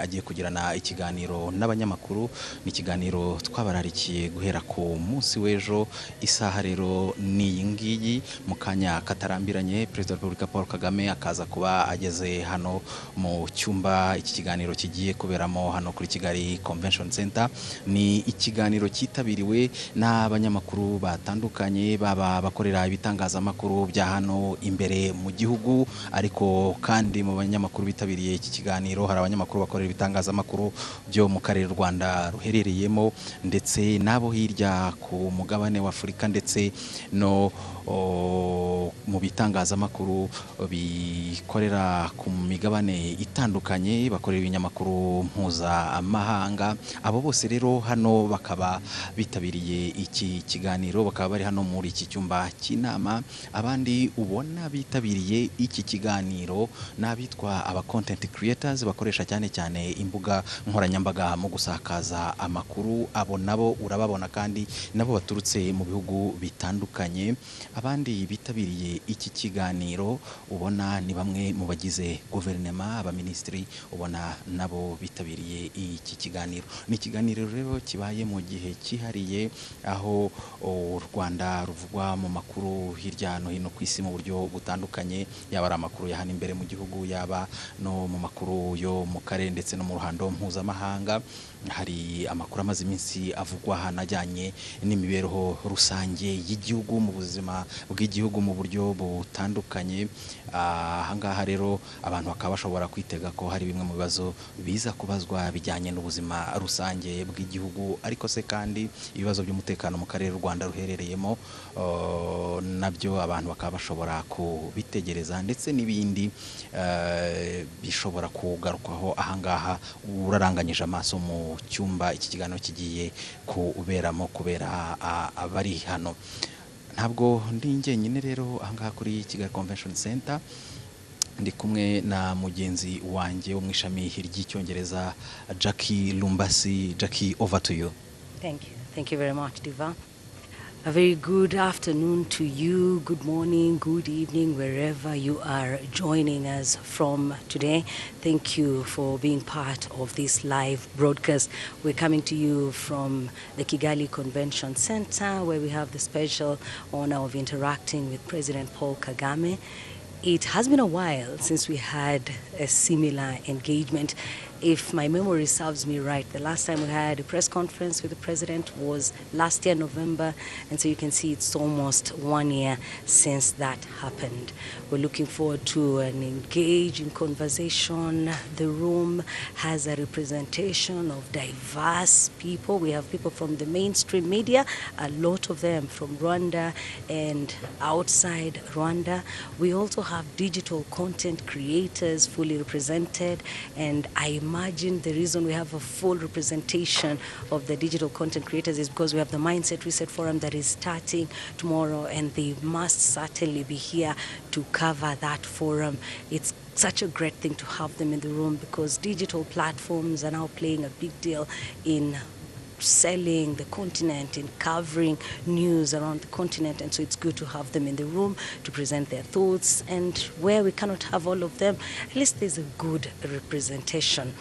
agiye kugirana ikiganiro n'abanyamakuru. Ni ikiganiro twabararikiye guhera ku munsi w'ejo. Isaha rero ni iyi ngiyi, mu kanya katarambiranye Perezida wa Repubulika Paul Kagame akaza kuba ageze hano mu cyumba iki kiganiro kigiye kuberamo hano kuri Kigali Convention Center. Ni ikiganiro cyitabiriwe n'abanyamakuru batandukanye, baba bakorera ibitangazamakuru bya hano imbere mu gihugu, ariko kandi mu banyamakuru bitabiriye iki kiganiro hari abanyamakuru bakorera ibitangazamakuru byo mu karere Rwanda ruherereyemo, ndetse nabo hirya ku mugabane wa Afurika, ndetse no mu bitangazamakuru bikorera ku migabane itandukanye, bakorera ibinyamakuru mpuzamahanga. Abo bose rero hano bakaba bitabiriye iki kiganiro, bakaba bari hano muri iki cyumba cy'inama. Abandi ubona bitabiriye iki kiganiro n'abitwa aba content creators bakoresha cyane cyane imbuga nkoranyambaga mu gusakaza amakuru. Abo nabo urababona kandi nabo baturutse mu bihugu bitandukanye. Abandi bitabiriye iki kiganiro ubona ni bamwe mu bagize guverinoma, abaminisitiri, ubona nabo bitabiriye iki kiganiro. Ni ikiganiro rero kibaye mu gihe cyihariye, aho u Rwanda ruvugwa mu makuru hirya no hino ku isi mu buryo butandukanye, yaba ari amakuru ya hano imbere mu gihugu, yaba no mu makuru yo mu karere ndetse no mu ruhando mpuzamahanga. Hari amakuru amaze iminsi avugwa hanajyanye n'imibereho rusange y'igihugu, mu buzima bw'igihugu mu buryo butandukanye. Ahangaha rero abantu bakaba bashobora kwitega ko hari bimwe mu bibazo biza kubazwa bijyanye n'ubuzima rusange bw'igihugu, ariko se kandi ibibazo by'umutekano mu karere u Rwanda ruherereyemo nabyo abantu bakaba bashobora kubitegereza, ndetse n'ibindi bishobora kugarukwaho ahangaha uraranganyije amaso mu cyumba iki kiganiro kigiye kuberamo, kubera abari hano. Ntabwo ndi njyenyine rero ahangaha kuri Kigali Convention Center, ndi kumwe na mugenzi wanjye wo mu ishami ry'icyongereza Jackie Lumbasi. Jackie, over to you. Thank you very much, Diva. A very good afternoon to you, good morning, good evening, wherever you are joining us from today. Thank you for being part of this live broadcast. We're coming to you from the Kigali Convention Center, where we have the special honor of interacting with President Paul Kagame. It has been a while since we had a similar engagement. If my memory serves me right, the last time we had a press conference with the president was last year, November, and so you can see it's almost 1 year since that happened. We're looking forward to an engaging conversation. The room has a representation of diverse people. We have people from the mainstream media, a lot of them from Rwanda and outside Rwanda. We also have digital content creators fully represented, and I imagine the reason we have a full representation of the digital content creators is because we have the Mindset Reset Forum that is starting tomorrow, and they must certainly be here to cover that forum. It's such a great thing to have them in the room, because digital platforms are now playing a big deal in selling the continent, in covering news around the continent, and so it's good to have them in the room to present their thoughts. And where we cannot have all of them, at least there's a good representation.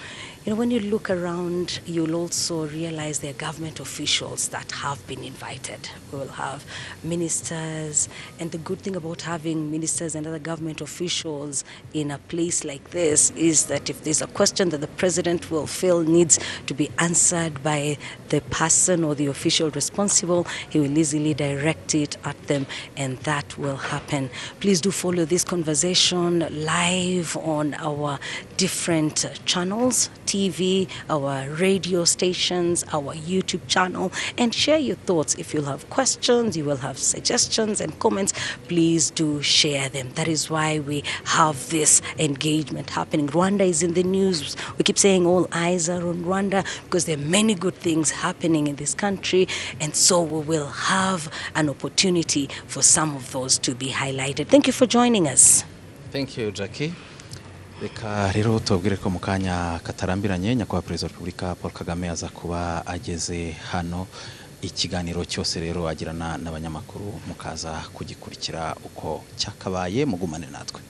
You know, when you look around, you'll also realize there are government officials that have been invited. We will have ministers, and the good thing about having ministers and other government officials in a place like this is that if there's a question that the president will feel needs to be answered by the person or the official responsible, he will easily direct it at them, and that will happen. Please do follow this conversation live on our different channels, TV, our radio stations, our YouTube channel, and share your thoughts. If you'll have questions, you will have suggestions and comments, please do share them. That is why we have this engagement happening. Rwanda is in the news. We keep saying all eyes are on Rwanda because there are many good things happening in this country, and so we will have an opportunity for some of those to be highlighted. Thank you for joining us. Thank you, Jackie. Reka rero tubwire ko mu kanya katarambiranye nyakubahwa Perezida wa Repubulika Paul Kagame aza kuba ageze hano. Ikiganiro cyose rero agirana n'abanyamakuru mukaza kugikurikira uko cyakabaye. Mugumane natwe.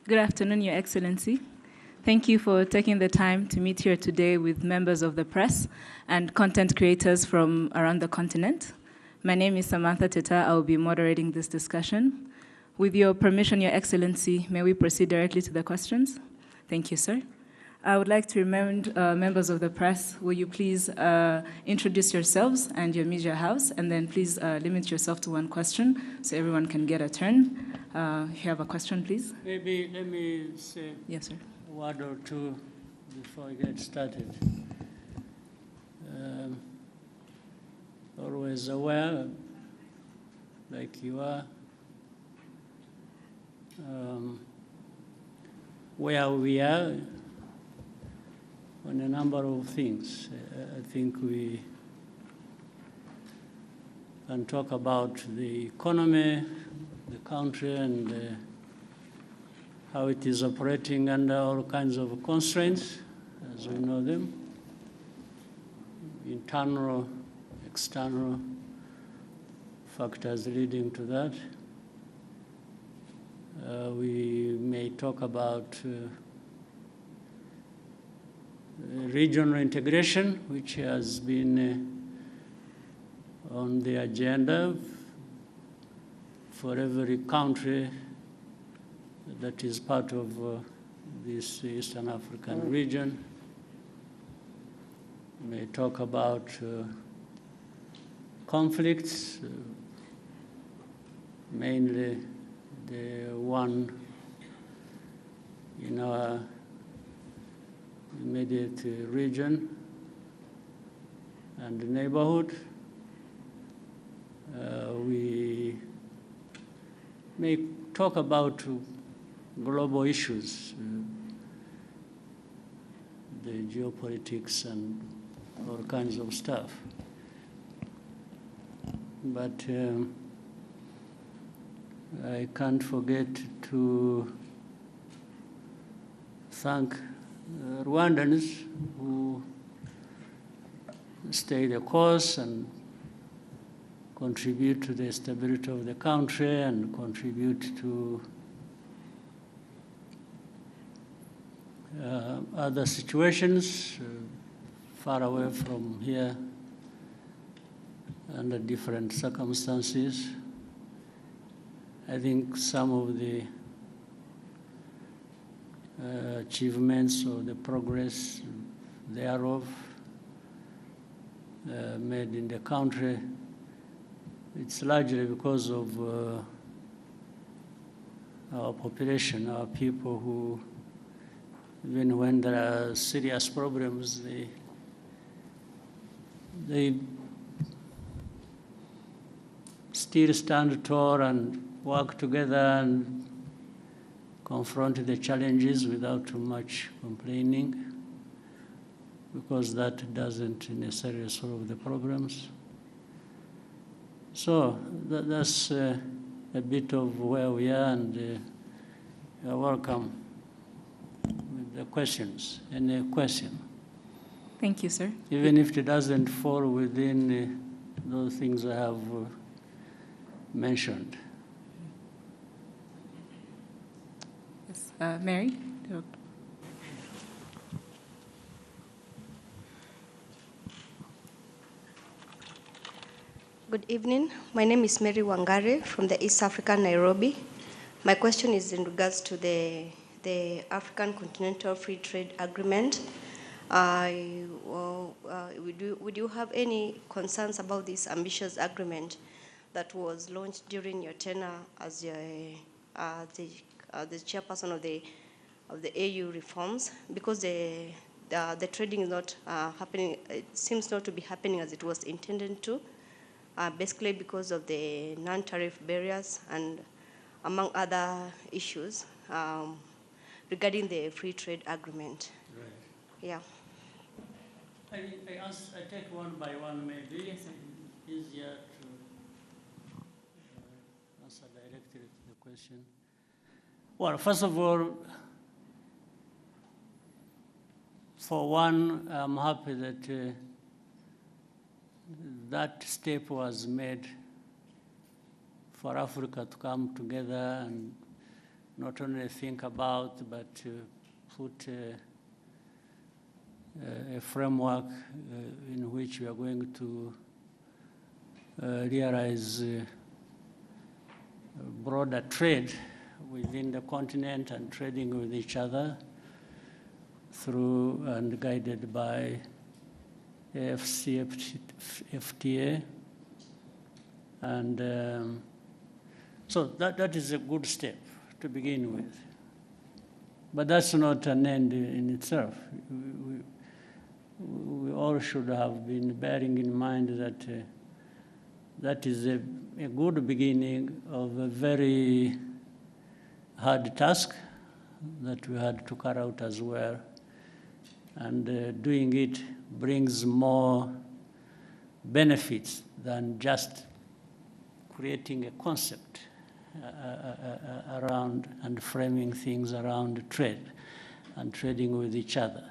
Good afternoon, Your Excellency. Thank you for taking the time to meet here today with members of the press and content creators from around the continent. My name is Samantha Teta. I will be moderating this discussion. With your permission, Your Excellency, may we proceed directly to the questions? Thank you, sir. I would like to remind members of the press, will you please introduce yourselves and your media house, and then please limit yourself to one question so everyone can get a turn. If you have a question, please. Maybe let me say Yes, sir. a word or two before I get started. Always aware, like you are, where we are on a number of things. I think we can talk about the economy, the country, and how it is operating under all kinds of constraints, as we know them, internal, external factors leading to that. We may talk about regional integration, which has been on the agenda for every country that is part of this Eastern African region. We may talk about conflicts, mainly the one in our immediate region and neighborhood. We may talk about global issues, the geopolitics and all kinds of stuff. But I can't forget to thank Rwandans who stay the course and contribute to the stability of the country and contribute to other situations far away from here under different circumstances. I think some of the achievements or the progress thereof made in the country, it's largely because of our population, our people who, even when there are serious problems, they still stand tall and work together and confront the challenges without too much complaining, because that doesn't necessarily solve the problems. So that's a bit of where we are, and you're welcome with the questions. Any question? Thank you, sir. Even if it doesn't fall within those things I have mentioned. Yes, Mary? Good evening. My name is Mary Wangari from the East Africa, Nairobi. My question is in regards to the African Continental Free Trade Agreement. Would you have any concerns about this ambitious agreement that was launched during your tenure as the chairperson of the AU reforms? Because the trading is not happening. It seems not to be happening as it was intended to. Basically because of the non-tariff barriers and among other issues regarding the free trade agreement. Right. Yeah. I take one by one, maybe. Yes, sir. Easier to answer directly to the question. Well, first of all, for one, I'm happy that that step was made for Africa to come together and not only think about, but to put a framework in which we are going to realize broader trade within the continent and trading with each other through and guided by AFCFTA. And so that is a good step to begin with. But that's not an end in itself. We all should have been bearing in mind that that is a good beginning of a very hard task that we had to carry out as well. And doing it brings more benefits than just creating a concept around and framing things around trade and trading with each other.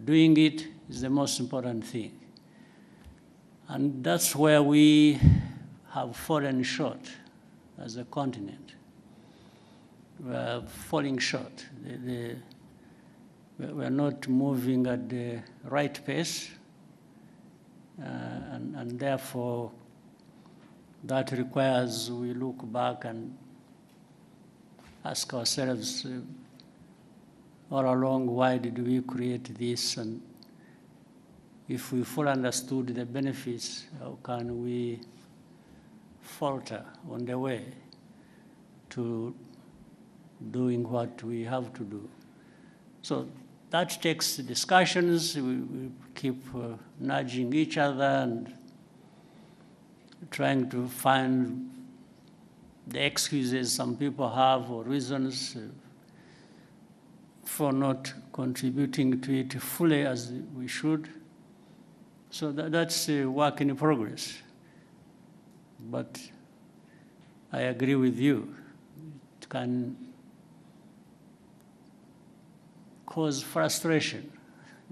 Doing it is the most important thing. And that's where we have fallen short as a continent. We are falling short. We're not moving at the right pace, and therefore that requires we look back and ask ourselves all along, why did we create this? And if we fully understood the benefits, how can we falter on the way to doing what we have to do? So that takes discussions. We keep nudging each other and trying to find the excuses some people have or reasons for not contributing to it fully as we should. So that's a work in progress. But I agree with you. It can cause frustration,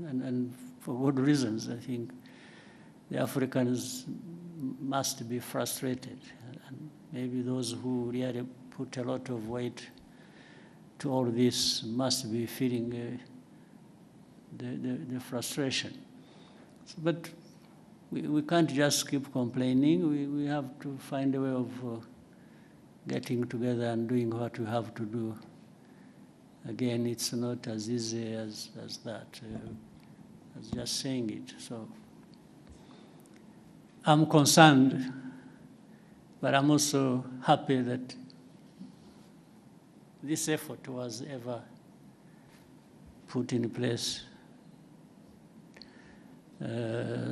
and for good reasons. I think the Africans must be frustrated, and maybe those who really put a lot of weight to all this must be feeling the frustration. But we can't just keep complaining. We have to find a way of getting together and doing what we have to do. Again, it's not as easy as that, as just saying it. So I'm concerned, but I'm also happy that this effort was ever put in place.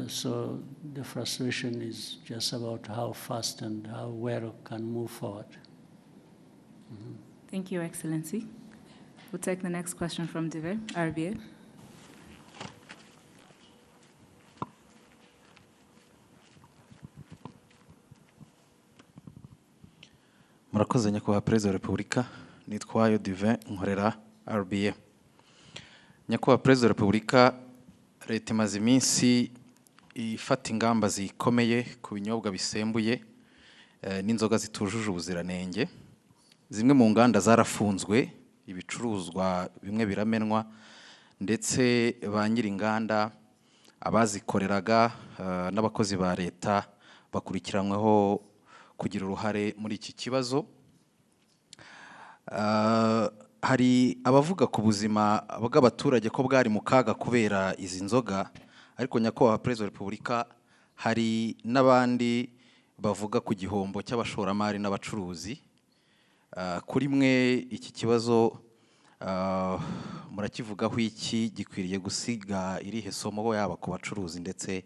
So the frustration is just about how fast and how well can move forward. Mm-hmm. Thank you, Excellency. We'll take the next question from Dive, RBA. Murakoze nyakubahwa Perezida wa Repubulika, nitwayo Dive nkorera RBA. Nyakubahwa Perezida wa Repubulika, leta imaze iminsi ifata ingamba zikomeye ku binyobwa bisembuye n'inzoga zitujuje ubuziranenge. Zimwe mu nganda zarafunzwe, ibicuruzwa bimwe biramenwa, ndetse ba nyiri inganda abazikoreraga n'abakozi ba leta bakurikiranyweho kugira uruhare muri iki kibazo. Hari abavuga ku buzima bw'abaturage ko bwari mu kaga kubera izi nzoga, ariko nyakubahwa Perezida wa Repubulika, hari n'abandi bavuga ku gihombo cy'abashoramari n'abacuruzi. Kuri mwe iki kibazo murakivugaho iki? Gikwiriye gusiga irihe somo yaba ku bacuruzi ndetse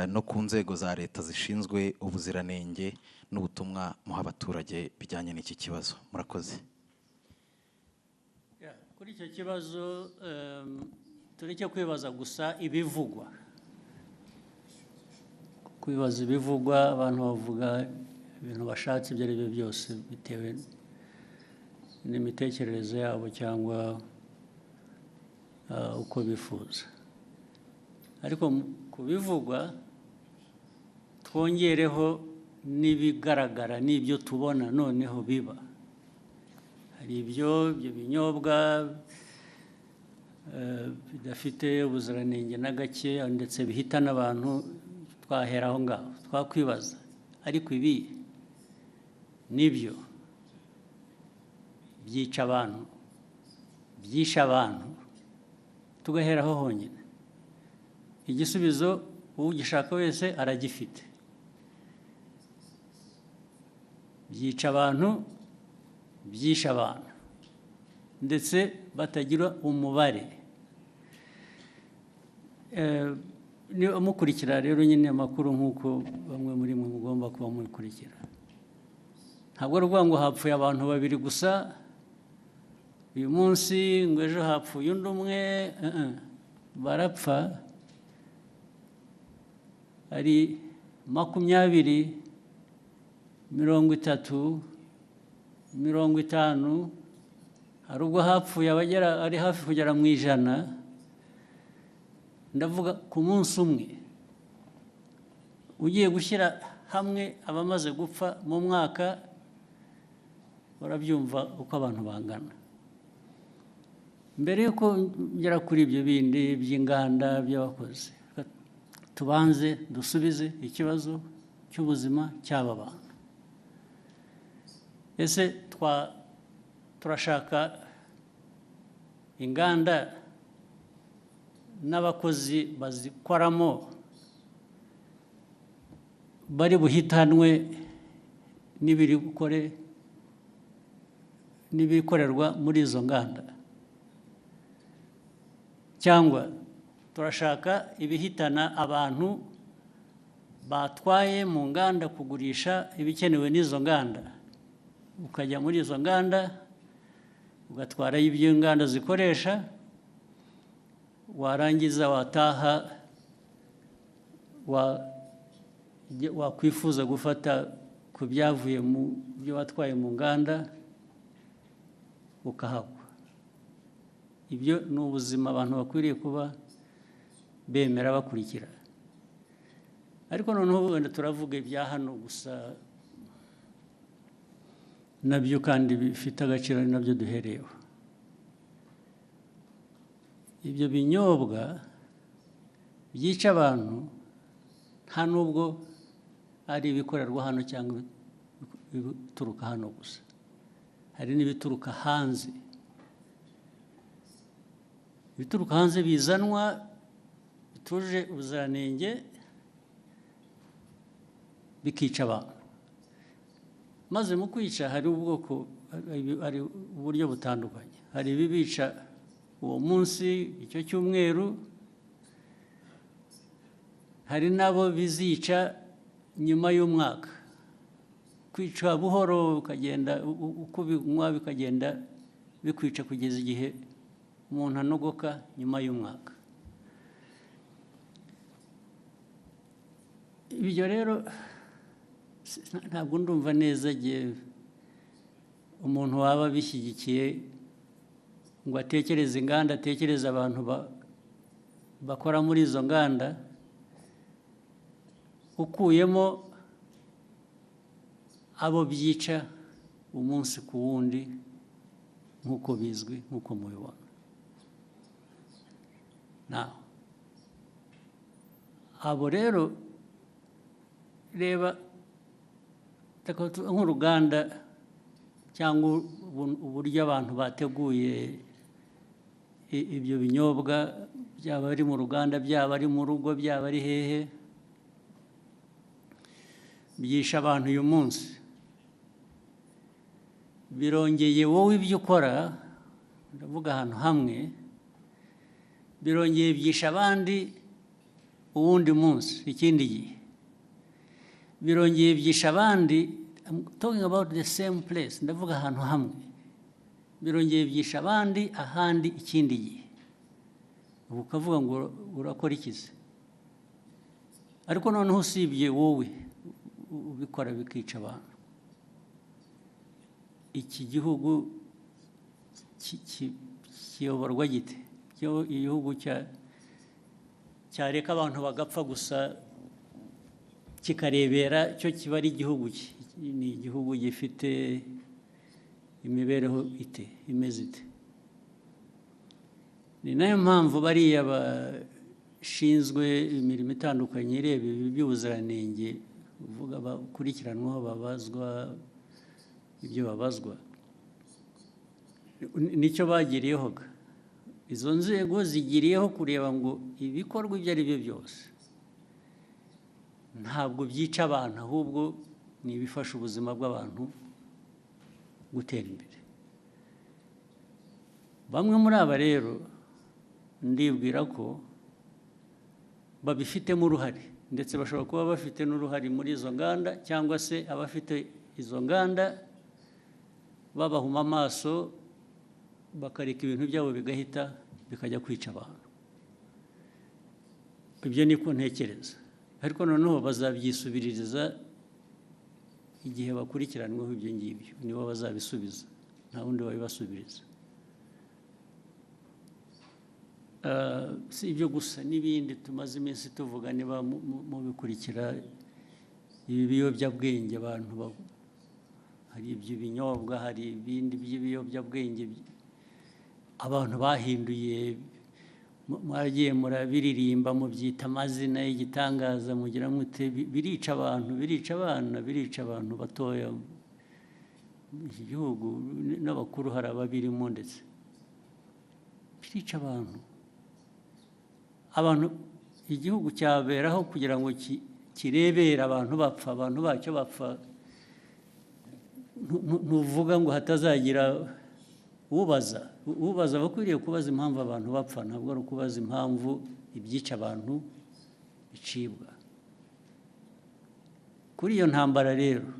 no ku nzego za leta zishinzwe ubuziranenge n'ubutumwa muha abaturage bijyanye n'iki kibazo? Murakoze. Kuri icyo kibazo tureke kwibaza gusa ibivugwa. Kwibaza ibivugwa, abantu bavuga ibintu bashatse ibyo ari byo byose bitewe n'imitekerereze yabo cyangwa uko bifuza. Ariko ku bivugwa twongereho n'ibigaragara n'ibyo tubona noneho biba. hari ibyo binyobwa bidafite ubuziranenge na gake ndetse bihitana abantu, twahera aho ngaho twakwibaza, ariko ibi nibyo byica abantu, byishe abantu, tugahera aho honyine. Igisubizo ugishaka wese aragifite. Byica abantu, byishe abantu, ndetse batagira umubare. Mukurikira rero nyine amakuru nk'uko bamwe muri mwe mugomba kuba mukurikira. Ntabwo ari ukuvuga ngo hapfuye abantu babiri gusa uyu munsi, ngo ejo hapfuye undi umwe. Barapfa ari 20, 30, 50, hari ubwo hapfuye abagera ari hafi kugera mu 100. Ndavuga ku munsi umwe. Ugiye gushyira hamwe abamaze gupfa mu mwaka, barabyumva uko abantu bangana. Mbere yuko ngera kuri ibyo bindi by'inganda by'abakozi, tubanze dusubize ikibazo cy'ubuzima cy'aba bantu. Ese turashaka inganda n'abakozi bazikoramo bari buhitanwe n'ibikorerwa muri izo nganda, cyangwa turashaka ibihitana abantu batwaye mu nganda kugurisha ibikenewe n'izo nganda, ukajya muri izo nganda ugatwarayo ibyo inganda zikoresha, warangiza wataha wakwifuza gufata ku byavuye mu byo watwaye mu nganda ukahagwa. Ibyo ni ubuzima abantu bakwiriye kuba bemera bakurikira. Ariko noneho wenda turavuga ibya hano gusa, nabyo kandi bifite agaciro, ari nabyo duhereyeho. Ibyo binyobwa byica abantu nta nubwo ari ibikorerwa hano cyangwa ibituruka hano gusa, hari n'ibituruka hanze. Ibituruka hanze bizanwa bituje ubuziranenge bikica abantu. Maze mu kwica hari uburyo butandukanye. Hari ibibica uwo munsi, icyo cyumweru, hari nabo bizica nyuma y'umwaka. Kwica buhoro ukagenda uko binywa bikagenda bikwica kugeza igihe umuntu anogoka nyuma y'umwaka. Ibyo rero ntabwo ndumva neza igihe umuntu waba bishyigikiye ngo atekereze inganda, atekereze abantu bakora muri izo nganda, ukuyemo abo byica umunsi ku wundi nk'uko bizwi, nk'uko mubibona. Abo rero reba nk'uruganda cyangwa uburyo abantu bateguye ibyo binyobwa, byaba ari mu ruganda, byaba ari mu rugo, byaba ari hehe, byisha abantu uyu munsi. Birongeye wowe ibyo ukora, ndavuga ahantu hamwe, birongeye byisha abandi uwundi munsi, ikindi gihe. Birongeye byisha abandi, I'm talking about the same place, ndavuga ahantu hamwe. Birongeye byisha abandi ahandi ikindi gihe. Ubu ukavuga ngo urakora ikizi. Ariko noneho usibye wowe ubikora bikica abantu, iki gihugu kiyoborwa gite? Igihugu cyareka abantu bagapfa gusa kikarebera cyo kiba ari igihugu? Ni igihugu gifite imibereho imeze ite. Ni nayo mpamvu bariya bashinzwe imirimo itandukanye ireba ibi by'ubuziranenge uvuga bakurikiranwaho babazwa ibyo babazwa, nicyo bagiriyeho. Izo nzego zigiriyeho kureba ngo ibikorwa ibyo ari byo byose ntabwo byica abantu, ahubwo ni ibifasha ubuzima bw'abantu gutera imbere. Bamwe muri aba rero ndibwira ko babifitemo uruhare, ndetse bashobora kuba bafite n'uruhare muri izo nganda, cyangwa se abafite izo nganda babahuma amaso bakareka ibintu byabo bigahita bikajya kwica abantu. Ibyo niko ntekereza, ariko noneho bazabyisubiririza igihe bakurikiranweho ibyo ngibyo, nibo bazabisubiza, nta wundi wabibasubiriza. Si ibyo gusa, n'ibindi tumaze iminsi tuvuga, niba mubikurikira, ibi biyobyabwenge abantu hari iby'ibinyobwa, hari ibindi by'ibiyobyabwenge abantu bahinduye, mwagiye murabiririmba mubyita amazina y'igitangaza, mugira mute birica abantu, birica abana, birica abantu batoya. Iki gihugu n'abakuru hari ababirimo, ndetse birica abantu igihugu cyaberaho kugira ngo kirebere abantu bapfa, abantu bacyo bapfa. Ntuvuga ngo hatazagira ubaza bakwiriye kubaza impamvu abantu bapfa, ntabwo ari ukubaza impamvu ibyica abantu bicibwa. Kuri iyo ntambara rero,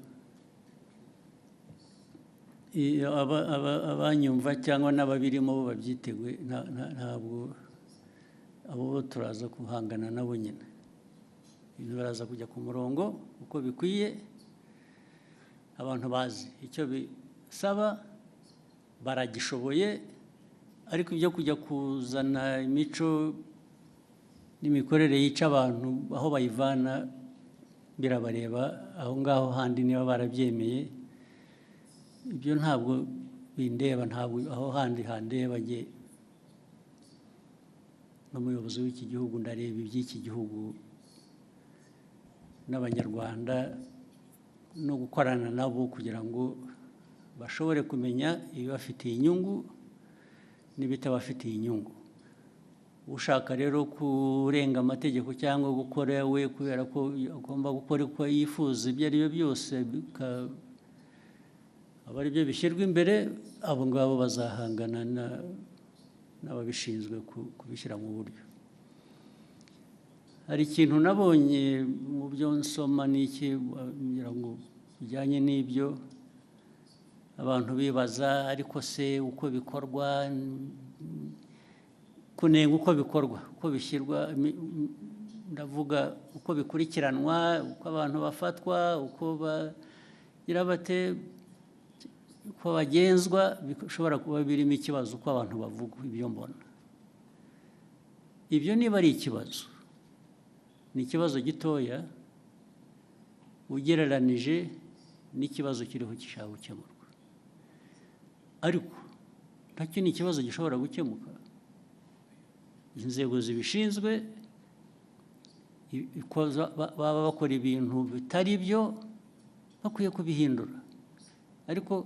abanyumva cyangwa n'ababirimo bo babyiteguye, ntabwo abo turaza guhangana nabo nyine. Ibintu baraza kujya ku murongo uko bikwiye, abantu bazi icyo bisaba, baragishoboye, ariko ibyo kujya kuzana imico n'imikorere yica abantu aho bayivana birabareba aho ngaho handi, niba barabyemeye. Ibyo ntabwo bindeba, ntabwo aho handi handeba. Jye n'umuyobozi w'iki gihugu ndareba iby'iki gihugu n'abanyarwanda, no gukorana nabo kugira ngo bashobore kumenya ibibafitiye inyungu n'ibitabafitiye inyungu. Ushaka rero kurenga amategeko cyangwa gukora we kubera ko agomba gukora uko yifuza, ibyo ari byo byose aba ari byo bishyirwa imbere, abo ngabo bazahangana n'ababishinzwe kubishyira mu buryo. Hari ikintu nabonye mu byo nsoma n'iki kugira ngo bijyanye n'ibyo abantu bibaza, ariko se uko bikorwa, kunenga uko bikorwa, uko bishyirwa, ndavuga uko bikurikiranwa, uko abantu bafatwa, uko bagira bate, uko bagenzwa, bishobora kuba birimo ikibazo uko abantu bavuga. Ibyo mbona ibyo niba ari ikibazo, ni ikibazo gitoya ugereranije n'ikibazo kiriho gishaka gukemurwa, ariko nacyo ni ikibazo gishobora gukemuka. Inzego zibishinzwe baba bakora ibintu bitari byo, bakwiye kubihindura, ariko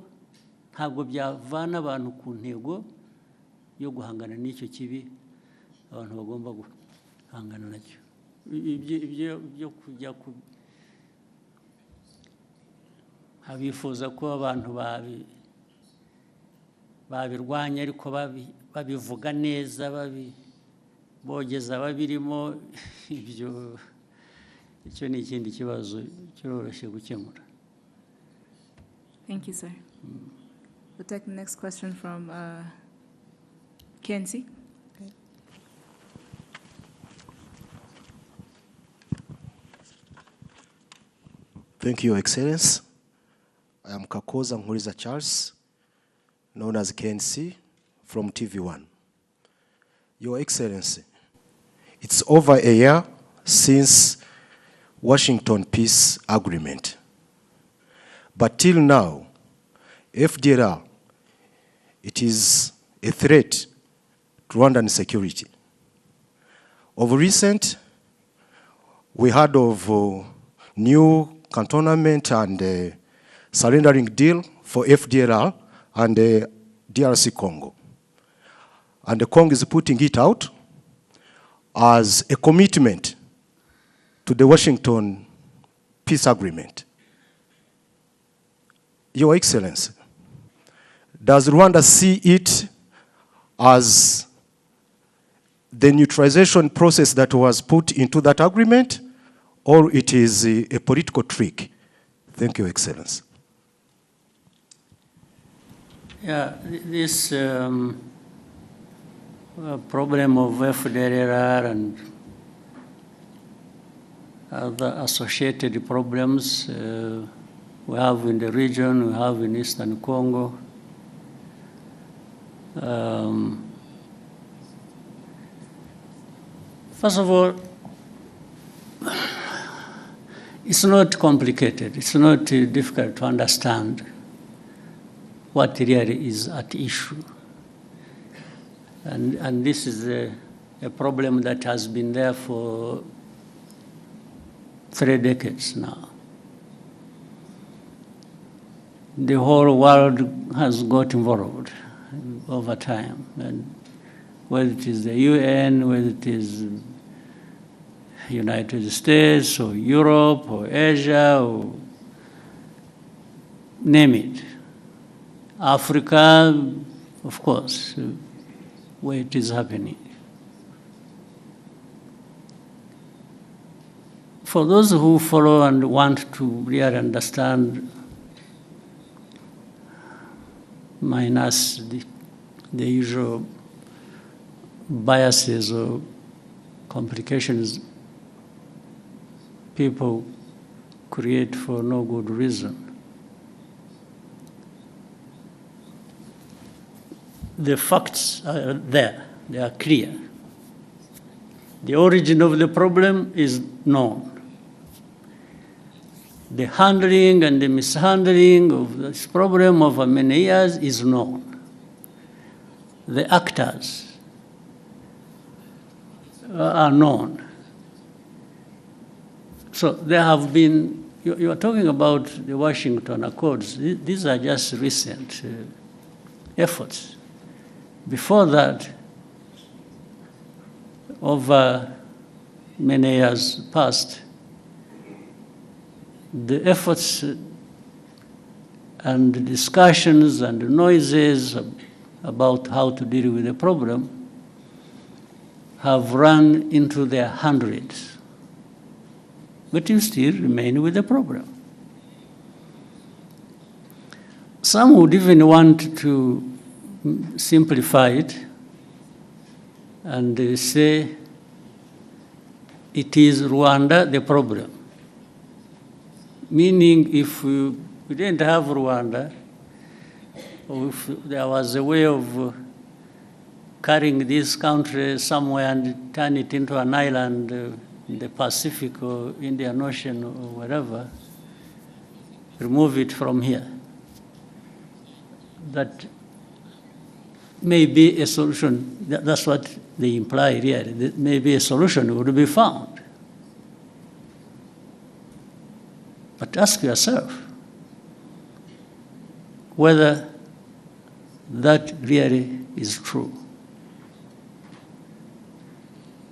ntabwo byavana abantu ku ntego yo guhangana n'icyo kibi abantu bagomba guhangana nacyo. Ibyo kujya abifuza ko abantu babirwanya, ariko babivuga neza, bogeza babirimo, icyo ni ikindi kibazo cyoroshye gukemura. Thank you, sir. We'll take the next question from Kenzie. Okay. Thank you, Your Excellency. I am Kakoza Nkuriza Charles, known as KNC, from TV1. Your Excellency, it's over a year since Washington Peace Agreement. But till now, FDLR it is a threat to Rwandan security. Of recent, we heard of new cantonment and surrendering deal for FDLR and DRC Congo. And the Congo is putting it out as a commitment to the Washington peace agreement. Your Excellency, does Rwanda see it as the neutralization process that was put into that agreement, or it is a political trick? Thank you, Excellency. Yeah, this problem of FDLR and other associated problems we have in the region, we have in Eastern Congo. First of all, it's not complicated. It's not difficult to understand what really is at issue. And this is a problem that has been there for 3 decades now. The whole world has got involved over time, and whether it is the UN, whether it is United States or Europe or Asia or name it. Africa, of course, where it is happening. For those who follow and want to really understand, minus the usual biases or complications people create for no good reason. The facts are there, they are clear. The origin of the problem is known. The handling and the mishandling of this problem over many years is known. The actors are known. So there have been, you are talking about the Washington Accords. These are just recent efforts. Before that, over many years past, the efforts and the discussions and the noises about how to deal with the problem have run into their hundreds. But you still remain with the problem. Some would even want to simplify it and say it is Rwanda the problem. Meaning if we didn't have Rwanda, or if there was a way of carrying this country somewhere and turn it into an island in the Pacific or Indian Ocean or wherever, remove it from here. That may be a solution. That's what they imply here. That maybe a solution would be found. But ask yourself whether that really is true.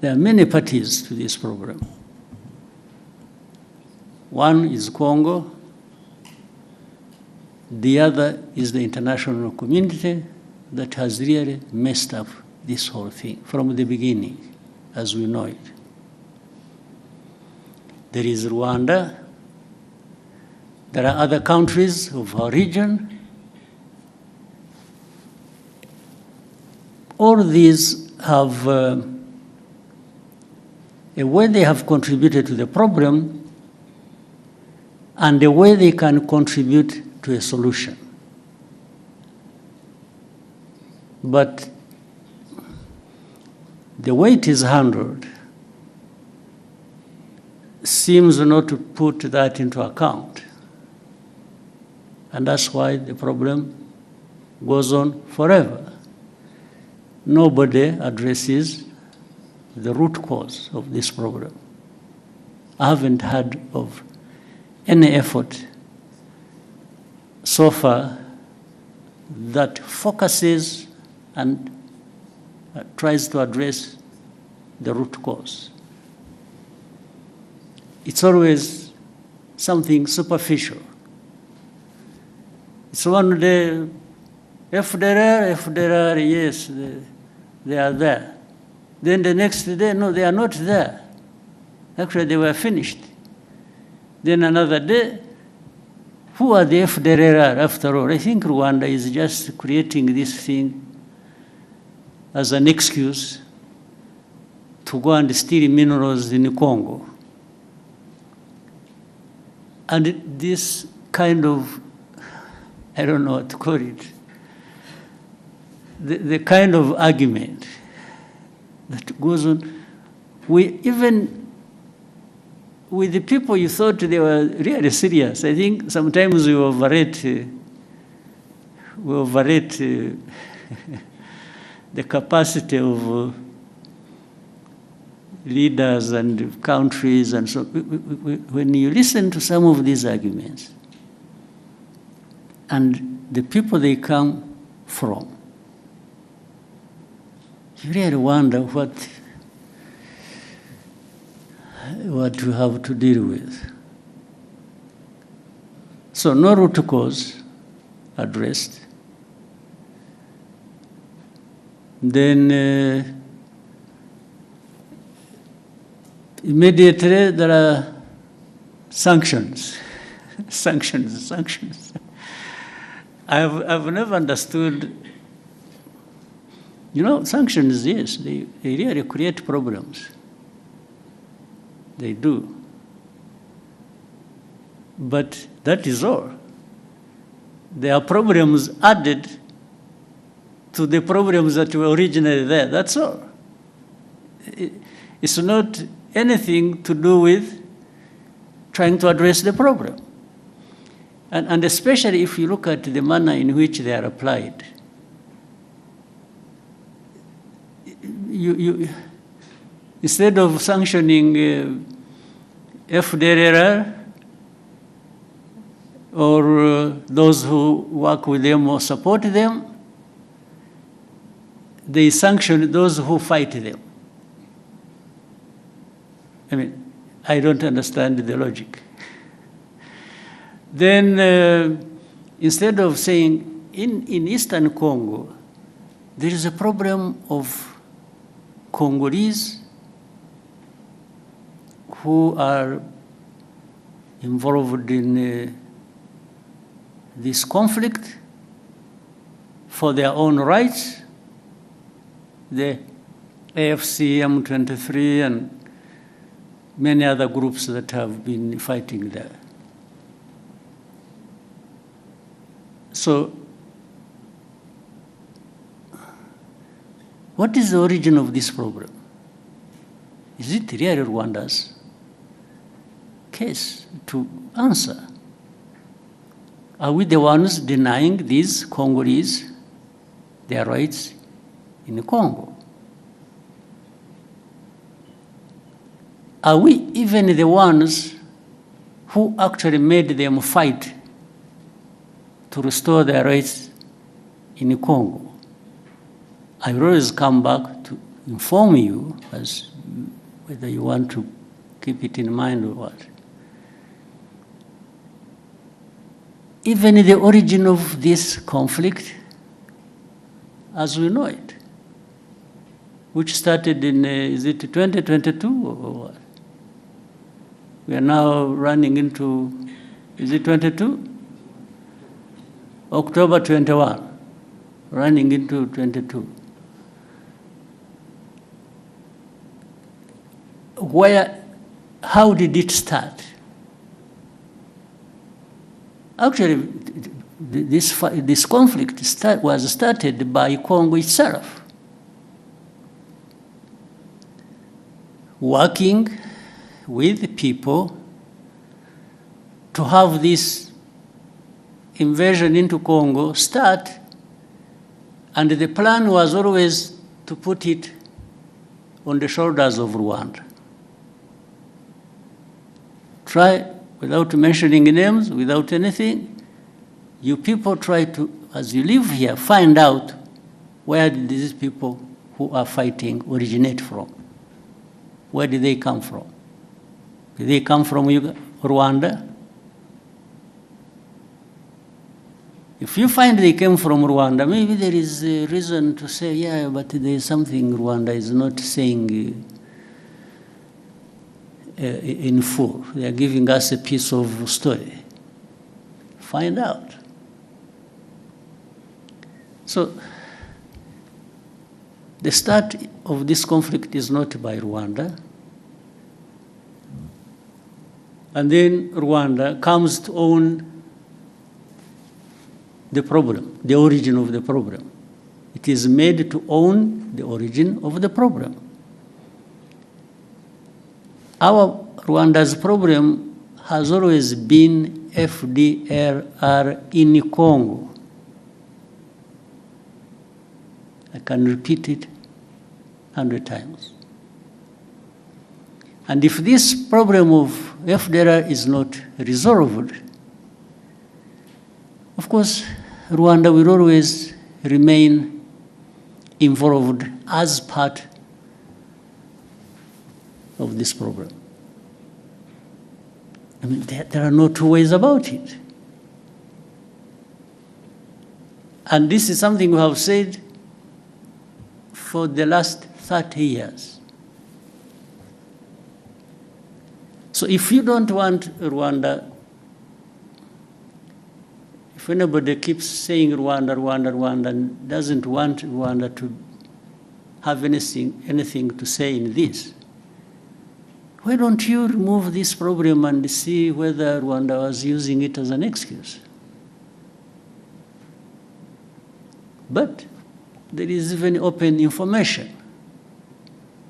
There are many parties to this program. One is Congo. The other is the international community that has really messed up this whole thing from the beginning, as we know it. There is Rwanda. There are other countries of our region. All these have a way they have contributed to the problem and a way they can contribute to a solution. But the way it is handled seems not to put that into account. And that's why the problem goes on forever. Nobody addresses the root cause of this problem. I haven't heard of any effort so far that focuses and tries to address the root cause. It's always something superficial. It's one day, FDR, yes, they are there. Then the next day, no, they are not there. Actually, they were finished. Then another day, who are the FDR after all? I think Rwanda is just creating this thing as an excuse to go and steal minerals in Congo. And this kind of, I don't know what to call it, the kind of argument that goes on, even with the people you thought they were really serious. I think sometimes we overrate the capacity of leaders and countries and so. When you listen to some of these arguments and the people they come from, you really wonder what you have to deal with. So no root cause addressed. Then immediately there are sanctions. sanctions. I've never understood. Sanctions, yes, they really create problems. They do. But that is all. There are problems added to the problems that were originally there. That's all. It's not anything to do with trying to address the problem. And especially if you look at the manner in which they are applied. You instead of sanctioning FDR or those who work with them or support them, they sanction those who fight them. I mean, I don't understand the logic. Then instead of saying, in Eastern Congo, there is a problem of Congolese who are involved in this conflict for their own rights, the AFC, M23, and many other groups that have been fighting there. So, what is the origin of this problem? Is it really Rwanda's case to answer? Are we the ones denying these Congolese their rights in Congo? Are we even the ones who actually made them fight to restore their rights in Congo? I will always come back to inform you as whether you want to keep it in mind or what. Even the origin of this conflict, as we know it, which started in, is it 2022 or what? We are now running into, is it 22? October 21, running into 22. How did it start? Actually, this conflict was started by Congo itself, working with people to have this invasion into Congo start And the plan was always to put it on the shoulders of Rwanda. Try, without mentioning names, without anything, you people try to, as you live here, find out where did these people who are fighting originate from. Where did they come from? Did they come from Rwanda? If you find they came from Rwanda, maybe there is a reason to say, yeah, but there is something Rwanda is not saying in full. They are giving us a piece of story. Find out. So, the start of this conflict is not by Rwanda. And then Rwanda comes to own the problem, the origin of the problem. It is made to own the origin of the problem. Our Rwanda's problem has always been FDLR in Congo. I can repeat it 100 times. And if this problem of FDLR is not resolved, of course, Rwanda will always remain involved as part of this problem. I mean, there are no two ways about it. And this is something we have said for the last 30 years. So if you don't want Rwanda, if anybody keeps saying Rwanda, Rwanda, Rwanda, and doesn't want Rwanda to have anything to say in this, why don't you remove this problem and see whether Rwanda was using it as an excuse? But there is even open information.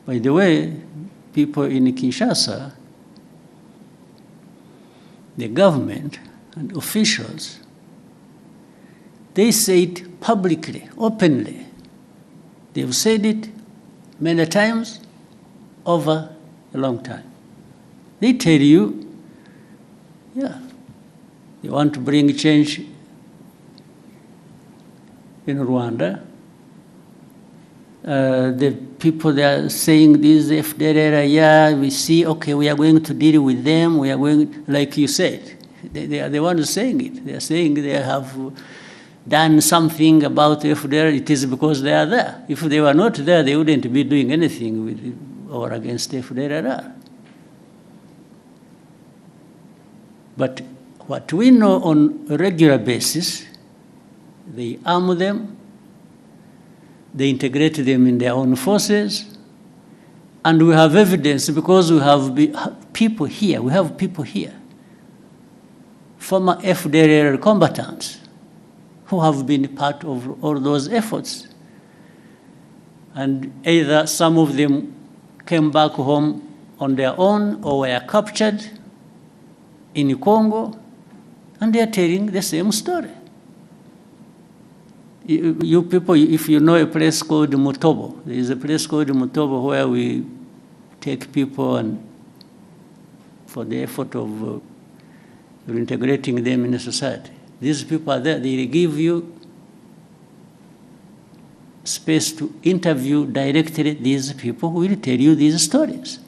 By the way, people in Kinshasa, the government and officials, they say it publicly, openly. They've said it many times over a long time. They tell you, yeah, they want to bring change in Rwanda. The people that are saying this, FDLR, yeah, we see, okay, we are going to deal with them, we are going, like you said, they are the ones saying it. They are saying they have done something about FDLR, it is because they are there. If they were not there, they wouldn't be doing anything with or against FDLR. But what we know on a regular basis, they arm them, they integrate them in their own forces, and we have evidence because we have people here, former FDLR combatants who have been part of all those efforts. And either some of them came back home on their own or were captured in Congo, and they are telling the same story. You people, if you know a place called Mutobo, there is a place called Mutobo where we take people and for the effort of reintegrating them in society. These people are there, they give you space to interview directly these people who will tell you these stories.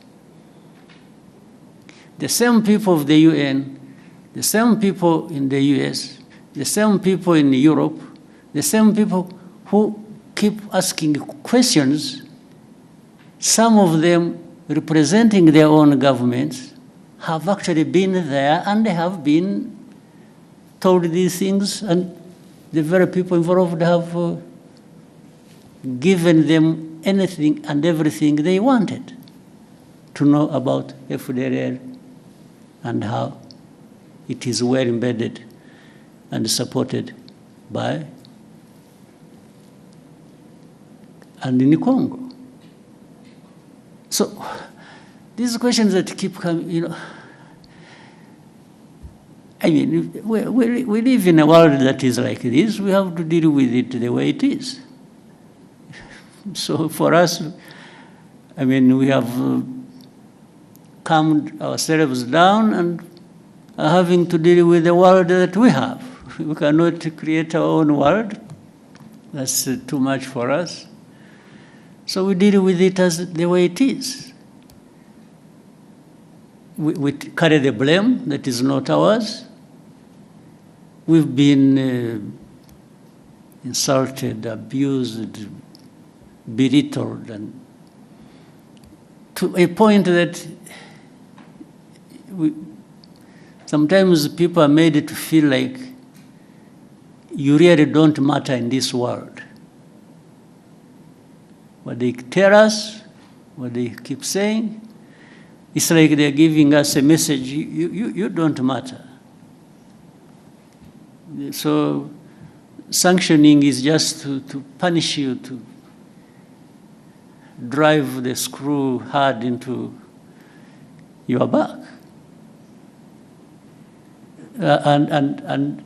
The same people of the UN, the same people in the US, the same people in Europe, the same people who keep asking questions, some of them representing their own governments, have actually been there and they have been told these things, and the very people involved have given them anything and everything they wanted to know about FDLR and how it is well embedded and supported by and in Congo. So these questions that keep coming, you know, I mean, we live in a world that is like this. We have to deal with it the way it is. So for us, I mean, we have calmed ourselves down and are having to deal with the world that we have. We cannot create our own world. That's too much for us. So we deal with it as the way it is. We carry the blame that is not ours. We've been insulted, abused, belittled, and to a point that sometimes people are made to feel like you really don't matter in this world. What they tell us, what they keep saying, it's like they're giving us a message, you don't matter. So sanctioning is just to punish you, to drive the screw hard into your back. And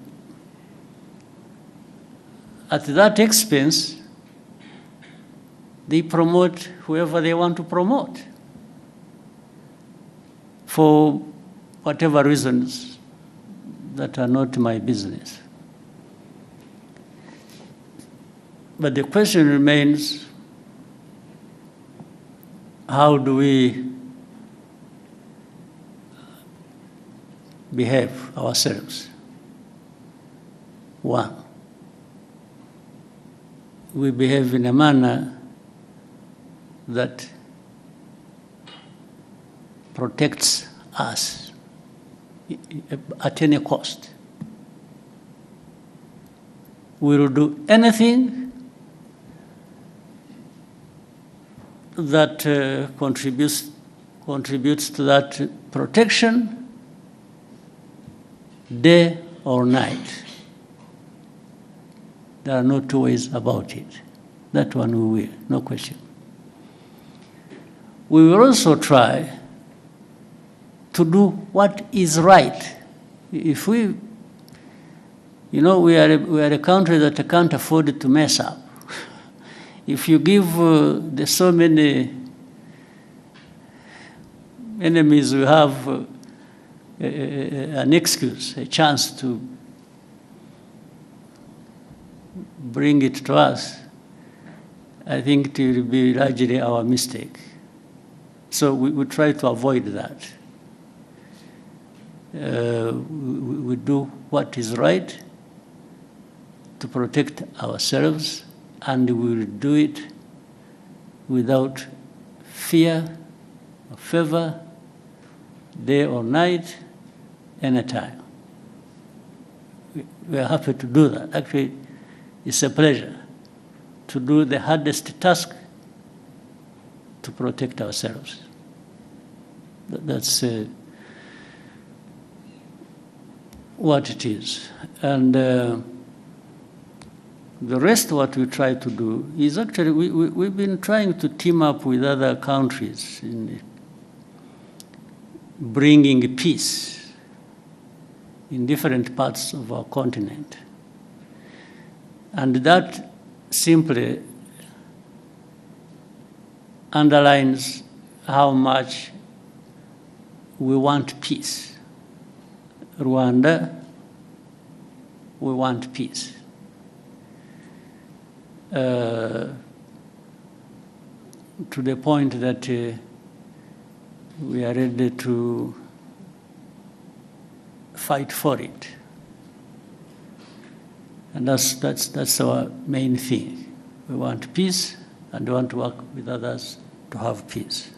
at that expense, they promote whoever they want to promote for whatever reasons that are not my business. But the question remains, how do we behave ourselves? One, we behave in a manner that protects us at any cost. We will do anything that contributes to that protection, day or night. There are no two ways about it. That one we will, no question. We will also try to do what is right. If we, we are a country that can't afford to mess up. If you give there's so many enemies we have an excuse, a chance to bring it to us, I think it will be largely our mistake. So we try to avoid that. We do what is right to protect ourselves, and we will do it without fear or favor, day or night, anytime. We are happy to do that. Actually, it's a pleasure to do the hardest task to protect ourselves. That's what it is. And the rest, what we try to do is actually, we've been trying to team up with other countries in bringing peace in different parts of our continent. And that simply underlines how much we want peace. Rwanda, we want peace. To the point that we are ready to fight for it. And that's our main thing. We want peace, and we want to work with others to have peace.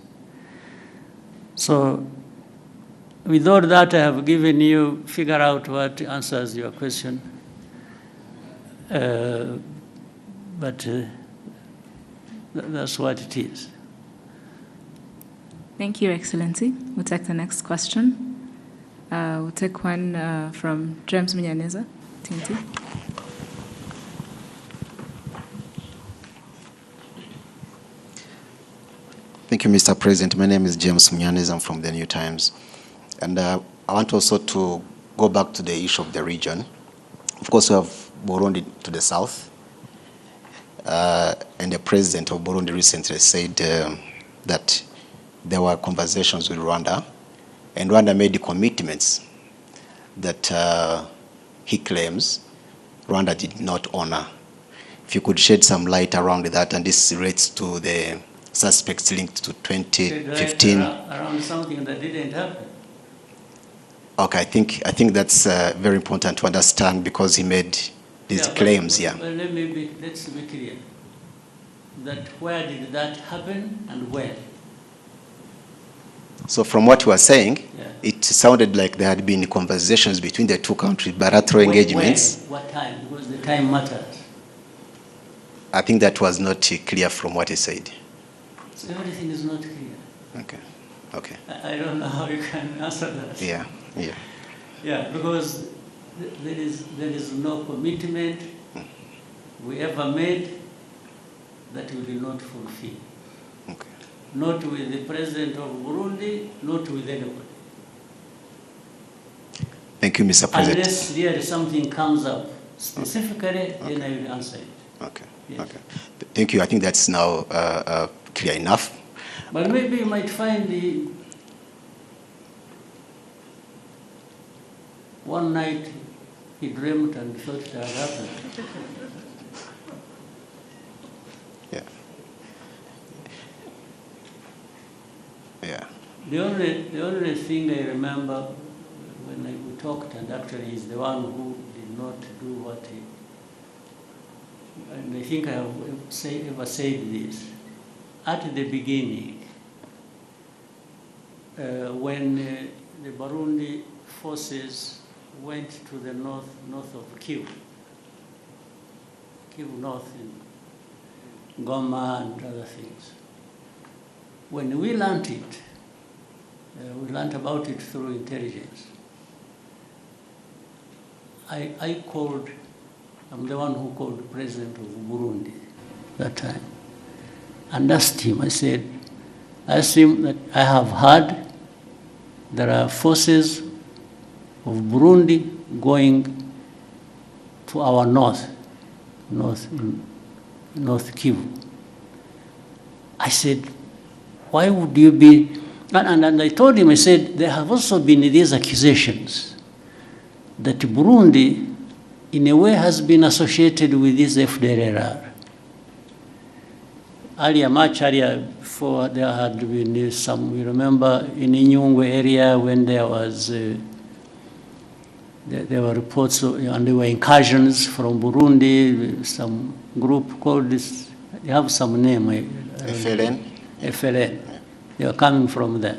So, with all that I have given you, figure out what answers your question. But that's what it is. Thank you, Excellency. We'll take the next question. We'll take one from James Munyaneza, TNT. Thank you, Mr. President. My name is James Munyaneza. I'm from the New Times. And I want also to go back to the issue of the region. Of course, we have Burundi to the south. and the president of Burundi recently said that there were conversations with Rwanda, and Rwanda made the commitments that he claims Rwanda did not honor. If you could shed some light around that, and this relates to the suspects linked to 2015. Around something that didn't happen. Okay, I think that's very important to understand because he made these claims. But let's be clear. That where did that happen and when? So from what you were saying, it sounded like there had been conversations between the two countries, bilateral engagements. When? What time? Because the time matters. I think that was not clear from what he said. So everything is not clear. Okay. Okay. I don't know how you can answer that. Yeah. Yeah. Yeah, because there is no commitment we ever made that we will not fulfill. Okay. Not with the president of Burundi, not with anybody. Thank you, Mr. President. Unless really something comes up specifically, then I will answer it. Okay. Yes. Okay. Thank you. I think that's now clear enough. But maybe you might find one night he dreamt and thought it had happened. Yeah. Yeah. The only thing I remember when we talked, and actually he's the one who did not do what he, and I think I have ever said this, at the beginning, when the Burundi forces went to the north of Kivu North in Goma and other things. When we learned it, we learned about it through intelligence. I called, I'm the one who called the president of Burundi that time and asked him, I asked him that I have heard there are forces of Burundi going to our north Kivu. I said, why would you be, and I told him, I said, there have also been these accusations that Burundi, in a way, has been associated with this FDLR. Much earlier, before there had been some, you remember, in Inyungwe area when there was, there were reports and there were incursions from Burundi, some group called this, they have some name. FLN? FLN. They were coming from there.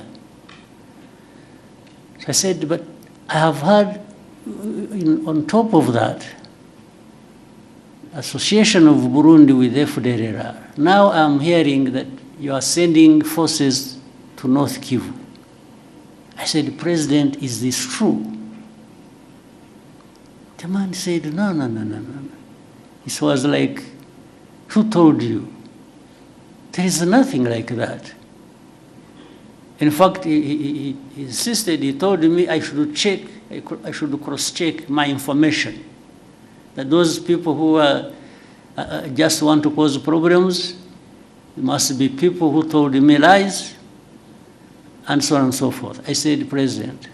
So I said, but I have heard, on top of that, association of Burundi with FDLR. Now I'm hearing that you are sending forces to North Kivu. I said, President, is this true? The man said, no. It was like, who told you? There is nothing like that. In fact, he insisted, he told me I should check, I should cross-check my information. That those people who just want to cause problems, must be people who told me lies, and so on and so forth. I said, President,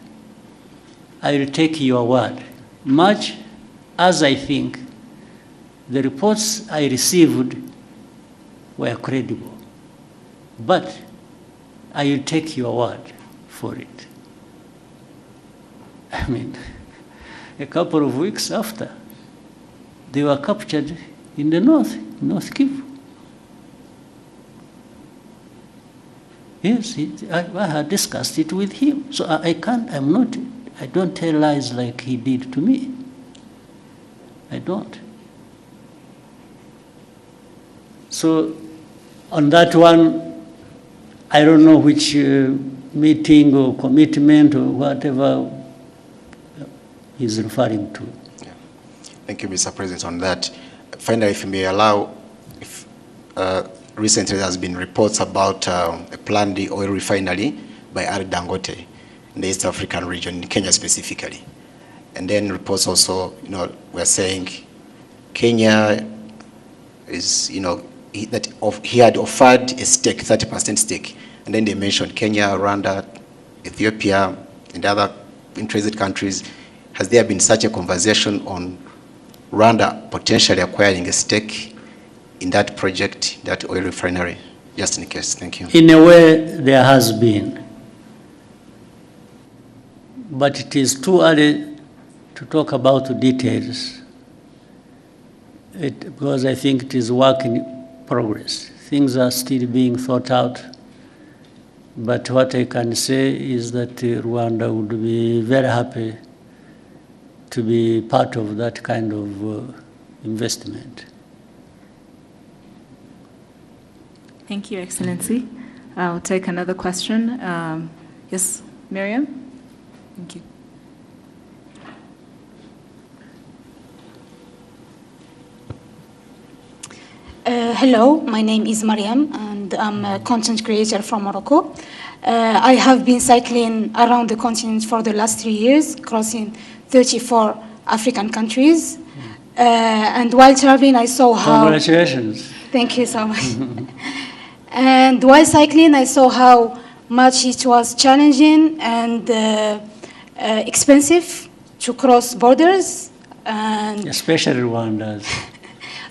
I will take your word, much as I think the reports I received were credible. But I will take your word for it. I mean, a couple of weeks after, they were captured in the North Kivu. Yes, I had discussed it with him. So I don't tell lies like he did to me. I don't. So on that one, I don't know which meeting or commitment or whatever he's referring to. Yeah. Thank you, Mr. President, on that. Finally, if you may allow, recently there has been reports about a planned oil refinery by Al Dangote in the East African region, in Kenya specifically. And then reports also, we're saying Kenya is, he had offered a stake, 30% stake, and then they mentioned Kenya, Rwanda, Ethiopia, and other interested countries. Has there been such a conversation on Rwanda potentially acquiring a stake in that project, that oil refinery? Just in case. Thank you. In a way, there has been. But it is too early to talk about the details, because I think it is work in progress. Things are still being thought out. But what I can say is that Rwanda would be very happy to be part of that kind of investment. Thank you, Excellency. I'll take another question. Yes, Miriam? Thank you. Hello, my name is Mariam, and I'm a content creator from Morocco. I have been cycling around the continent for the last 3 years, crossing 34 African countries. And while traveling, I saw how... Congratulations. Thank you so much. And while cycling, I saw how much it was challenging and expensive to cross borders. And especially Rwanda.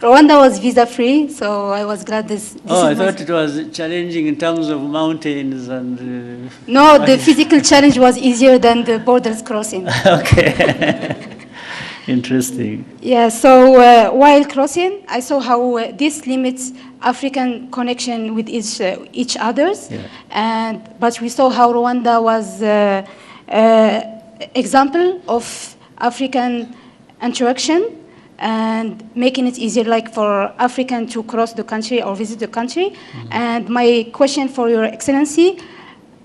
Rwanda was visa-free, so I was glad this I thought it was challenging in terms of mountains and... No, the physical challenge was easier than the borders crossing. Okay. Interesting. Yeah, so while crossing, I saw how this limits African connection with each others. Yeah. But we saw how Rwanda was example of African interaction and making it easier, like for African to cross the country or visit the country. Mm-hmm. And my question for Your Excellency,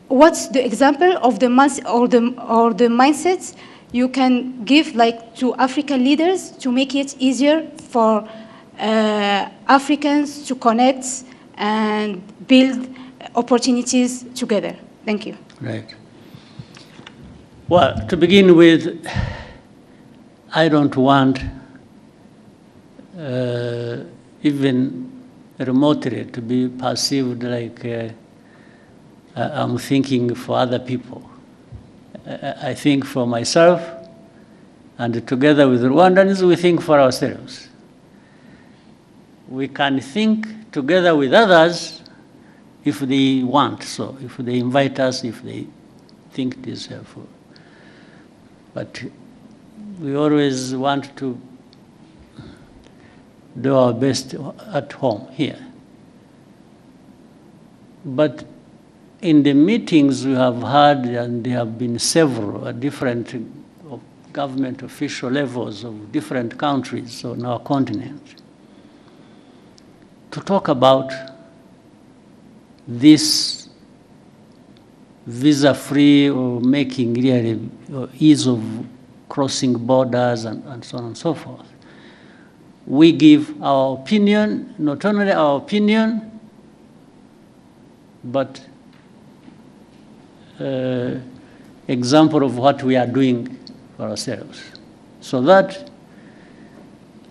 what's the example of the mindsets you can give, like, to African leaders to make it easier for Africans to connect and build opportunities together? Thank you. Right. Well, to begin with, I don't want even remotely to be perceived like I'm thinking for other people. I think for myself, and together with Rwandans, we think for ourselves. We can think together with others if they want so, if they invite us, if they think it is helpful. But we always want to do our best at home here. But in the meetings we have had, and there have been several at different government official levels of different countries on our continent, to talk about this visa-free or making really ease of crossing borders and so on and so forth. We give our opinion, not only our opinion, but example of what we are doing for ourselves, so that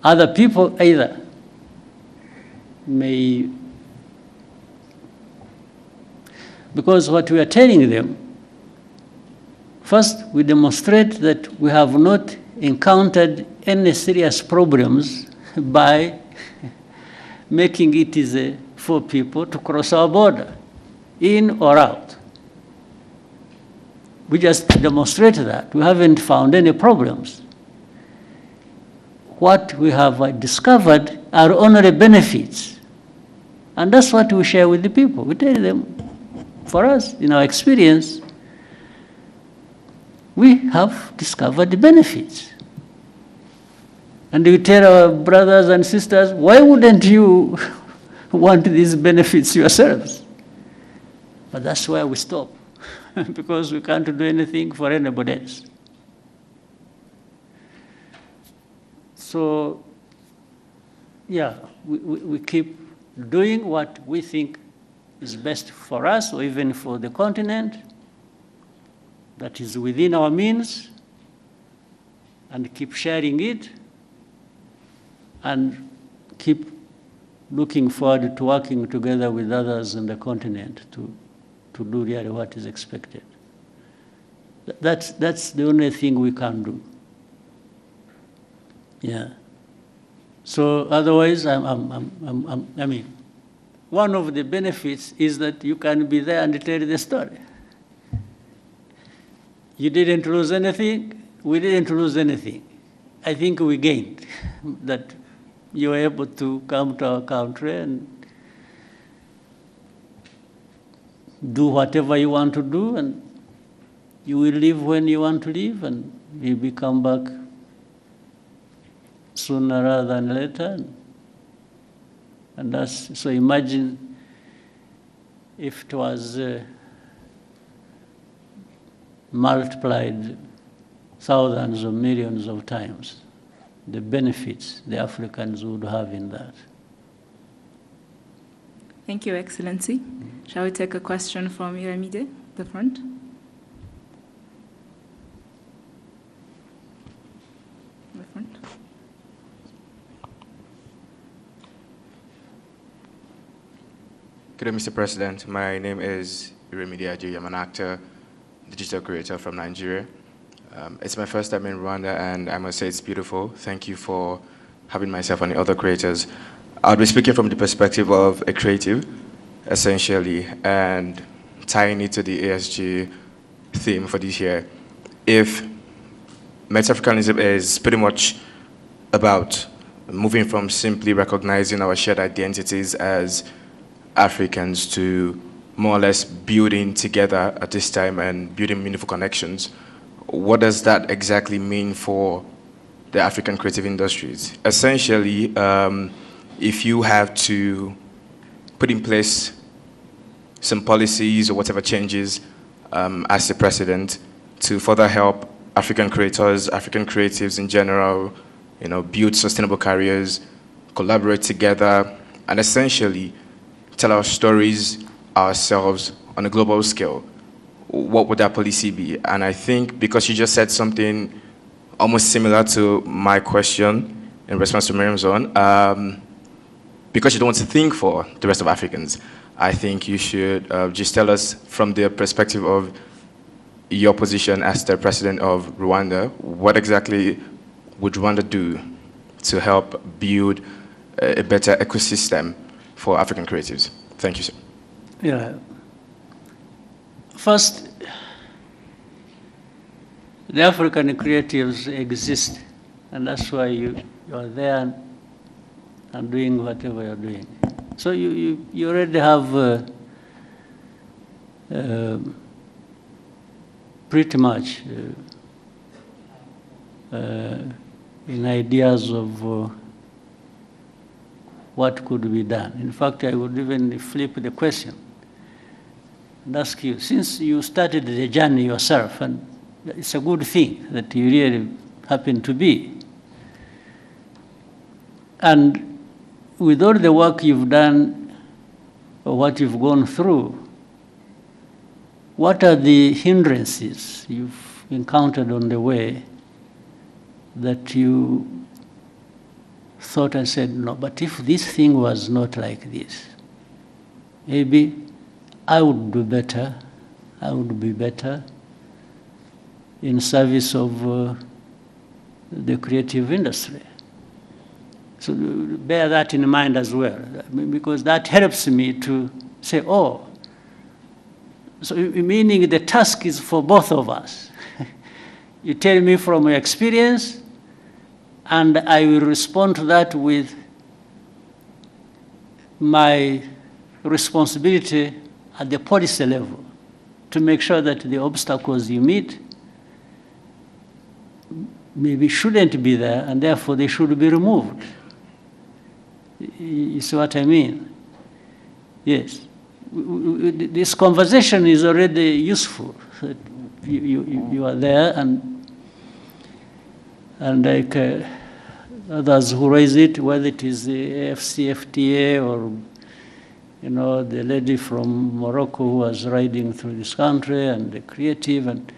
other people either may, because what we are telling them, first we demonstrate that we have not encountered any serious problems by making it easy for people to cross our border, in or out. We just demonstrate that. We haven't found any problems. What we have discovered are only benefits. And that's what we share with the people. We tell them, for us, in our experience, we have discovered the benefits. And we tell our brothers and sisters, why wouldn't you want these benefits yourselves? But that's where we stop. Because we can't do anything for anybody else. So, yeah, we keep doing what we think is best for us, or even for the continent, that is within our means, and keep sharing it, and keep looking forward to working together with others in the continent to do really what is expected. That's the only thing we can do. Yeah. So otherwise, I mean, one of the benefits is that you can be there and tell the story. You didn't lose anything. We didn't lose anything. I think we gained that you were able to come to our country and do whatever you want to do, and you will leave when you want to leave, and you will come back sooner rather than later. And that's, so imagine if it was multiplied thousands or millions of times, the benefits the Africans would have in that. Thank you, Excellency. Shall we take a question from Iramide, the front? The front. Good day, Mr. President. My name is Iramide Aji. I'm an actor, digital creator from Nigeria. It's my first time in Rwanda, and I must say it's beautiful. Thank you for having myself and the other creators. I'll be speaking from the perspective of a creative, essentially, and tying it to the ASG theme for this year. If Met-Africanism is pretty much about moving from simply recognizing our shared identities as Africans to more or less building together at this time and building meaningful connections, what does that exactly mean for the African creative industries? Essentially, if you have to put in place some policies or whatever changes as the president to further help African creators, African creatives in general, build sustainable careers, collaborate together, and essentially tell our stories ourselves on a global scale, what would that policy be? And I think because you just said something almost similar to my question in response to Miriam's own, because you don't want to think for the rest of Africans, I think you should just tell us from the perspective of your position as the president of Rwanda, what exactly would Rwanda do to help build a better ecosystem for African creatives? Thank you, sir. Yeah. First, the African creatives exist, and that's why you are there and doing whatever you're doing. So you already have pretty much in ideas of what could be done. In fact, I would even flip the question and ask you, since you started the journey yourself, and it's a good thing that you really happen to be, and with all the work you've done or what you've gone through, what are the hindrances you've encountered on the way that you thought and said, no, but if this thing was not like this, maybe I would do better, I would be better in service of the creative industry. So bear that in mind as well, because that helps me to say, oh, so meaning the task is for both of us. You tell me from your experience, and I will respond to that with my responsibility at the policy level to make sure that the obstacles you meet maybe shouldn't be there, and therefore they should be removed. You see what I mean? Yes. This conversation is already useful. You are there, and like others who raise it, whether it is the AFCFTA or the lady from Morocco who was riding through this country, and the creative, and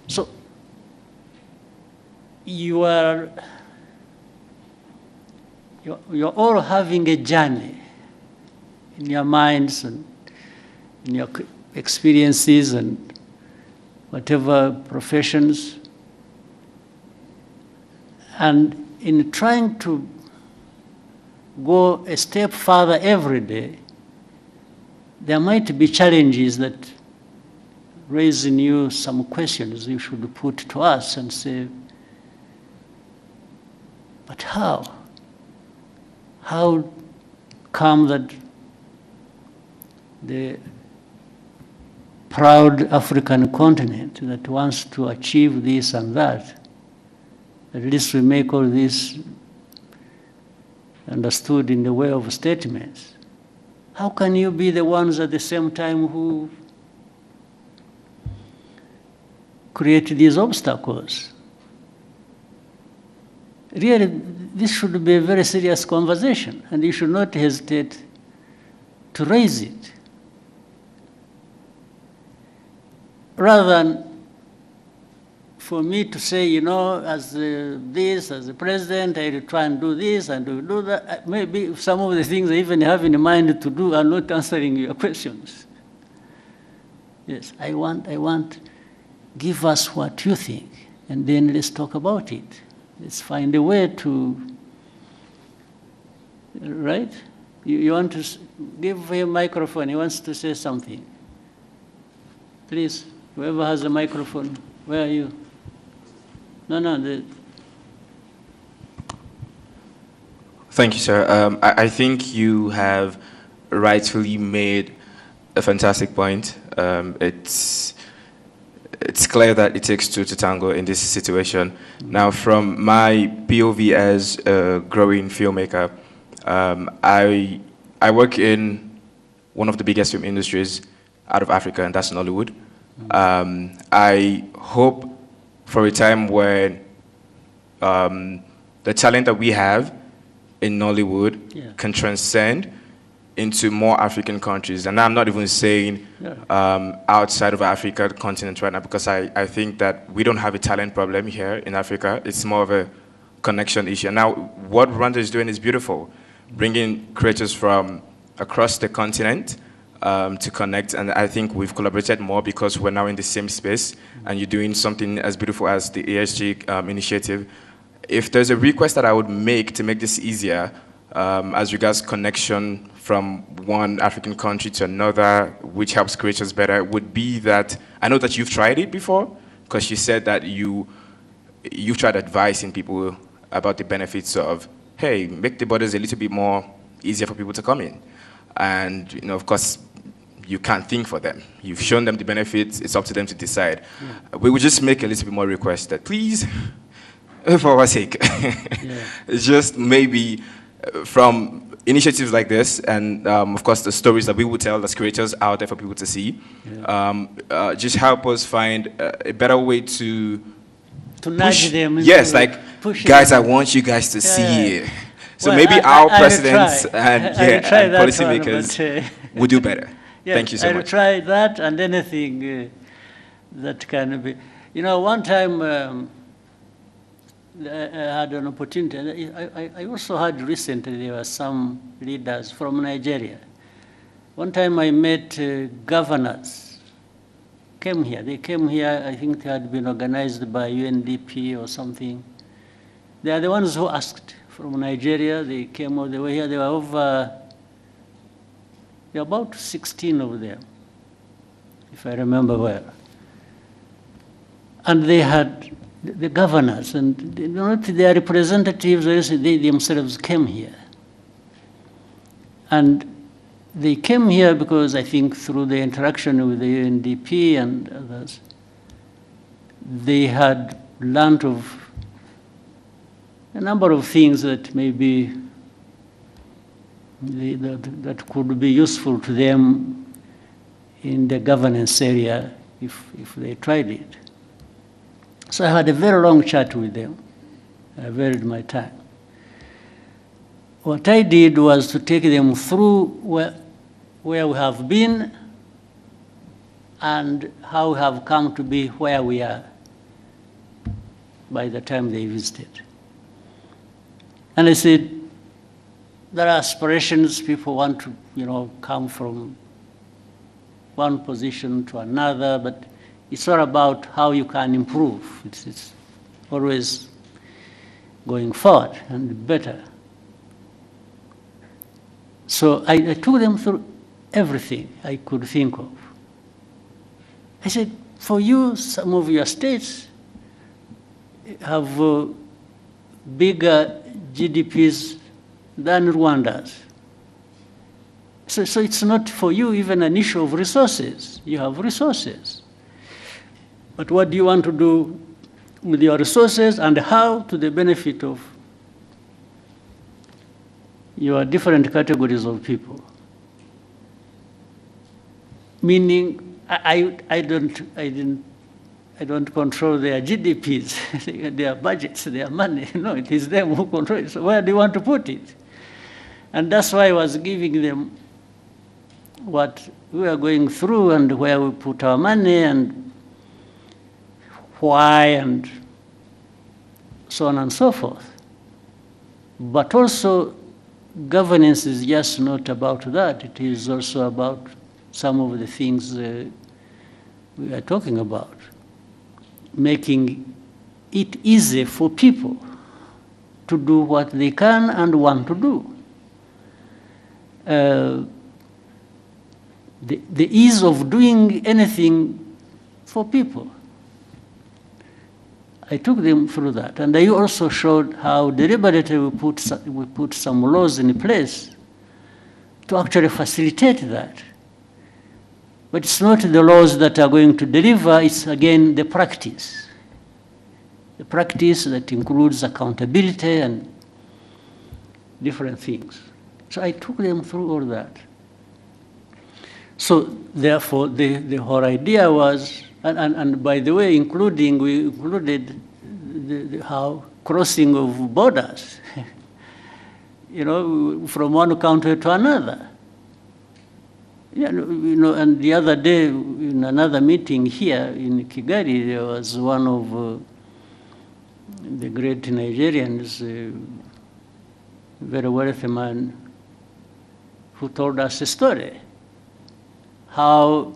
so you're all having a journey in your minds and in your experiences and whatever professions. And in trying to go a step further every day, there might be challenges that raise in you some questions you should put to us and say, but how? How come that the proud African continent that wants to achieve this and that, at least we make all this understood in the way of statements. How can you be the ones at the same time who create these obstacles? Really, this should be a very serious conversation, and you should not hesitate to raise it. Rather than for me to say, you know, as the president, I will try and do this and do that. Maybe some of the things I even have in mind to do are not answering your questions. Yes, I want, give us what you think, and then let's talk about it. Let's find a way to, right? You want to give him a microphone, he wants to say something. Please, whoever has a microphone, where are you? No. Thank you, sir. I think you have rightfully made a fantastic point. It's clear that it takes two to tango in this situation. Now, from my POV as a growing filmmaker, I work in one of the biggest film industries out of Africa, and that's Nollywood. I hope for a time when the talent that we have in Nollywood can transcend into more African countries. And I'm not even saying outside of Africa, the continent right now, because I think that we don't have a talent problem here in Africa. It's more of a connection issue. And now what Rwanda is doing is beautiful, bringing creators from across the continent to connect, and I think we've collaborated more because we're now in the same space, and you're doing something as beautiful as the ASG initiative. If there's a request that I would make to make this easier, as regards connection from one African country to another, which helps creators better, would be that, I know that you've tried it before, because you said that you've tried advising people about the benefits of, hey, make the borders a little bit more easier for people to come in. And, you know, of course, you can't think for them. You've shown them the benefits, it's up to them to decide. We would just make a little bit more request that, please, for our sake, just maybe from initiatives like this, and of course the stories that we will tell as creators out there for people to see, just help us find a better way to nudge them. Yes, like, guys, I want you guys to see it. So well, maybe our presidents and policymakers would do better. Yes, thank you so much. I'll try that and anything that can be. You know, one time I had an opportunity. I also had recently, there were some leaders from Nigeria. One time I met governors, came here. They came here, I think they had been organized by UNDP or something. They are the ones who asked from Nigeria. They came all the way here. There were about 16 of them, if I remember well. And they had the governors, and not their representatives, they themselves came here. And they came here because I think through the interaction with the UNDP and others, they had learned of a number of things that maybe that could be useful to them in the governance area if they tried it. So I had a very long chat with them. I varied my time. What I did was to take them through where we have been and how we have come to be where we are by the time they visited. And I said, there are aspirations. People want to, come from one position to another, but it's all about how you can improve. It's always going forward and better. So I took them through everything I could think of. I said, for you, some of your states have bigger GDPs than Rwanda's. So it's not for you even an issue of resources. You have resources. But what do you want to do with your resources, and how to the benefit of your different categories of people? Meaning, I don't control their GDPs, their budgets, their money. No, it is them who control it. So where do you want to put it? And that's why I was giving them what we are going through and where we put our money and why and so on and so forth. But also, governance is just not about that. It is also about some of the things we are talking about. Making it easy for people to do what they can and want to do. The ease of doing anything for people. I took them through that, and I also showed how deliberately we put some laws in place to actually facilitate that. But it's not the laws that are going to deliver, it's again the practice. The practice that includes accountability and different things. So I took them through all that. So therefore, the whole idea was, and by the way, we included how crossing of borders, from one country to another. And the other day, in another meeting here in Kigali, there was one of the great Nigerians, a very wealthy man, who told us a story, how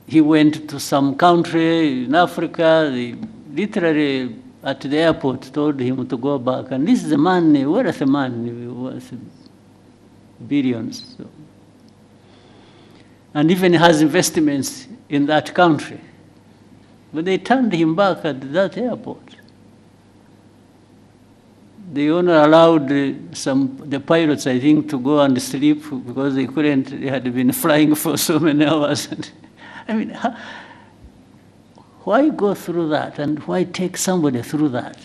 he went to some country in Africa. They literally at the airport told him to go back. And this is a man, a wealthy man, worth billions. So. And even has investments in that country. But they turned him back at that airport. They only allowed the pilots, I think, to go and sleep because they had been flying for so many hours. I mean, why go through that, and why take somebody through that?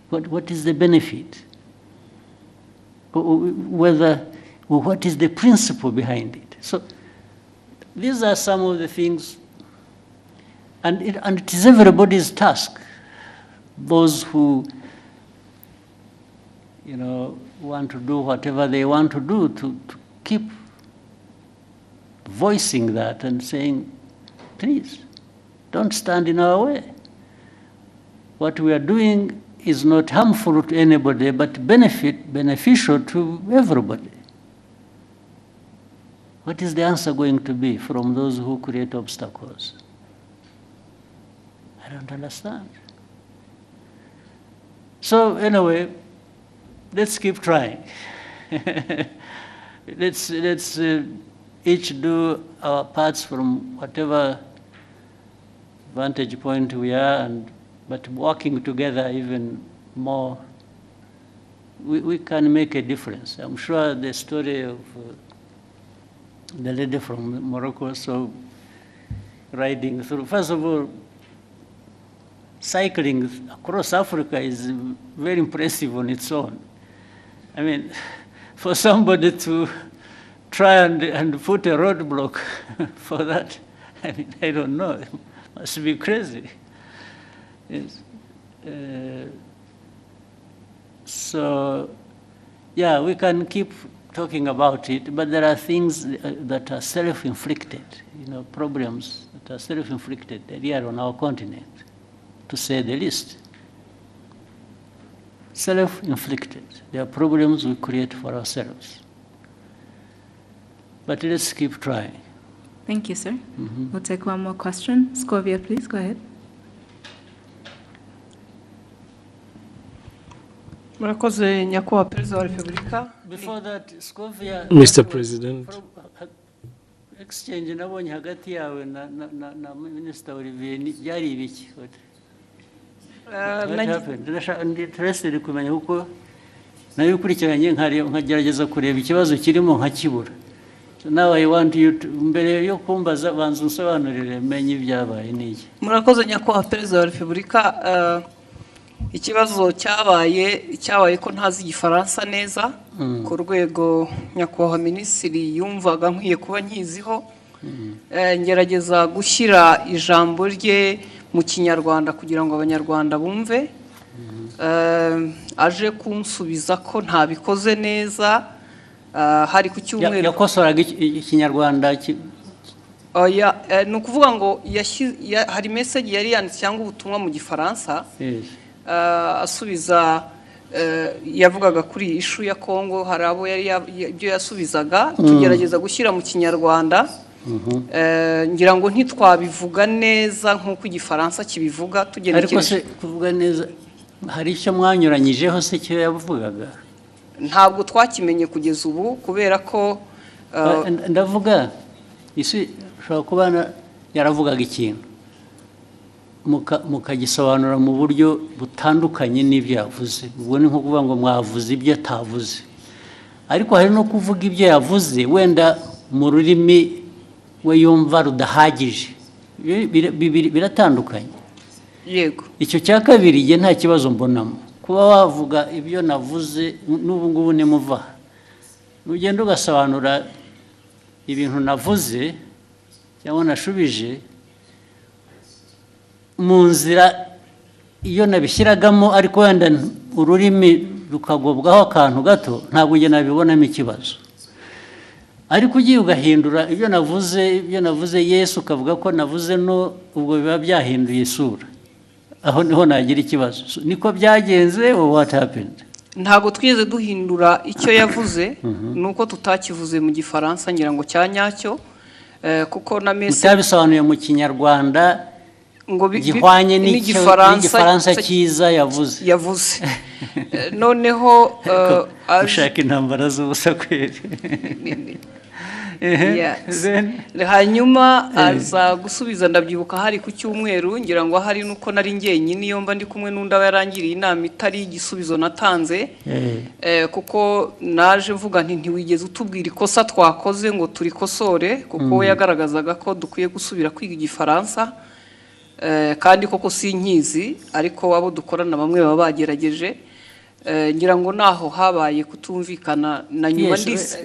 What is the benefit? What is the principle behind it? So these are some of the things, and it is everybody's task. Those who want to do whatever they want to do, to keep voicing that and saying, please, don't stand in our way. What we are doing is not harmful to anybody, but beneficial to everybody. What is the answer going to be from those who create obstacles? I don't understand. So anyway, let's keep trying. Let's each do our parts from whatever vantage point we are, but working together even more, we can make a difference. I'm sure the story of the lady from Morocco, so riding through, first of all, cycling across Africa is very impressive on its own. I mean, for somebody to try and put a roadblock for that, I mean, I don't know, it must be crazy. Yes. So, yeah, we can keep talking about it, but there are things that are self-inflicted, problems that are self-inflicted here on our continent, to say the least. self-inflicted. They are problems we create for ourselves. But let's keep trying. Thank you, sir. We'll take one more question. Scovia, please, go ahead. Murakoze nyakubahwa Perezida wa Repubulika. Before that, Scovia, Mr. President. Exchange nabonye hagati yawe na Minister Olivier byari ibiki? What happened? Interested kumenya kuko nayo ukurikiranye nkagerageza kureba ikibazo kirimo nkakibura. So now I want you to mbere yo kumbaza banza unsobanurire menye ibyabaye niki. Murakoze nyakubahwa Perezida wa Repubulika. Ikibazo cyabaye ko ntazi igifaransa neza ku rwego nyakubahwa minisitiri yumvaga nkwiye kuba nkiziho. Ngerageza gushyira ijambo rye mu kinyarwanda kugira ngo abanyarwanda bumve. Aje kunsubiza ko ntabikoze neza. Hari ku cyumweru yakosoraga ikinyarwanda ni ukuvuga ngo hari message yari yanditse cyangwa ubutumwa mu gifaransa. Asubiza yavugaga kuri ishu ya Kongo, hari abo yari ibyo yasubizaga tugerageza gushyira mu kinyarwanda. Ngira ngo ntitwabivuga neza nk'uko igifaransa kibivuga tugenekereje. Ariko se kuvuga neza hari icyo mwanyuranyijeho se cyo yavugaga? Ntabwo twakimenye kugeza ubu kubera ko ndavuga isi ushobora kuba yaravugaga ikintu mukagisobanura mu buryo butandukanye n'ibyo yavuze. Ubwo ni nko kuvuga ngo mwavuze ibyo atavuze, ariko hari no kuvuga ibyo yavuze wenda mu rurimi we yumva rudahagije. Biratandukanye. Yego. Icyo cya kabiri nge nta kibazo mbonamo kuba wavuga ibyo navuze. N'ubu ngubu nimuva ugenda ugasobanura ibintu navuze cyangwa nashubije mu nzira iyo nabishyiragamo, ariko wenda ururimi rukagobwaho akantu gato, ntabwo nge nabibonamo ikibazo. Ariko ugiye ugahindura ibyo navuze Yesu ukavuga ko navuze no, ubwo biba byahinduye isura. Aho niho nagira ikibazo. Niko byagenze or what happened? Ntabwo twigeze duhindura icyo yavuze, nuko tutakivuze mu gifaransa ngira ngo cyanyacyo, kuko na message mutabisobanuye mu kinyarwanda ngo gihwanye n'igifaransa cyiza yavuze. Noneho ushaka intambara z'ubusa kweri. Hanyuma aza gusubiza, ndabyibuka hari ku cyumweru, ngira ngo hari nuko nari njyenyine iyo mba ndi kumwe n'undi aba yarangiriye inama itari igisubizo natanze. Kuko naje mvuga nti ntiwigeze utubwira ikosa twakoze ngo turikosore, kuko we yagaragazaga ko dukwiye gusubira kwiga igifaransa. Kandi koko sinkizi, ariko abo dukorana bamwe baba bagerageje. Ngira ngo naho habaye kutumvikana na nyuma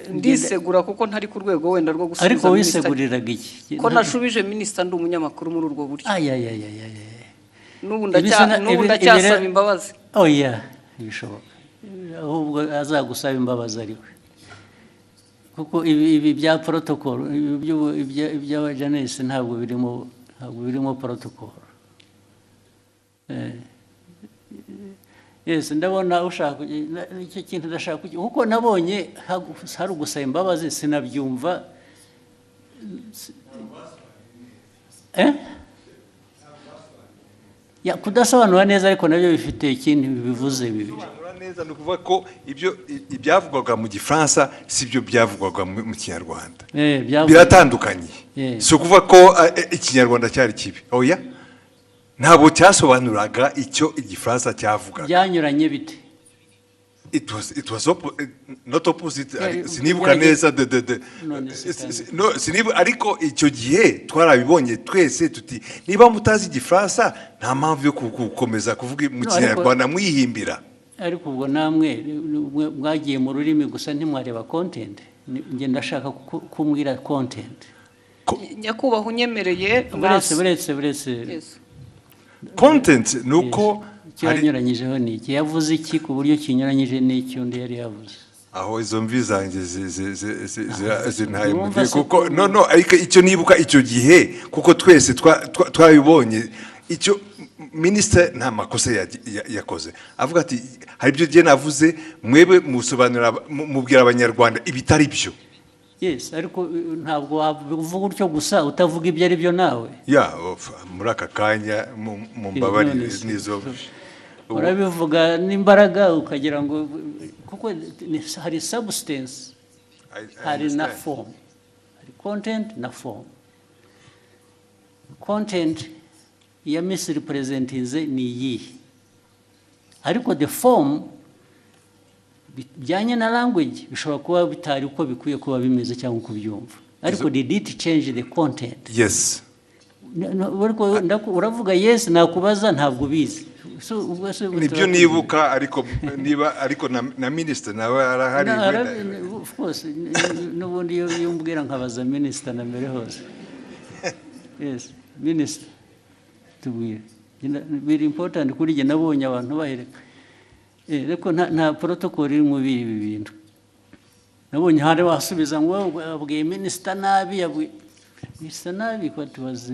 ndisegura kuko ntari ku rwego wenda rwo gusubiza. Ariko wiseguriraga iki? Ko nashubije minisita ndi umunyamakuru muri urwo buryo. N'ubu ndacyasaba imbabazi. Bishoboka. Ahubwo azagusaba imbabazi ariwe. Kuko ibi bya protocol iby'abajanesi ntabwo birimo protocol. Yes, ndabona ushaka icyo kintu ndashaka kuko nabonye hari ugusaba imbabazi sinabyumva. Kudasobanura neza ariko nabyo bifite ikintu bivuze bibiri. Neza ni ukuvuga ko ibyavugwaga mu gifaransa si byo byavugwaga mu kinyarwanda. Biratandukanye. Si ukuvuga ko ikinyarwanda cyari kibi. Oya. Ntabwo cyasobanuraga icyo igifaransa cyavugaga. Byanyuranye bite? It was not opposite. Sinibuka neza ariko icyo gihe twarabibonye twese tuti niba mutazi igifaransa nta mpamvu yo gukomeza kuvuga mu kinyarwanda mwihimbira. Ariko ubwo namwe mwagiye mu rurimi gusa ntimwareba content. Nge ndashaka kumbwira content. Nyakubahwa unyemereye. Buretse. Content nuko cyanyuranyijeho ni iki? Yavuze iki ku buryo kinyuranyije n'icyo undi yari yavuze? Aho izo mvi zanjye zintaye mu gihe kuko ariko icyo nibuka icyo gihe kuko twese twabibonye icyo minisitiri nta makosa yakoze avuga ati hari ibyo gihe navuze mwebe musobanura mubwira abanyarwanda ibitari byo. Yes, ariko ntabwo wavuga utyo gusa utavuga ibyo ari byo nawe. Ya muri aka kanya mu mbabarire nizo urabivuga n'imbaraga ukagira ngo kuko hari substance hari na form, hari content na form. Content ya misrepresentinze ni iyi, ariko the form bijyanye na language bishobora kuba bitari uko bikwiye kuba bimeze cyangwa uko byumva, ariko did it change the content? Yes. Uravuga yes, nakubaza ntabwo bizi. Nibyo nibuka, ariko na minister nawe arahari. Of course, n'ubundi iyo mbwira nkabaza minister na mbere hose. Yes, minister tubwire. Very important kuri jye nabonye abantu bahereka. Reko nta protocol iri mu bibi bintu. Nabonye hari wasubiza ngo abwiye minister nabi minister nabi ko tubaze.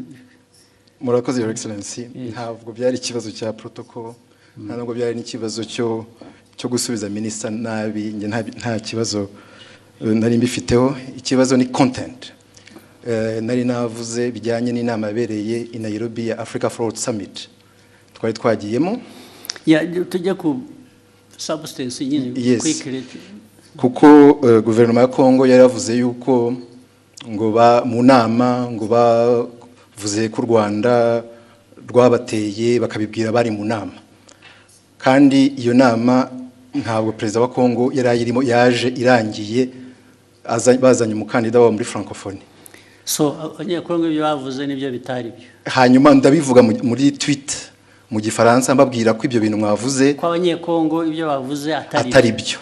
Murakoze Your Excellency, ntabwo byari ikibazo cya protocol, ntabwo byari n'ikibazo cyo gusubiza minister nabi, nge nta kibazo nari mbifiteho. Ikibazo ni content. Nari navuze bijyanye n'inama yabereye i Nairobi ya Africa Forward Summit twari twagiyemo. Tujya ku substance nyine quickly. Kuko guverinoma ya Kongo yari yavuze yuko ngo mu nama ngo bavuze ko Rwanda rwabateye bakabibwira bari mu nama, kandi iyo nama ntabwo perezida wa Kongo yari ayirimo, yaje irangiye bazanye umukandida wa muri francophonie. So abanyakongo ibyo bavuze nibyo bitari byo. Hanyuma ndabivuga muri tweet mu Gifaransa mbabwira ko ibyo bintu mwavuze ko abanyakongo ibyo bavuze atari byo.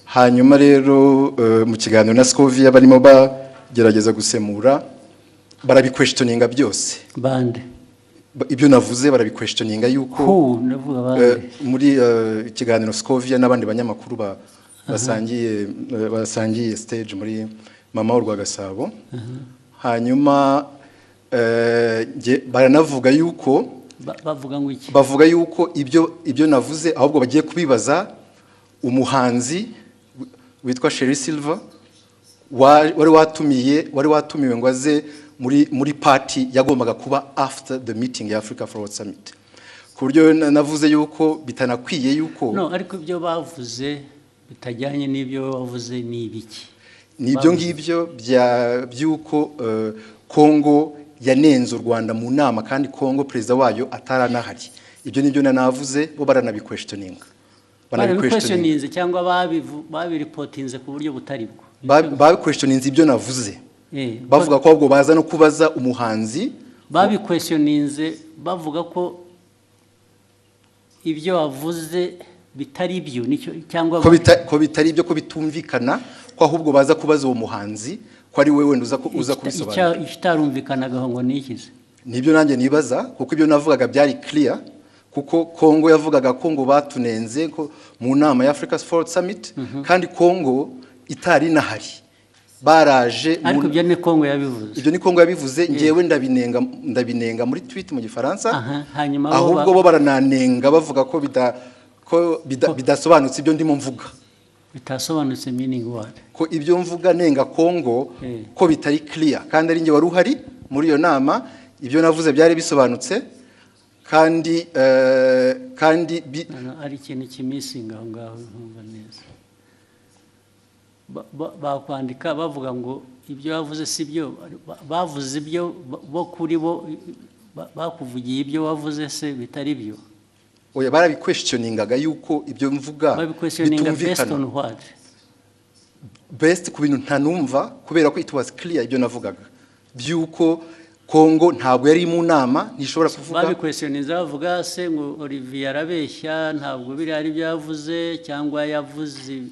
Hanyuma rero mu kiganiro na Scovia barimo bagerageza gusemura, barabiquestioninga byose. Bande ibyo navuze barabiquestioninga yuko muri ikiganiro Scovia n'abandi banyamakuru basangiye stage muri mama w'u Rwagasabo. Hanyuma baranavuga yuko bavuga yuko ibyo navuze ahubwo bagiye kubibaza umuhanzi witwa Sherry Silver wari watumiwe ngo aze muri party yagombaga kuba after the meeting ya Africa Forward Summit. Ku buryo navuze yuko bitanakwiye yuko ariko ibyo bavuze bitajyanye n'ibyo bavuze ni ibiki? Nibyo ngibyo byuko Kongo yanenze u Rwanda mu nama kandi Kongo perezida wayo ataranahari. Ibyo nibyo navuze, bo baranabiquestioninga. Banabiquestioninze cyangwa babiripotinze ku buryo butari bwo. Babiquestioninze ibyo navuze. Bavuga ko ahubwo baza no kubaza umuhanzi. Babiquestioninze bavuga ko ibyo wavuze bitari byo cyangwa ko bitari byo, ko bitumvikana, ko ahubwo baza kubaza uwo muhanzi ko ari wewe uza kubisobanura. Ikitarumvikanaga ngo nikize. Nibyo nanjye nibaza, kuko ibyo navugaga byari clear, kuko Kongo yavugaga ko ngo batunenze ko mu nama ya Africa Forward Summit, kandi Kongo itari nahari. Baraje ariko ibyo ni Kongo yabivuze. Ibyo ni Kongo yabivuze, ngewe ndabinenga muri tweet mu Gifaransa. Hanyuma ahubwo bo barananenga bavuga ko bidasobanutse ibyo ndimo mvuga. Bitasobanutse meaning what? Ko ibyo mvuga nenga Kongo ko bitari clear, kandi ari nge wari uhari muri iyo nama. Ibyo navuze byari bisobanutse, kandi ari ikintu kimisinga aho ngaho ntumva neza. Bakwandika bavuga ngo ibyo bavuze si byo, bavuze ibyo bo kuri bo bakuvugiye ibyo wavuze se bitari byo. Oya, barabiquestioningaga yuko ibyo mvuga bitumvikana. Best ku bintu ntanumva, kubera ko it was clear ibyo navugaga byuko Kongo ntabwo yari mu nama, ntishobora kuvuga. Babiquestioninze bavuga se ngo Olivier arabeshya, ntabwo biri ari byo yavuze, cyangwa yavuze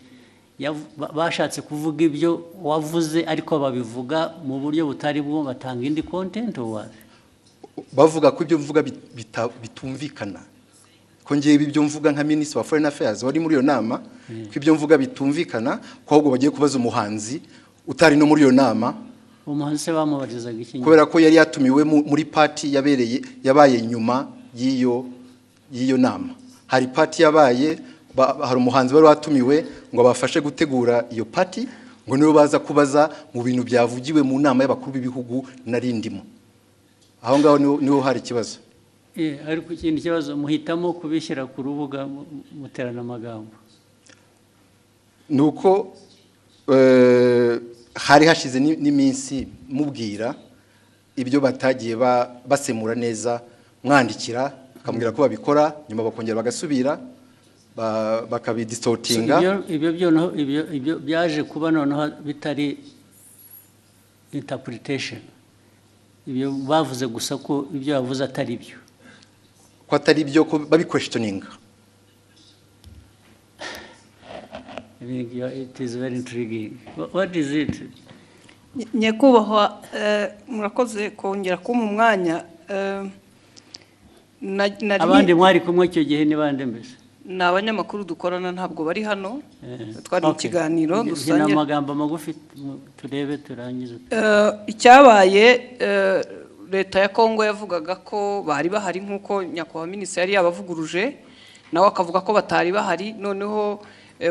bashatse kuvuga ibyo wavuze ariko babivuga mu buryo butari bwo, batanga indi content or bavuga ko ibyo mvuga bitumvikana, ko ngiye ibyo mvuga nka Minister wa Foreign Affairs wari muri iyo nama, ko ibyo mvuga bitumvikana, ko ahubwo bagiye kubaza umuhanzi utari no muri iyo nama. Umuhanzi se bamubarizaga iki? Kubera ko yari yatumiwe muri party yabaye nyuma y'iyo nama. Hari party yabaye, hari umuhanzi wari watumiwe ngo abafashe gutegura iyo party, ngo nibo baza kubaza mu bintu byavugiwe mu nama y'abakuru b'ibihugu narindimo. Aho ngaho niho hari ikibazo. Ariko ikindi kibazo muhitamo kubishyira ku rubuga muterana amagambo. Nuko hari hashize n'iminsi mubwira ibyo batagiye basemura neza, mwandikira akamubwira ko babikora, nyuma bakongera bagasubira bakabidistortinga. Ibyo byaje kuba noneho bitari interpretation. Ibyo bavuze gusa ko ibyo bavuze atari byo. Ko atari byo ko babi-questioninga. It is very intriguing. What is it? Nyakubahwa, murakoze kongera kumpa umwanya. Abandi mwari kumwe icyo gihe ni bande mbese? Ni abanyamakuru dukorana ntabwo bari hano. Twari mu kiganiro dusangira amagambo magufi turebe turangize. Icyabaye leta ya Kongo yavugaga ko bari bahari nk'uko nyakubahwa minisitiri yari yabavuguruje, nawe akavuga ko batari bahari. Noneho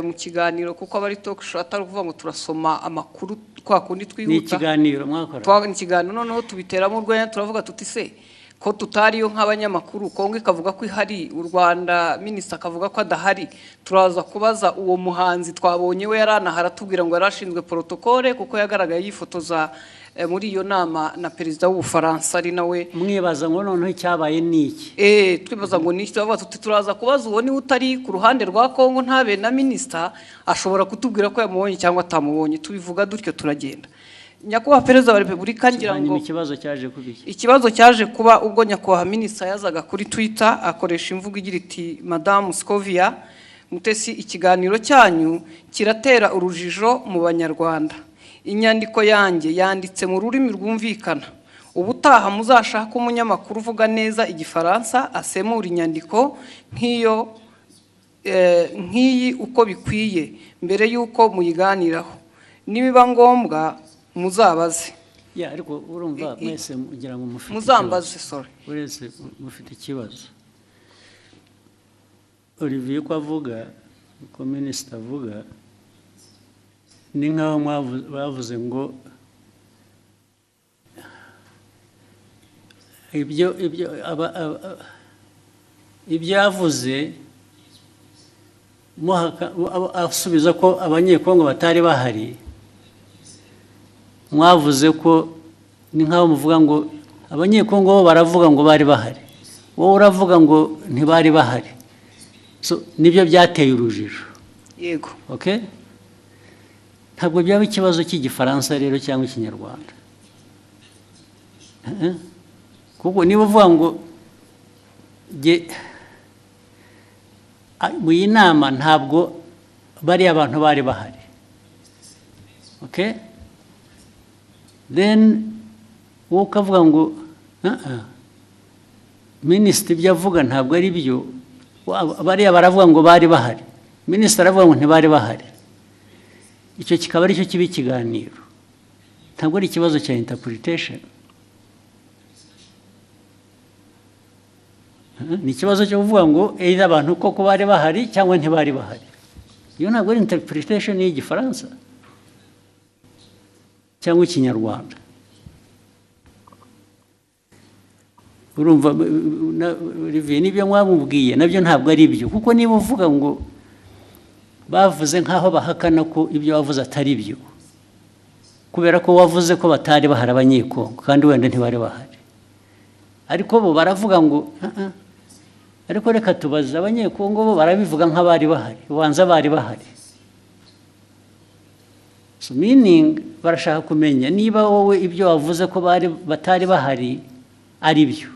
mu kiganiro kuko abari talk show atari kuvuga ngo turasoma amakuru kwa kundi twihuta. Ni ikiganiro mwakora. Ni ikiganiro noneho tubiteramo urwenya turavuga tuti se ko tutariyo nk'abanyamakuru, Kongo ikavuga ko ihari, u Rwanda minisitiri akavuga ko adahari, turaza kubaza uwo muhanzi twabonye we yaranahara tubwira ngo yarashinzwe protokole kuko yagaragaye yifotoza muri iyo nama na perezida w'Ubufaransa ari nawe. Mwibaza ngo noneho icyabaye niki? Twibaza ngo niki, tubavuga tuti turaza kubaza uwo ni utari ku ruhande rwa Kongo ntabe na minisitiri ashobora kutubwira ko yamubonye cyangwa atamubonye. Tubivuga dutyo turagenda. Nyakubahwa Perezida wa Repubulika ngira ngo ikibazo cyaje kuba ubwo nyakubahwa minisitiri yazaga kuri Twitter akoresha imvugo igira iti Madame Scovia Mutesi, ikiganiro cyanyu kiratera urujijo mu Banyarwanda. Inyandiko yanjye yanditse mu rurimi rwumvikana. Ubutaha muzashaka umunyamakuru uvuga neza igifaransa asemura inyandiko nk'iyi uko bikwiye mbere y'uko muyiganiraho. Nibiba ngombwa muzabaze. Ariko urumva mwese mugira ngo mufite muzambaze, sorry. Uretse mufite ikibazo. Olivier ko avuga, ko minisitiri avuga, ni nkaho bavuze ngo ibyo yavuze asubiza ko abanyekongo batari bahari. Mwavuze ko ni nkaho muvuga ngo abanyekongo bo baravuga ngo bari bahari, wowe uravuga ngo ntibari bahari. Nibyo byateye urujijo. Yego. Okay? Ntabwo byaba ikibazo cy'igifaransa rero cyangwa ikinyarwanda. Kuko niba uvuga ngo mu iyi nama ntabwo bari abantu bari bahari. Okay? Then wowe ukavuga ngo minisitiri ibyo avuga ntabwo ari byo, bariya baravuga ngo bari bahari, minisitiri aravuga ngo ntibari bahari. Icyo kikaba ari cyo kiba ikiganiro, ntabwo ari ikibazo cya interpretation. Ni ikibazo cyo kuvuga ngo either abantu koko bari bahari cyangwa ntibari bahari. Iyo ntabwo ari interpretation y'igifaransa cyangwa ikinyarwanda. Urumva Olivier nibyo mwamubwiye nabyo ntabwo ari byo, kuko niba uvuga ngo bavuze nkaho bahakana ko ibyo wavuze atari byo, kubera ko wavuze ko batari bahari abanyekongo kandi wenda ntibari bahari. Ariko bo baravuga ngo ariko reka tubaze abanyekongo bo barabivuga nk'abari bahari, ubanza bari bahari. So meaning barashaka kumenya niba wowe ibyo wavuze ko batari bahari ari byo.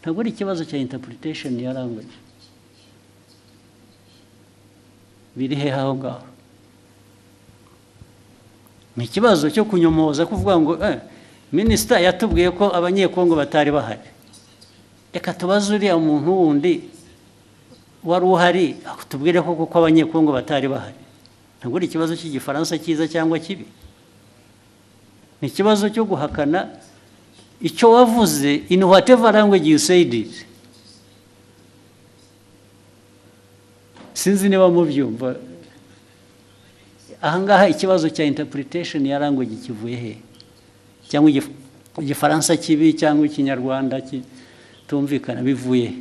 Ntabwo ari ikibazo cya interpretation ya language. Biri he aho ngaho? Ni ikibazo cyo kunyomoza kuvuga ngo minisitiri yatubwiye ko abanyekongo batari bahari. Reka tubaze uriya muntu wundi wari uhari akutubwire ko kuko abanyekongo batari bahari. Ntabwo ari ikibazo cy'igifaransa cyiza cyangwa kibi. Ni ikibazo cyo guhakana icyo wavuze in whatever language you said it. sinzi niba mubyumva ahangaha ikibazo cya interpretation ya language kivuye he cyangwa igifaransa kibi cyangwa ikinyarwanda kitumvikana bivuye he?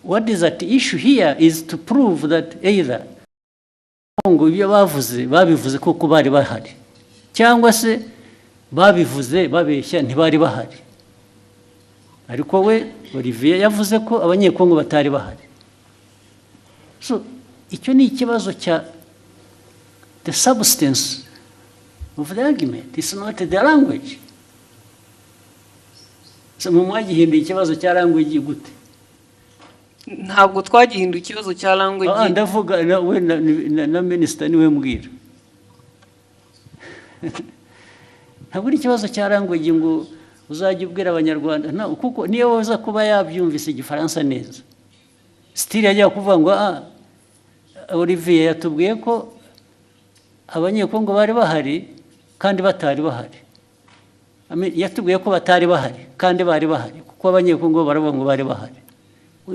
What is at issue here is to prove that either ngo ibyo babivuze koko bari bahari cyangwa se babivuze babeshya ntibari bahari. Ariko we Olivier yavuze ko abanyekongo batari bahari. So icyo ni ikibazo cya the substance of the argument, it's not the language. So mwagihinduye ikibazo cya language gute? Ntabwo twagihinduye ikibazo cya language. Ndavuga we na minister niwe mbwira. Ntabwo ari ikibazo cya language ngo uzajya ubwira abanyarwanda kuko niyo woza kuba yabyumvise igifaransa neza. Still yajya kuvuga ngo Olivier yatubwiye ko abanyekongo bari bahari kandi batari bahari. Yatubwiye ko batari bahari kandi bari bahari kuko abanyekongo baravuga ngo bari bahari.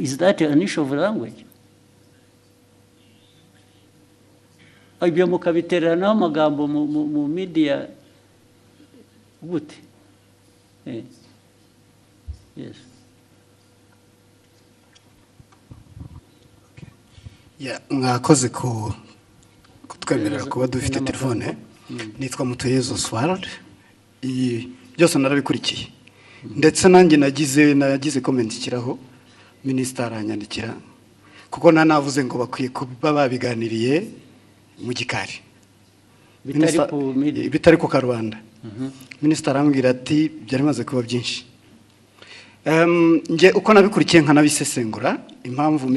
Is that an issue of language? Ibyo mukabiteranaho amagambo mu media gute? Yes. Mwakoze kutwemerera kuba dufite telefone. Nitwa Mutuyezo Oswald. Byose narabikurikiye. Ndetse nanjye nagize comment kiraho minister aranyandikira kuko nanavuze ngo bakwiye kuba babiganiriye mu gikari. Bitari ku Rwanda. Minister arambwira ati byari maze kuba byinshi. Nge uko nabikurikiye nkanabisesengura impamvu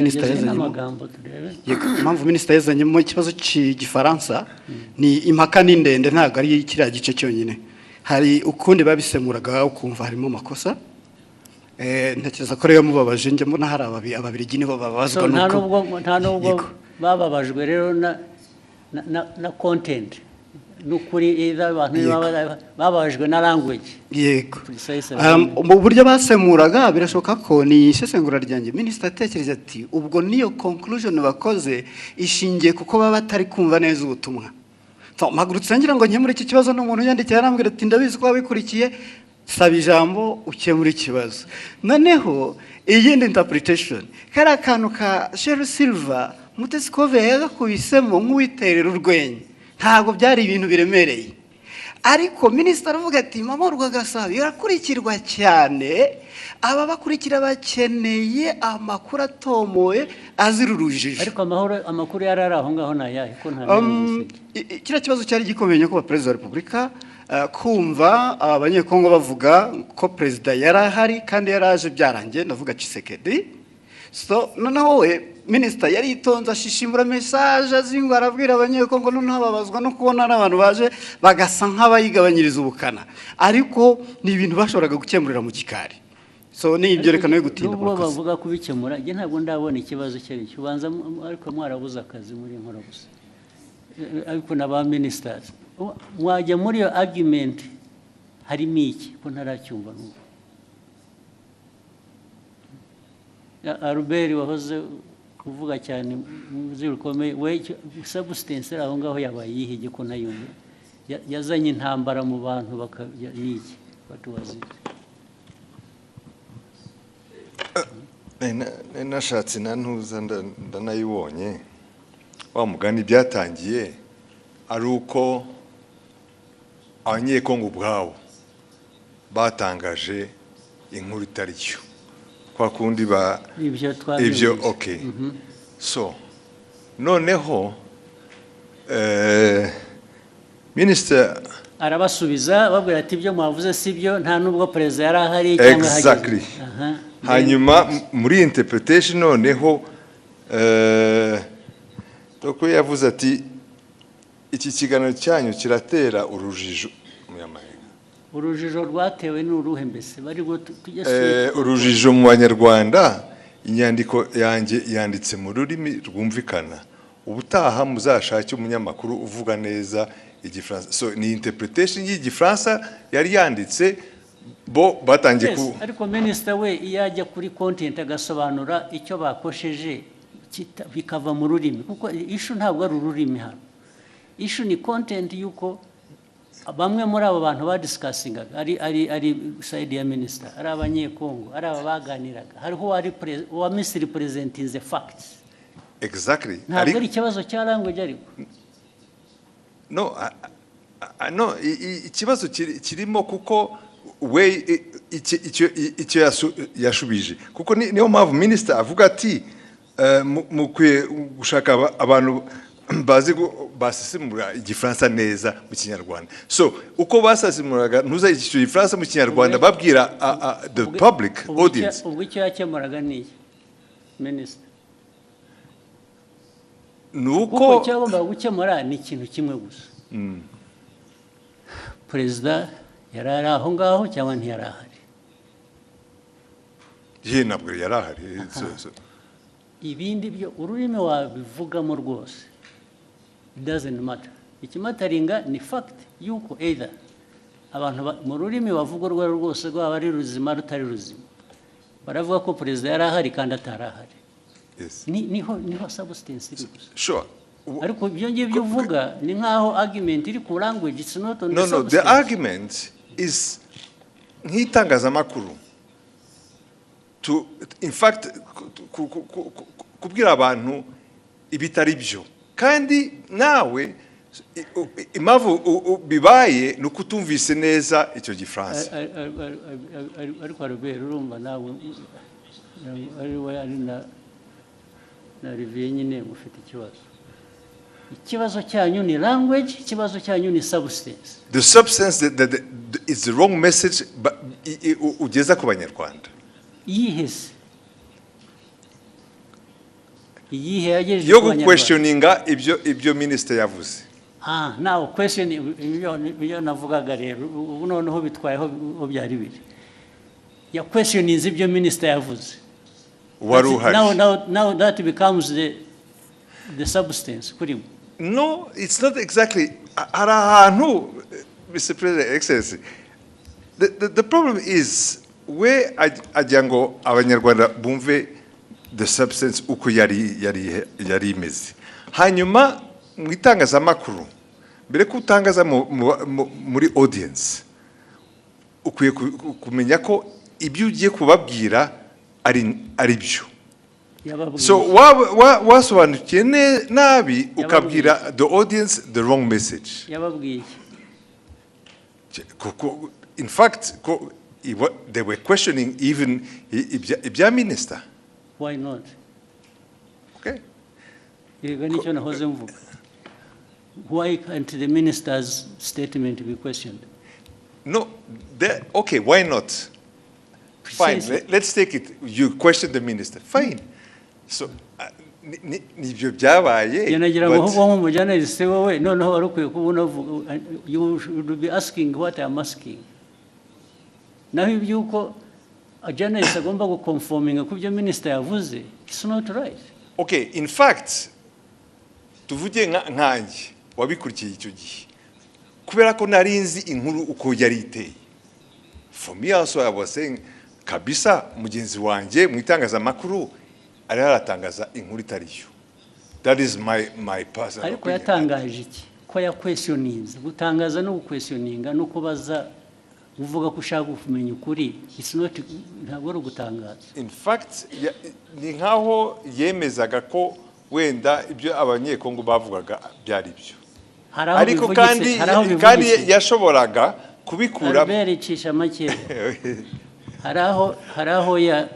minister yazanye mu kibazo cy'igifaransa ni impaka n'indende ntago ari kiriya gice cyonyine. Hari ukundi babisemuraga ukumva harimo makosa. Ntekereza ko rero mubabaje njye mbona hari ababirigi nibo babazwa nuko nta nubwo bababajwe rero na content nukuri abantu babajwe na language. Yego. Mu buryo basemuraga birashoboka ko ni isesengura ryanjye minister atekereza ati ubwo niyo conclusion bakoze ishingiye kuko baba batari kumva neza ubutumwa. Magurutse ngira ngo nkemure iki kibazo n'umuntu yandikiye arambwira ati ndabizi ko babikurikiye saba ijambo ukemura ikibazo. Noneho iyindi interpretation kari akantu ka Sheryl Silver Mutesikove yagakubisemo nk'uwiterera urwenya ntabwo byari ibintu biremereye. Ariko minister aravuga ati mama Rwagasabo yarakurikirwa cyane aba bakurikira bakeneye amakuru atomoye azirurujije. Ariko amakuru yarari aho ngaho nayahe ko nta kira kibazo cyari gikomeye ko Perezida wa Repubulika kumva abanyekongo bavuga ko Perezida yarahari kandi yaraje byarangiye ndavuga Tshisekedi. So noneho we minister yari itonze ashishimura message azingo arabwira abanyekongo noneho babazwa no kubona n'abantu baje bagasa nk'abayigabanyiriza ubukana. Ariko ni ibintu bashoboraga gukemurira mu gikari. So ni ibyo rekana yo gutinda kuko bavuga kubikemura nge ntabwo ndabona ikibazo cyari cyubanza ariko mwarabuze akazi muri nkora gusa. Ariko naba ministers mwajya muri yo argument harimo iki ko ntaracyumva n'ubu. Albert wahoze kuvuga cyane muzirukomeye we substance aho ngaho yabaye yihige ko ntayumva yazanye intambara mu bantu bakaniki batuwazi. Nashatse nantuza ndanayibonye wa mugani byatangiye ari uko abanyekongo ubwabo batangaje inkuru itari cyo kwa kundi ibyo okay. So noneho minister arabasubiza babwira ati ibyo mwavuze sibyo nta nubwo Perezida yari ahari cyangwa hageze. Exactly. Hanyuma muri interpretation noneho doko yavuze ati iki kiganiro cyanyu kiratera urujijo muyamahanga. Urujijo rwatewe n'uruhe mbese bari go urujijo mu Banyarwanda. Inyandiko yanjye yanditse mu rurimi rwumvikana ubutaha muzashake umunyamakuru uvuga neza igifaransa. So ni interpretation y'igifaransa yari yanditse bo batangiye ku ariko minister we iyajya kuri content agasobanura icyo bakosheje bikava mu rurimi kuko issue ntabwo ari ururimi hano issue ni content yuko bamwe muri abo bantu badiscussinga ari side ya minister ari abanyekongo ari abaganiraga hariho wa misrepresenting the facts exactly ntabwo ari ikibazo cya language ariko no ikibazo kirimo kuko we icyo yashubije kuko niyo mpamvu minister avuga ati mukwiye gushaka abantu bazi basesemura igifaransa neza mu kinyarwanda so uko basesemuraga ntuza icyo gifaransa mu kinyarwanda babwira the public audience ubwo icyo yakemuraga ni minister nuko cyagomba gukemura ni ikintu kimwe gusa perezida yari ari aho ngaho cyangwa ntiyari ahari ntabwo yari ahari ibindi byo ururimi wabivugamo rwose it doesn't matter ikimataringa ni fact yuko either abantu mu rurimi bavuga urwo rwose rwaba ari ruzima rutari ruzima baravuga ko perezida yari ahari kandi atari ahari niho substance iri gusa sure ariko ibyo ngibyo uvuga ni nkaho argument iri ku language it's not on the substance. The argument is nk'itangazamakuru to in fact kubwira abantu ibitari byo kandi nawe impamvu bibaye ni uko utumvise neza icyo gifaransa ariko Robert urumva nawe ari na Olivier nyine mufite ikibazo cyanyu ni language ikibazo cyanyu ni substance the substance that is the wrong message ugeza ku banyarwanda yihese yo guquestioninga ibyo minister yavuze now question ibyo navugaga rero ubu noneho bitwayeho byari biri ya questioninze ibyo minister yavuze now that becomes the substance kuri no it's not exactly hari ahantu Mr. President Excellency the problem is we ajya ngo abanyarwanda bumve the substance uko yari imeze hanyuma mu itangazamakuru mbere ko utangaza muri audience ukwiye kumenya ko ibyo ugiye kubabwira ari byo so wasobanukiye nabi ukabwira the audience the wrong message yababwiye in fact they were questioning even ibya minister. Why not? Okay. Why can't the minister's statement be questioned? No, okay, why not? Fine, let's take it. You question the minister. Fine. So, you should be asking what I'm asking. Now, if you a journalist agomba guconforminga ku byo minister yavuze, it's not right. Okay, in fact, tuvuge nkanjye wabikurikiye icyo gihe kubera ko narinzi inkuru uko yari iteye. For me also I was saying kabisa mugenzi wanjye mu itangazamakuru ari haratangaza inkuru itariyo. That is my personal ariko yatangaje iki ko ya questionings gutangaza no questioninga no kubaza uvuga ko ushaka kumenya ukuri it's not ntabwo ari gutangaza. In fact ni nkaho yemezaga ko wenda ibyo abanyekongo bavugaga byari byo ariko kandi yashoboraga kubikura bericisha make haraho ya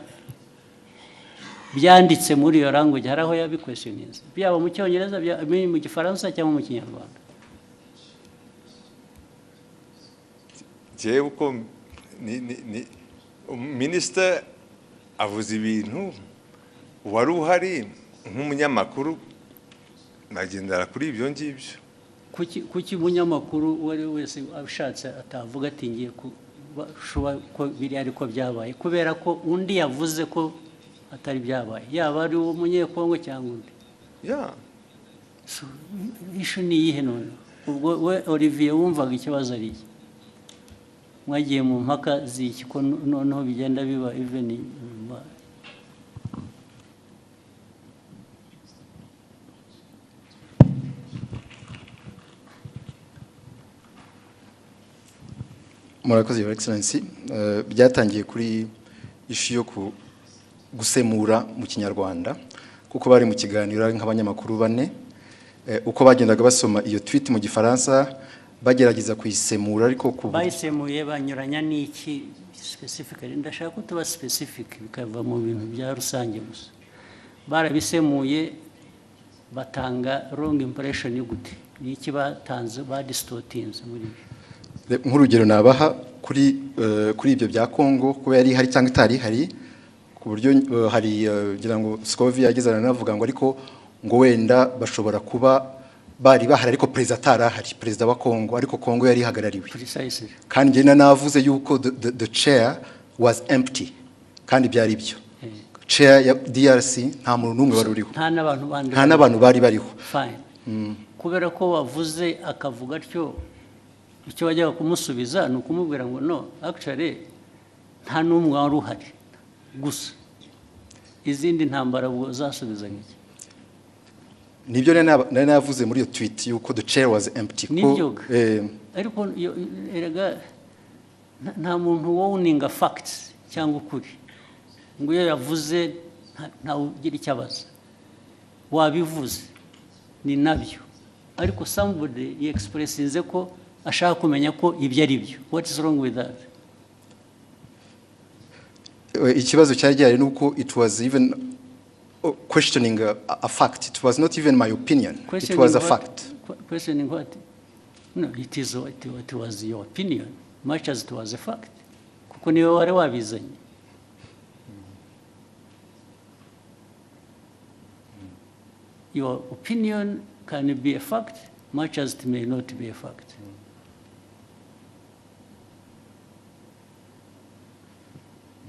byanditse muri iyo language haraho ya questionings byaba mu cyongereza mu gifaransa cyangwa mu kinyarwanda. jewe uko minister avuze ibintu wari uhari nk'umunyamakuru nagendera kuri ibyo ngibyo. Kuki munyamakuru wari wese abishatse atavuga ati ngiye ko biri ariko byabaye kubera ko undi yavuze ko atari byabaye yaba ari umunyekongo cyangwa undi. So issue ni yihe none ubwo we Olivier wumvaga ikibazo ari iki? mwagiye mu mpaka z'iki ko noneho bigenda biba even murakoze your excellency. Byatangiye kuri ishu yo gusemura mu kinyarwanda kuko bari mu kiganiro nk'abanyamakuru bane uko bagendaga basoma iyo tweet mu gifaransa bagerageza kuyisemura ariko bayisemuye banyuranya n'iki specifically ndashaka ko tuba specific bikava mu bintu bya rusange gusa barabisemuye batanga wrong impression y'ugute n'iki batanze distortinze muri nk'urugero nabaha kuri ibyo bya Kongo kuba yari hari cyangwa itari hari ku buryo hari ngira ngo Scovia yagezana navuga ngo ariko ngo wenda bashobora kuba bari bahari ariko perezida atarahari perezida wa Kongo ariko Kongo yari hagarariwe kandi njye navuze yuko the chair was empty kandi byari byo chair ya DRC nta muntu numwe wari uriho nta n'abantu bari bariho fine kubera ko wavuze akavuga atyo icyo wajyaga kumusubiza ni ukumubwira ngo no actually nta n'umwe wari uhari gusa izindi ntambara zasubiza nk'iki nibyo nari navuze muri iyo tweet yuko the chair was empty ko ariko erega nta muntu wowninga facts cyangwa ukuri ngo iyo yavuze ntawe ugira icyo abaza wabivuze ni nabyo ariko somebody expressinze ko ashaka kumenya ko ibyo ari byo what is wrong with that ikibazo cyari gihari nuko it was even questioning a fact. It was not even my opinion. It was a fact. Questioning what? No, it is what it was your opinion, much as it was a fact. Kuko niwe wari wabizanye. Your opinion can be a fact, much as it may not be a fact.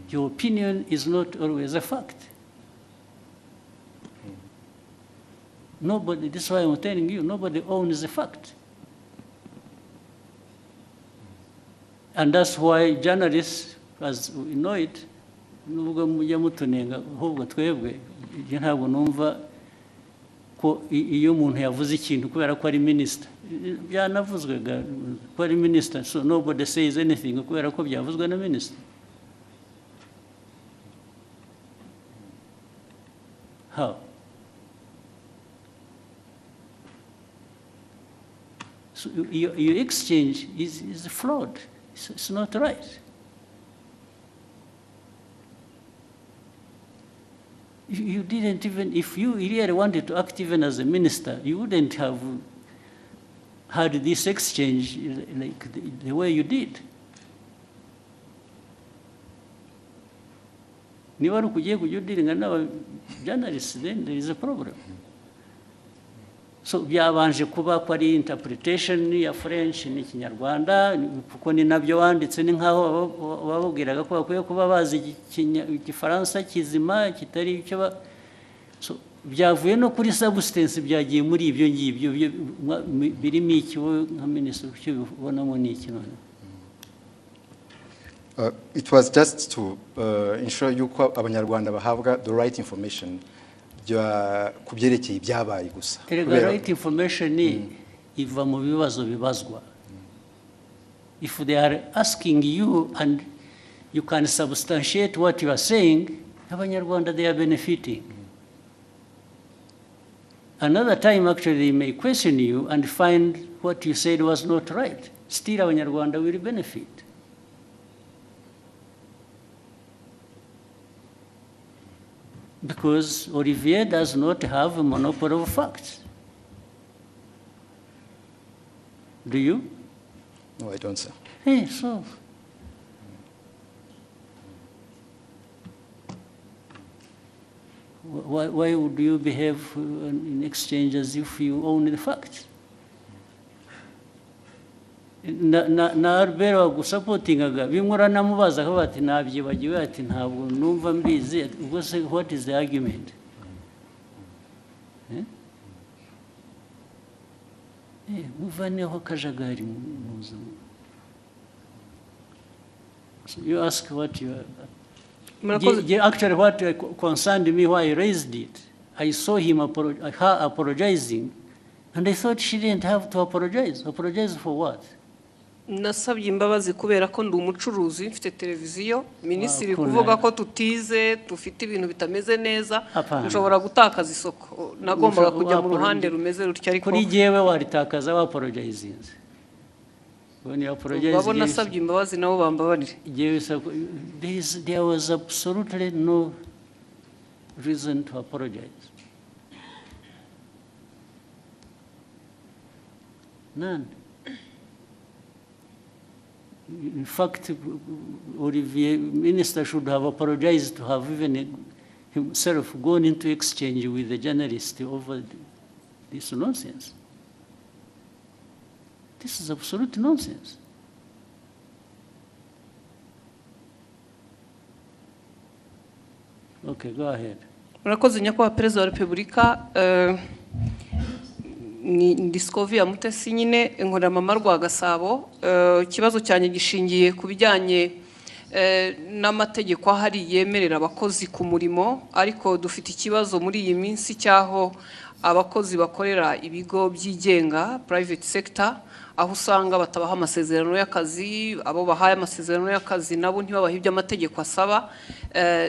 Your opinion is not always a fact. Nobody, this is why I'm telling you, nobody owns the fact. And that's why journalists, as we know it, nubwo mujya mutunenga ahubwo twebwe ntabwo numva ko iyo umuntu yavuze ikintu kubera ko ari minister byanavuzwe ko ari minister, so nobody says anything kubera ko byavuzwe na minister. How? So your exchange is flawed. It's not right. You didn't even, if you really wanted to act even as a minister, you wouldn't have had this exchange like the way you did. Niba ari ukugiye kujya udiringa n'aba journalists, then there is a problem. So byabanje kuba ko ari interpretation ya French n'ikinyarwanda kuko ni nabyo wanditse ni nkaho babubwiraga ko bakwiye kuba bazi igifaransa kizima kitari icyo so byavuye no kuri substance byagiye muri ibyo ngibyo birimo iki nka minister cyo bibonamo ni iki none. It was just to ensure yuko abanyarwanda bahabwa the right information kubyerekeye ibyabaye gusa. The right information iva mu bibazo bibazwa. If they are asking you and you can substantiate what you are saying, abanyarwanda they are benefiting. Another time actually they may question you and find what you said was not right. Still abanyarwanda will benefit. Because Olivier does not have a monopoly of facts. Do you? No, I don't, sir. Hey, so. Why would you behave in exchange as if you own the facts? Na Albert wagusapotingaga bimwe namubaza ko bati nabyibagiwe ati ntabwo numva mbizi ubwo se what is the argument muvaneho kajagari muzo So you ask what you actually what concerned me why I raised it. I saw him her apologizing, and I thought she didn't have to apologize. Apologize for what? Nasabye imbabazi kubera ko ndi umucuruzi mfite televiziyo minisitiri kuvuga ko tutize dufite ibintu bitameze neza nshobora gutakaza isoko nagombaga kujya mu ruhande rumeze rutya ariko kuri jewe waritakaza wa apologizing babona nasabye imbabazi nabo bambabarire there was absolutely no reason to apologize. None. In fact, Olivier, Minister should have apologized to have even himself gone into exchange with the journalist over this nonsense. This is absolute nonsense. Okay, go ahead. Murakoze nyakubahwa Perezida wa Repubulika, ni Discovery Mutesi nyine nkorera mama rwa Gasabo. Ikibazo cyane gishingiye ku bijyanye n'amategeko ahari yemerera abakozi ku murimo, ariko dufite ikibazo muri iyi minsi cyaho abakozi bakorera ibigo byigenga private sector, aho usanga batabaha amasezerano y'akazi, abo bahaye amasezerano y'akazi nabo ntibabaha ibyo amategeko asaba,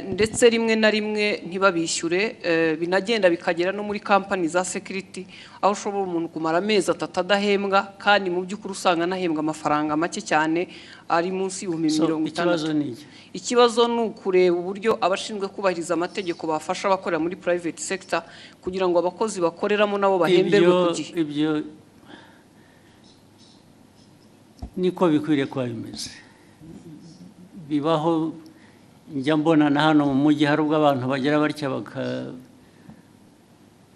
ndetse rimwe na rimwe ntibabishyure, binagenda bikagera no muri company za security aho ushobora umuntu kumara amezi 3 adahembwa kandi mu by'ukuri usanga anahembwa amafaranga make cyane ari munsi y'50,000. Ikibazo ni ukureba uburyo abashinzwe kubahiriza amategeko bafasha abakorera muri private sector kugira ngo abakozi bakoreramo nabo bahemberwe ku gihe. Ibyo niko bikwiriye kuba bimeze. Bibaho njya mbona na hano mu mujyi hari ubwo abantu bagera batya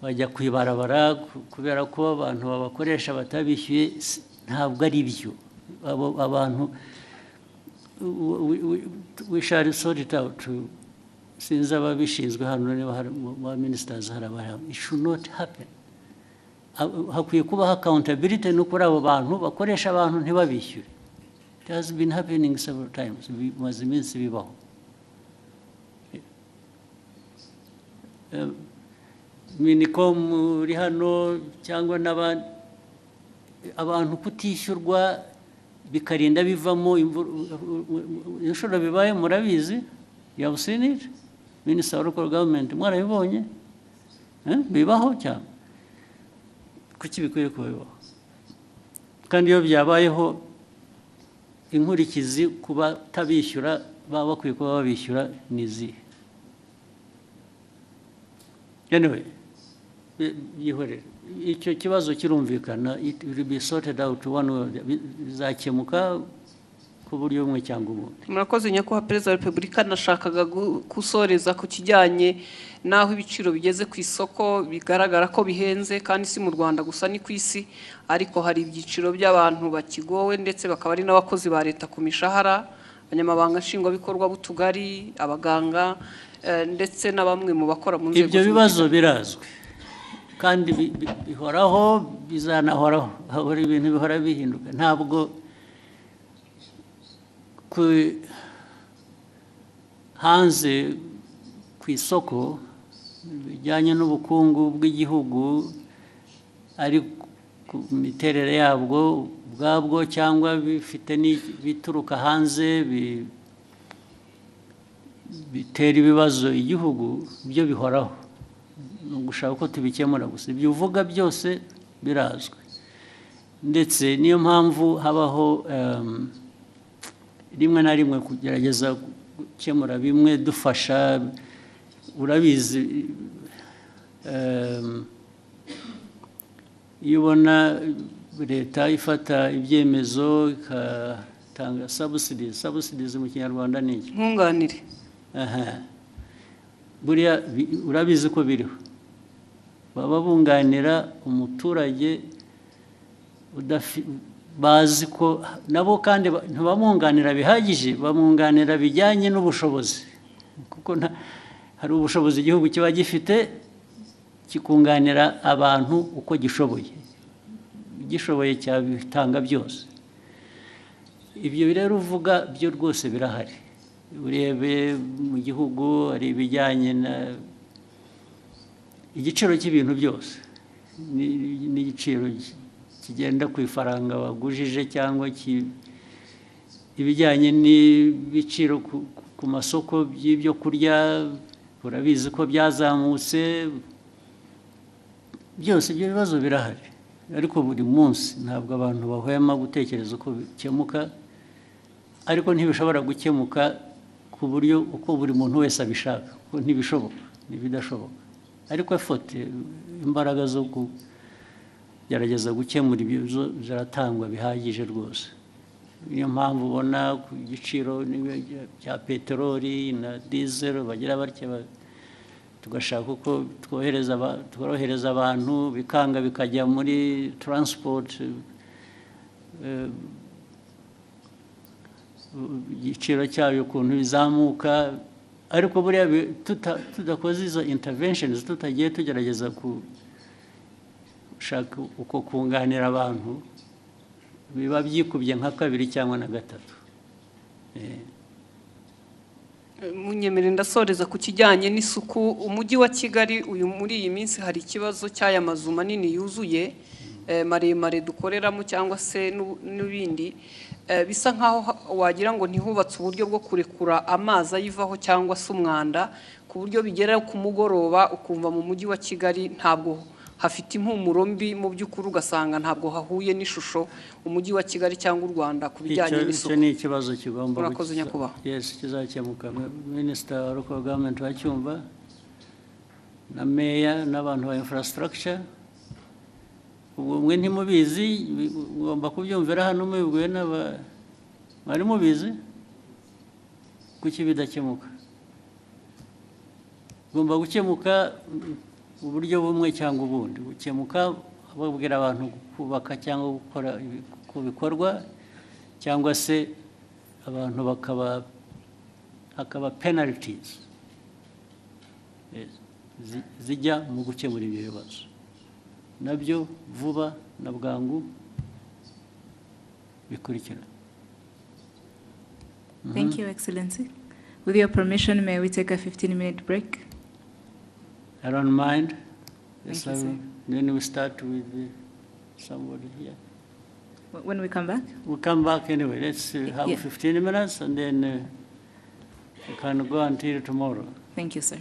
bajya kwibarabara kubera ko abantu babakoresha batabishyuye. Ntabwo ari byo. Abantu we shall sort it out. Sinzi ababishinzwe hano niba hari ba ministers hari abahari. It should not happen. Hakwiye kubaho accountability no kuri abo bantu bakoresha abantu ntibabishyure. It has been happening several times. Bimaze iminsi bibaho. Minicom uri hano cyangwa n'abandi abantu kutishyurwa bikarinda bivamo inshuro bibaye murabizi. You have seen it? Minister of Local Government mwarabibonye? Bibaho cyane. Kuki bikwiye kubaho? Kandi iyo byabayeho inkurikizi kuba tabishyura baba bakwiye kuba babishyura nizi. Anyway, yihorere. Icyo kibazo kirumvikana, it will be sorted out one way, bizakemuka ku buryo bumwe cyangwa ubundi. Murakoze nyakubahwa Perezida wa Repubulika, nashakaga gusoreza ku kijyanye naho ibiciro bigeze ku isoko bigaragara ko bihenze, kandi si mu Rwanda gusa ni ku isi, ariko hari ibyiciro by'abantu bakigowe ndetse bakaba ari n'abakozi ba leta ku mishahara, abanyamabanga nshingwabikorwa b'utugari, abaganga ndetse na bamwe mu bakora mu nzego. Ibyo bibazo birazwi kandi bihoraho, bizanahoraho. Hahora ibintu bihora bihinduka. Ntabwo hanze ku isoko bijyanye n'ubukungu bw'igihugu ari ku miterere yabwo ubwabwo cyangwa bifite bituruka hanze bitera ibibazo igihugu, byo bihoraho. Gushaka ko tubikemura gusa. Ibyo uvuga byose birazwi, ndetse niyo mpamvu habaho rimwe na rimwe kugerageza gukemura bimwe dufasha. Urabizi iyo ubona leta ifata ibyemezo igatanga subsidies mu Kinyarwanda ni iki? Nkunganire. Buriya urabizi ko biriho. Baba bunganira umuturage bazi ko nabo kandi ntibamwunganira bihagije, bamwunganira bijyanye n'ubushobozi, kuko hari ubushobozi igihugu kiba gifite kikunganira abantu uko gishoboye. Gishoboye cyabitanga byose. ibyo rero uvuga byo rwose birahari urebe mu gihugu hari ibijyanye na igiciro cy'ibintu byose n'igiciro kigenda ku ifaranga wagujije cyangwa ibijyanye n'ibiciro ku masoko by'ibyo kurya urabizi ko byazamutse byose ibyo bibazo birahari ariko buri munsi ntabwo abantu bahwema gutekereza uko bikemuka ariko ntibishobora gukemuka ku buryo uko buri muntu wese abishaka kuko ntibishoboka ntibidashoboka ariko afote imbaraga zo kugerageza gukemura ibibazo ziratangwa bihagije rwose niyo mpamvu ubona ku giciro cya peteroli na diesel bagira batya tugashaka uko tworohereza abantu bikanga bikajya muri transport igiciro cyayo ukuntu bizamuka ariko buriya tudakoze izo interventions tutagiye tugerageza gushaka uko kunganira abantu biba byikubye nka kabiri cyangwa na gatatu munyemere ndasoreza ku kijyanye n'isuku umujyi wa Kigali uyu muri iyi minsi hari ikibazo cy'aya mazu manini yuzuye maremare dukoreramo cyangwa se n'ibindi bisa nkaho wagira ngo ntihubatse uburyo bwo kurekura amazi ayivaho cyangwa se umwanda ku buryo bigera ku mugoroba ukumva mu mujyi wa Kigali ntabwo hafite impumuro mbi mu by'ukuri ugasanga ntabwo hahuye n'ishusho umujyi wa Kigali cyangwa u Rwanda ku bijyanye n'isuku icyo ni ikibazo kigomba murakoze nyakubahwa yes kizakemuka minisita wa local government wacyumva na meya n'abantu ba infrastructure mwe ntimubizi ugomba kubyumvira hano mubibwiwe mwari mubizi kuki bidakemuka ugomba gukemuka uburyo bumwe cyangwa ubundi gukemuka babwira abantu kubaka cyangwa gukora ku bikorwa cyangwa se abantu hakaba penalties zijya mu gukemura ibyo bibazo nabyo vuba na bwangu bikurikira. Thank you, Excellency. With your permission, may we take a 15-minute break? I don't mind. Thank you, sir. Then we start with somebody here. When we come back? We'll come back anyway. Let's have 15 minutes and then we can go until tomorrow. Thank you, sir.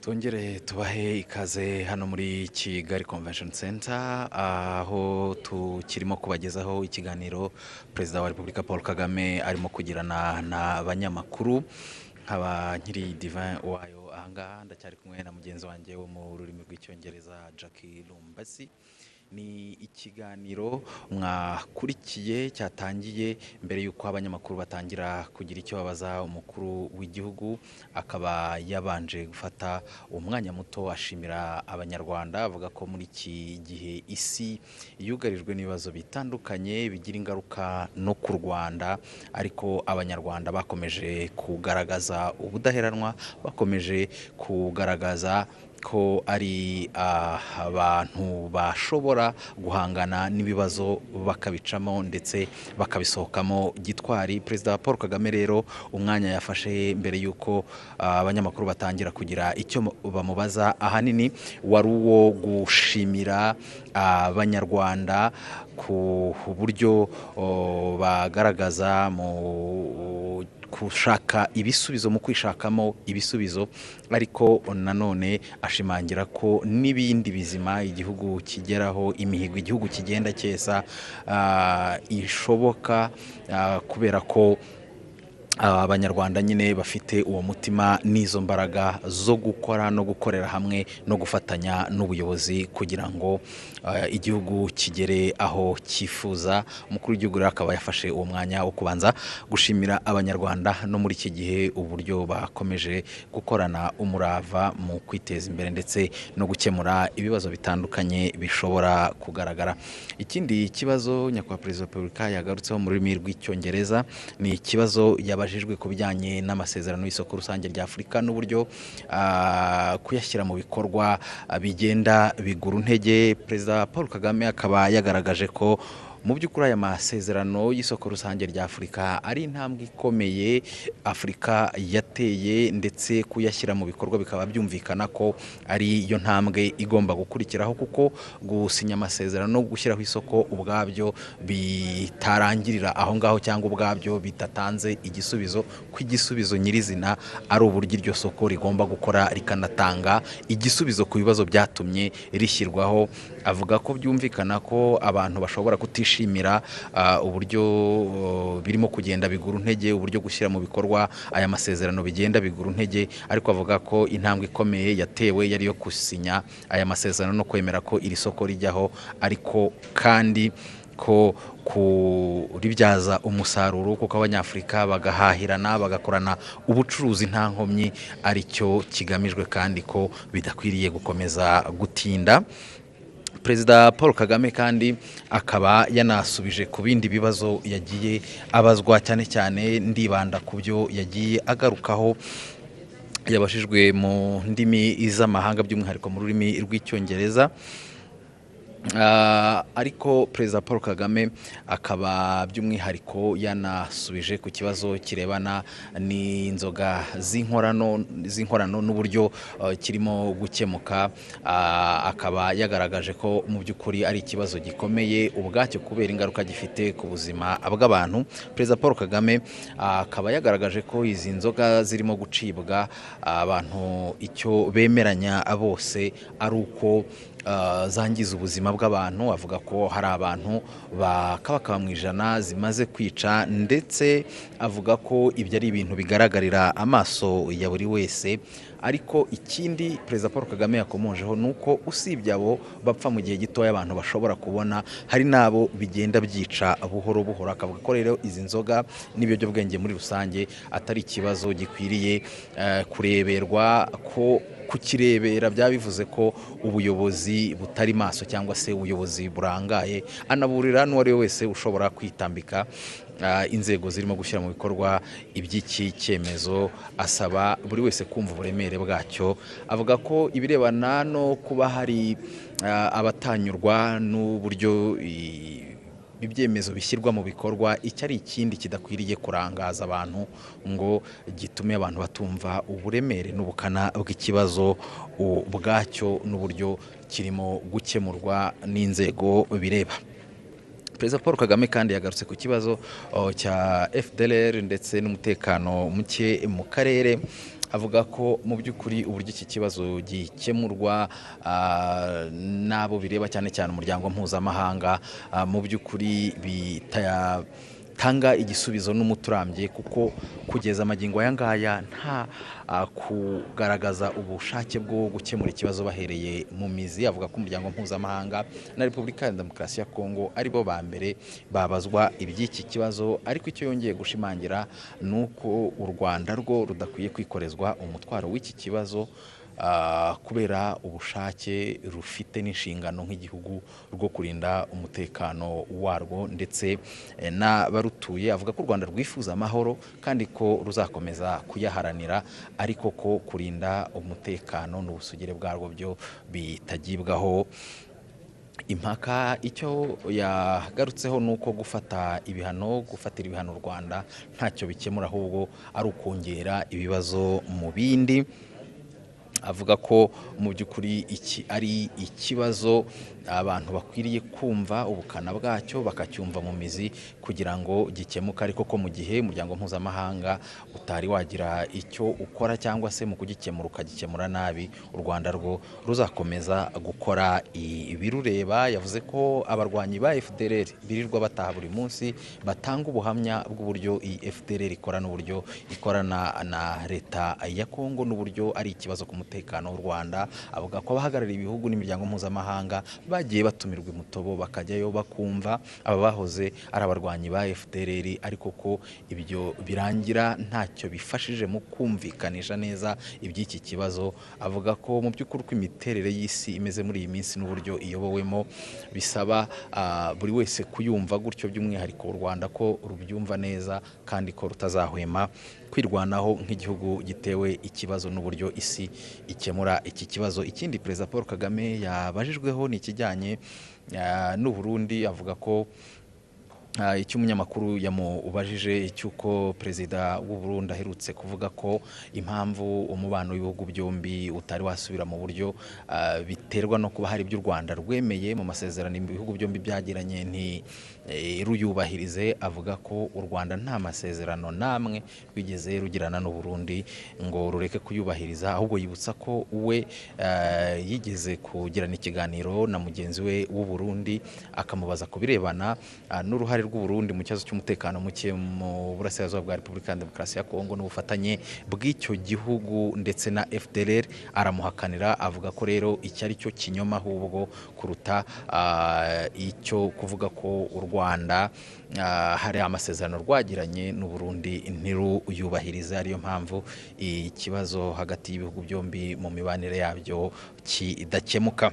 Tongere tubahe ikaze hano muri Kigali Convention Center aho tukirimo kubagezaho ikiganiro Perezida wa Repubulika Paul Kagame arimo kugirana n'abanyamakuru nkaba nkiri Divin wayo ahangaha ndacyari kumwe na mugenzi wanjye wo mu rurimi rw'icyongereza Jackie Lumbasi. Ni ikiganiro mwakurikiye cyatangiye mbere yuko abanyamakuru batangira kugira icyo babaza umukuru w'igihugu, akaba yabanje gufata umwanya muto ashimira abanyarwanda, avuga ko muri iki gihe isi yugarijwe n'ibibazo bitandukanye bigira ingaruka no ku Rwanda, ariko abanyarwanda bakomeje kugaragaza ubudaheranwa, bakomeje kugaragaza ko ari abantu bashobora guhangana n'ibibazo bakabicamo ndetse bakabisohokamo gitwari. Perezida Paul Kagame rero umwanya yafashe mbere yuko abanyamakuru batangira kugira icyo bamubaza ahanini wari uwo gushimira abanyarwanda ku buryo bagaragaza mu kushaka ibisubizo, mu kwishakamo ibisubizo, ariko nanone ashimangira ko n'ibindi bizima igihugu kigeraho, imihigo igihugu kigenda cyesa ishoboka kubera ko abanyarwanda nyine bafite uwo mutima n'izo mbaraga zo gukora no gukorera hamwe no gufatanya n'ubuyobozi kugira ngo igihugu kigere aho cyifuza. Umukuru w'igihugu rero akaba yafashe uwo mwanya wo kubanza gushimira abanyarwanda no muri iki gihe uburyo bakomeje gukorana umurava mu kwiteza imbere ndetse no gukemura ibibazo bitandukanye bishobora kugaragara. Ikindi kibazo nyakubahwa Perezida wa Repubulika yagarutseho mu rurimi rw'icyongereza ni ikibazo yabajijwe ku bijyanye n'amasezerano y'isoko rusange rya Afurika n'uburyo kuyashyira mu bikorwa bigenda bigura intege. Perezida Paul Kagame akaba yagaragaje ko mu by'ukuri aya masezerano y'isoko rusange rya Afurika ari intambwe ikomeye Afurika yateye, ndetse kuyashyira mu bikorwa bikaba byumvikana ko ari yo ntambwe igomba gukurikiraho, kuko gusinya amasezerano no gushyiraho isoko ubwabyo bitarangirira aho ngaho cyangwa ubwabyo bidatanze igisubizo, ko igisubizo nyirizina ari uburyo iryo soko rigomba gukora rikanatanga igisubizo ku bibazo byatumye rishyirwaho. Avuga ko byumvikana ko abantu bashobora kutishimira uburyo birimo kugenda bigura intege, uburyo gushyira mu bikorwa aya masezerano bigenda bigura intege, ariko avuga ko intambwe ikomeye yatewe yari yo gusinya aya masezerano no kwemera ko iri soko rijyaho, ariko kandi ko kuribyaza umusaruro kuko abanyafurika bagahahirana bagakorana ubucuruzi nta nkomyi aricyo kigamijwe, kandi ko bidakwiriye gukomeza gutinda. Perezida Paul Kagame kandi akaba yanasubije ku bindi bibazo yagiye abazwa, cyane cyane ndibanda ku byo yagiye agarukaho yabashijwe mu ndimi z'amahanga by'umwihariko mu rurimi rw'icyongereza. Ariko Perezida Paul Kagame akaba by'umwihariko yanasubije ku kibazo kirebana n'inzoga z'inkorano n'uburyo kirimo gukemuka. Akaba yagaragaje ko mu by'ukuri ari ikibazo gikomeye ubwacyo kubera ingaruka gifite ku buzima bw'abantu. Perezida Paul Kagame akaba yagaragaje ko izi nzoga zirimo gucibwa abantu icyo bemeranya bose ari uko zangiza ubuzima bw'abantu. Avuga ko hari abantu bakaba mu ijana zimaze kwica, ndetse avuga ko ibyo ari ibintu bigaragarira amaso ya buri wese. Ariko ikindi Perezida Paul Kagame yakomojeho ni uko usibye abo bapfa mu gihe gitoya abantu bashobora kubona, hari n'abo bigenda byica buhoro buhoro. Akavuga ko rero izi nzoga n'ibiyobyabwenge muri rusange atari ikibazo gikwiriye kureberwa, ko kukirebera byaba bivuze ko ubuyobozi butari maso cyangwa se ubuyobozi burangaye. Anaburira n'uwari we wese ushobora kwitambika inzego zirimo gushyira mu bikorwa iby'iki cyemezo, asaba buri wese kumva uburemere bwacyo. Avuga ko ibirebana no kuba hari abatanyurwa n'uburyo ibyemezo bishyirwa mu bikorwa, icyo ari ikindi kidakwiriye kurangaza abantu ngo gitume abantu batumva uburemere n'ubukana bw'ikibazo ubwacyo n'uburyo kirimo gukemurwa n'inzego bireba. Perezida Paul Kagame kandi yagarutse ku kibazo cya FDLR ndetse n'umutekano muke mu karere, avuga ko mu by'ukuri uburyo iki kibazo gikemurwa n'abo bireba cyane cyane umuryango mpuzamahanga mu by'ukuri bitanga igisubizo n'umuturambye, kuko kugeza amagingo aya ngaya nta kugaragaza ubushake bwo gukemura ikibazo bahereye mu mizi. Avuga ko umuryango mpuzamahanga na Repubulika ya Demokarasi ya Kongo aribo ba mbere babazwa iby'iki kibazo, ariko icyo yongeye gushimangira ni uko u Rwanda rwo rudakwiye kwikorezwa umutwaro w'iki kibazo kubera ubushake rufite n'inshingano nk'igihugu rwo kurinda umutekano warwo ndetse n'abarutuye. Avuga ko u Rwanda rwifuza amahoro kandi ko ruzakomeza kuyaharanira, ariko ko kurinda umutekano n'ubusugire bwarwo byo bitagibwaho impaka. Icyo yagarutseho ni uko gufatira ibihano u Rwanda ntacyo bikemura, ahubwo ari ukongera ibibazo mu bindi. Avuga ko mu by'ukuri iki ari ikibazo abantu bakwiriye kumva ubukana bwacyo bakacyumva mu mizi kugira ngo gikemuke, ariko ko mu gihe umuryango mpuzamahanga utari wagira icyo ukora cyangwa se mu kugikemura ukagikemura nabi, u Rwanda rwo ruzakomeza gukora ibirureba. Yavuze ko abarwanyi ba FDLR birirwa bataha buri munsi batanga ubuhamya bw'uburyo iyi FDLR ikora n'uburyo ikorana na leta ya Kongo n'uburyo ari ikibazo ku mutekano w'u Rwanda. Avuga ko abahagarariye ibihugu n'imiryango mpuzamahanga bagiye batumirwa imutobo bakajyayo bakumva aba bahoze ari abarwanyi ba FDLR, ariko ko ibyo birangira ntacyo bifashije mu kumvikanisha neza iby'iki kibazo. Avuga ko mu by'ukuri uko imiterere y'isi imeze muri iyi minsi n'uburyo iyobowemo bisaba buri wese kuyumva gutyo, by'umwihariko u Rwanda ko rubyumva neza kandi ko rutazahwema kwirwanaho nk'igihugu gitewe ikibazo n'uburyo isi ikemura iki kibazo. Ikindi Perezida Paul Kagame yabajijweho ni ikijyanye n'u Burundi. Avuga ko icyo umunyamakuru yamubajije cy'uko Perezida w'u Burundi aherutse kuvuga ko impamvu umubano w'ibihugu byombi utari wasubira mu buryo biterwa no kuba hari ibyo u Rwanda rwemeye mu masezerano ibihugu byombi byagiranye ruyubahirize. Avuga ko u Rwanda nta masezerano namwe rwigeze rugirana n'u Burundi ngo rureke kuyubahiriza, ahubwo yibutsa ko we yigeze kugirana ikiganiro na mugenzi we w'u Burundi akamubaza ku birebana n'uruhare rw'u Burundi mu kibazo cy'umutekano muke mu burasirazuba bwa Repubulika ya Demokarasi ya Kongo n'ubufatanye bw'icyo gihugu ndetse na FDLR. Aramuhakanira, avuga ko rero icyo ari cyo kinyoma ahubwo kuruta icyo kuvuga ko u Rwanda hari amasezerano rwagiranye n'u Burundi ntiruyubahirize, ariyo mpamvu ikibazo hagati y'ibihugu byombi mu mibanire yabyo kidakemuka.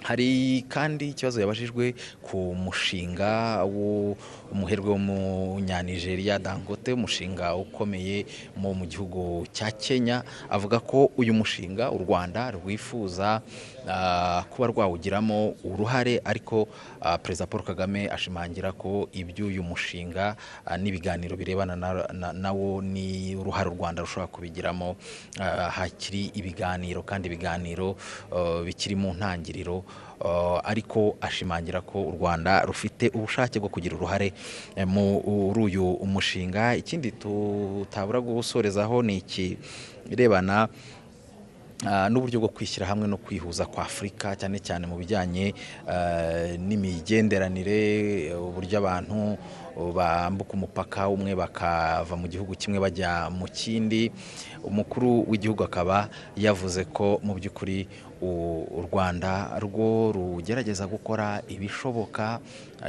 Hari kandi ikibazo yabajijwe ku mushinga w'umuherwe w'umunyanigeriya Dangote, umushinga ukomeye mu gihugu cya Kenya. Avuga ko uyu mushinga u Rwanda rwifuza kuba rwawugiramo uruhare, ariko Perezida Paul Kagame ashimangira ko iby'uyu mushinga n'ibiganiro birebana nawo ni uruhare u Rwanda rushobora kubigiramo hakiri ibiganiro, kandi ibiganiro bikiri mu ntangiriro, ariko ashimangira ko u Rwanda rufite ubushake bwo kugira uruhare muri uyu umushinga. Ikindi tutabura gusorezaho ni ikirebana n'uburyo bwo kwishyira hamwe no kwihuza kwa Afurika, cyane cyane mu bijyanye n'imigenderanire, uburyo abantu bambuka umupaka umwe bakava mu gihugu kimwe bajya mu kindi. Umukuru w'igihugu akaba yavuze ko mu by'ukuri u Rwanda rwo rugerageza gukora ibishoboka,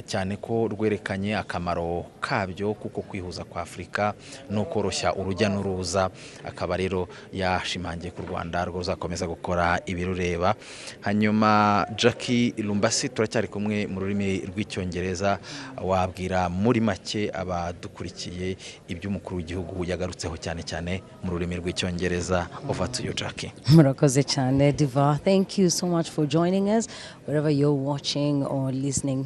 cyane ko rwerekanye akamaro kabyo kuko kwihuza kwa Afurika no koroshya urujya n'uruza. Akaba rero yashimangiye ku Rwanda rwo ruzakomeza gukora ibirureba. Hanyuma Jackie Lumbasi, turacyari kumwe mu rurimi rw'icyongereza, wabwira muri make abadukurikiye iby'umukuru w'igihugu yagarutseho cyane cyane mu rurimi rw'icyongereza. Over to you, Jackie. Murakoze cyane Diva. Thank you so much for joining us wherever you're watching or listening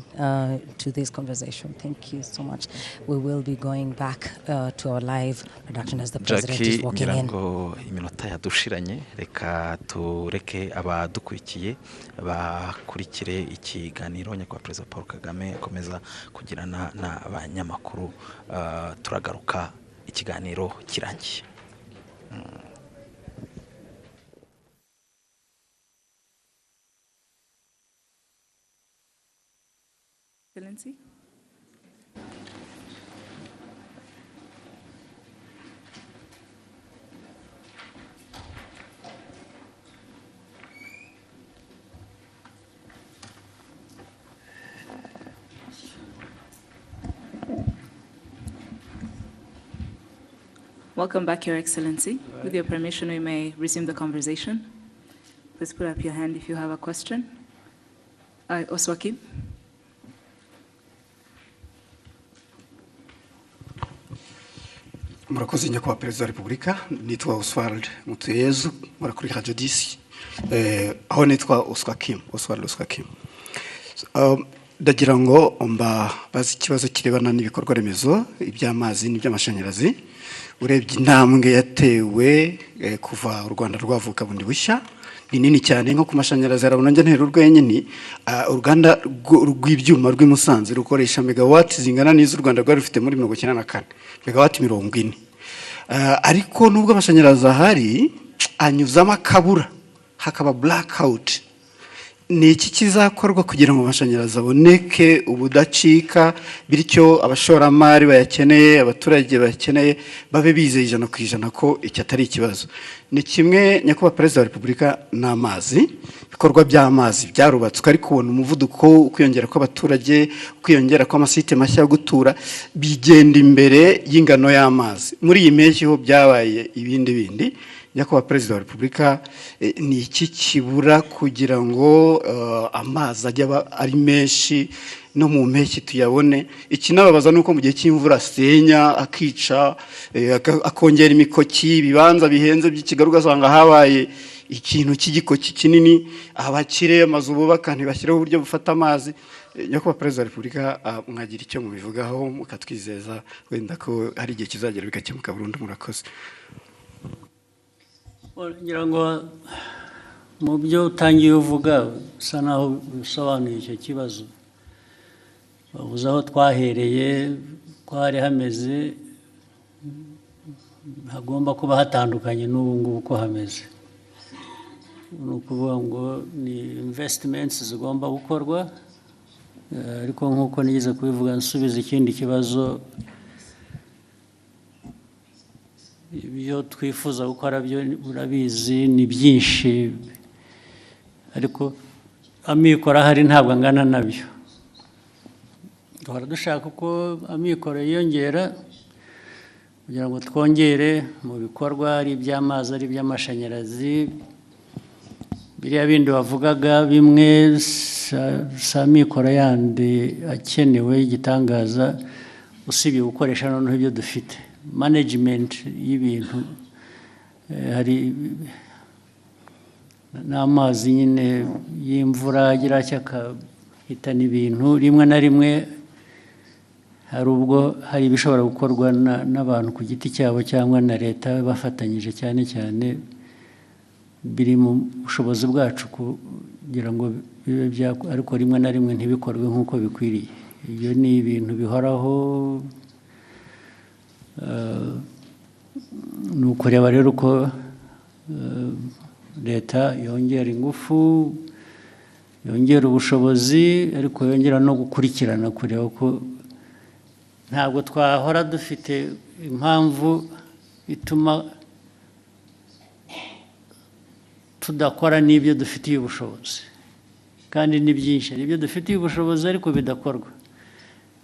to this conversation. Thank you so much. We will be going back to our live production as the President is walking in. Iminota yadushiranye, reka tureke abadukurikiye bakurikire ikiganiro nyakubahwa Perezida Paul Kagame akomeza kugirana n'abanyamakuru. Turagaruka ikiganiro kirangiye. Excellency. Welcome back, Your Excellency. With your permission, we may resume the conversation. Please put up your hand if you have a question. Oswakim. Murakoze nyakubahwa Perezida wa Repubulika, nitwa Oswald Mutuyezu, murakuri Radio DC. Aho nitwa Oswakim. Ndagira ngo bazi ikibazo kirebana n'ibikorwa remezo iby'amazi n'iby'amashanyarazi. Urebye intambwe yatewe kuva u Rwanda rwavuka bundi bushya ni nini cyane, nko ku mashanyarazi arabona njye ntero urwenyine. Uruganda rw'ibyuma rw'i Musanze rukoresha megawati zingana n'izo u Rwanda rwari rufite muri 1994, megawati 40. Ariko nubwo amashanyarazi ahari anyuzamo akabura, hakaba blackout. Ni iki kizakorwa kugira ngo amashanyarazi aboneke ubudacika, bityo abashoramari bayakeneye, abaturage bayakeneye babe bizeye 100% ko iki atari ikibazo? Ni kimwe nyakubahwa Perezida wa Repubulika n'amazi, ibikorwa by'amazi byarubatswe ariko ubona umuvuduko ukwiyongera kw'abaturage, ukwiyongera kw'amasite mashya yo gutura bigenda imbere y'ingano y'amazi. Muri iyi mpeshyi ho byabaye ibindi. Nyakubahwa Perezida wa Repubulika, ni iki kibura kugira ngo amazi ajya ari menshi no mu mpeshyi tuyabone? Ikinababaza nuko mu gihe cy'imvura asenya akica, akongera imikoki, ibibanza bihenze by'ikigaruka ugasanga habaye ikintu cy'igikoki kinini, abakire amazu bubaka ntibashyiraho uburyo bufata amazi. Nyakubahwa Perezida wa Repubulika, mwagira icyo mubivugaho mukatwizeza wenda ko hari igihe kizagera bikakemuka burundu? Murakoze. ngira ngo mu byo utangiye uvuga usa naho bisobanuye icyo kibazo. Bavuze aho twahereye ko hari hameze, hagomba kuba hatandukanye n'ubu ngubu ko hameze. Ni ukuvuga ngo ni investments zigomba gukorwa, ariko nk'uko nigeze kubivuga nsubiza ikindi kibazo, ibyo twifuza gukora byo urabizi ni byinshi, ariko amikoro ahari ntabwo angana nabyo. Duhora dushaka uko amikoro yiyongera kugira ngo twongere mu bikorwa, ari iby'amazi ari iby'amashanyarazi. Biriya bindi bavugaga bimwe sa mikoro yandi akenewe igitangaza, usibye gukoresha noneho ibyo dufite. Management y'ibintu, hari n'amazi nyine y'imvura agira cyakahitana ibintu rimwe na rimwe. Hari ubwo hari ibishobora gukorwa n'abantu ku giti cyabo cyangwa na leta bafatanyije, cyane cyane biri mu bushobozi bwacu kugira ngo bibe ariko rimwe na rimwe ntibikorwe nk'uko bikwiriye. Ibyo ni ibintu bihoraho. Ni ukureba rero uko leta yongera ingufu, yongera ubushobozi, ariko yongera no gukurikirana kureba ko ntabwo twahora dufite impamvu ituma tudakora n'ibyo dufitiye ubushobozi, kandi ni byinshi ibyo dufitiye ubushobozi ariko bidakorwa.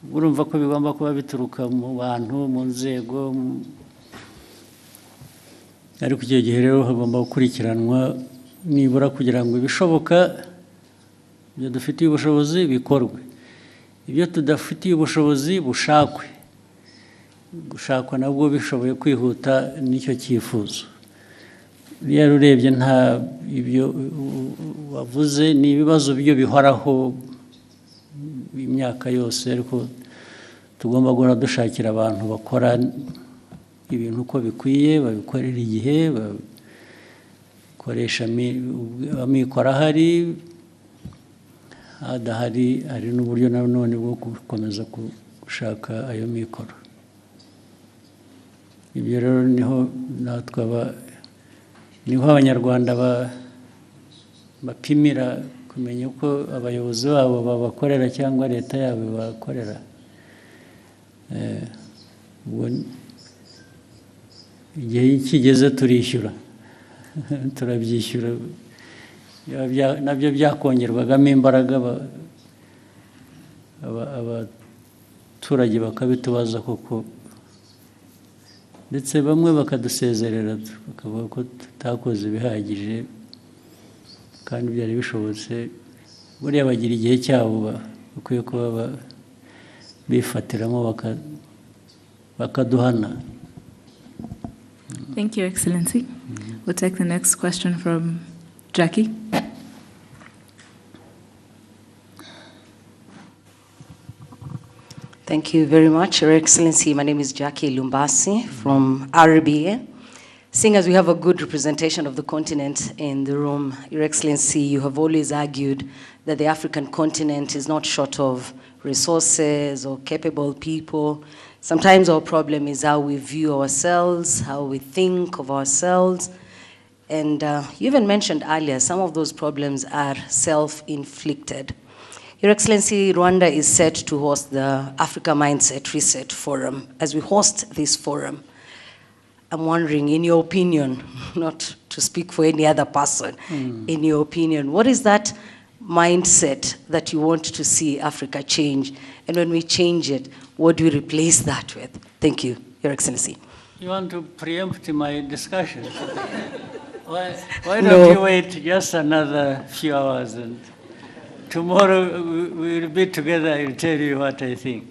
Urumva ko bigomba kuba bituruka mu bantu, mu nzego, ariko icyo gihe rero hagomba gukurikiranwa nibura kugira ngo ibishoboka ibyo dufitiye ubushobozi bikorwe, ibyo tudafitiye ubushobozi gushakwa nabwo bishoboye kwihuta n'icyo cyifuzo. Rero urebye nta ibyo wavuze ni ibibazo byo bihoraho imyaka yose, ariko tugomba guhora dushakira abantu bakora ibintu uko bikwiye, babikorera igihe, bakoresha amikoro ahari, adahari hari n'uburyo nanone bwo gukomeza gushaka ayo mikoro. Ibyo rero niho natwe niho abanyarwanda bapimira kumenya uko abayobozi babo babakorera cyangwa leta yabo ibakorera. Ubwo igihe kigeze turishyura turabyishyura, nabyo byakongerwagamo imbaraga, abaturage bakabitubaza koko, ndetse bamwe bakadusezerera bakavuga ko tutakoze ibihagije kandi byari bishobotse. Buriya bagira igihe cyabo bakwiye kuba bifatiramo bakaduhana. Thank you, Excellency. We'll take the next question from Jackie. Thank you very much, Your Excellency. My name is Jackie Lumbasi from RBA. Seeing as we have a good representation of the continent in the room, Your Excellency, you have always argued that the African continent is not short of resources or capable people. Sometimes our problem is how we view ourselves, how we think of ourselves. And you even mentioned earlier, some of those problems are self-inflicted. Your Excellency, Rwanda is set to host the Africa Mindset Reset Forum. As we host this forum, I'm wondering, in your opinion, not to speak for any other person, in your opinion, what is that mindset that you want to see Africa change? And when we change it, what do we replace that with? Thank you, Your Excellency. You want to preempt my discussion? Why don't you wait just another few hours, and tomorrow we'll be together. I'll tell you what I think,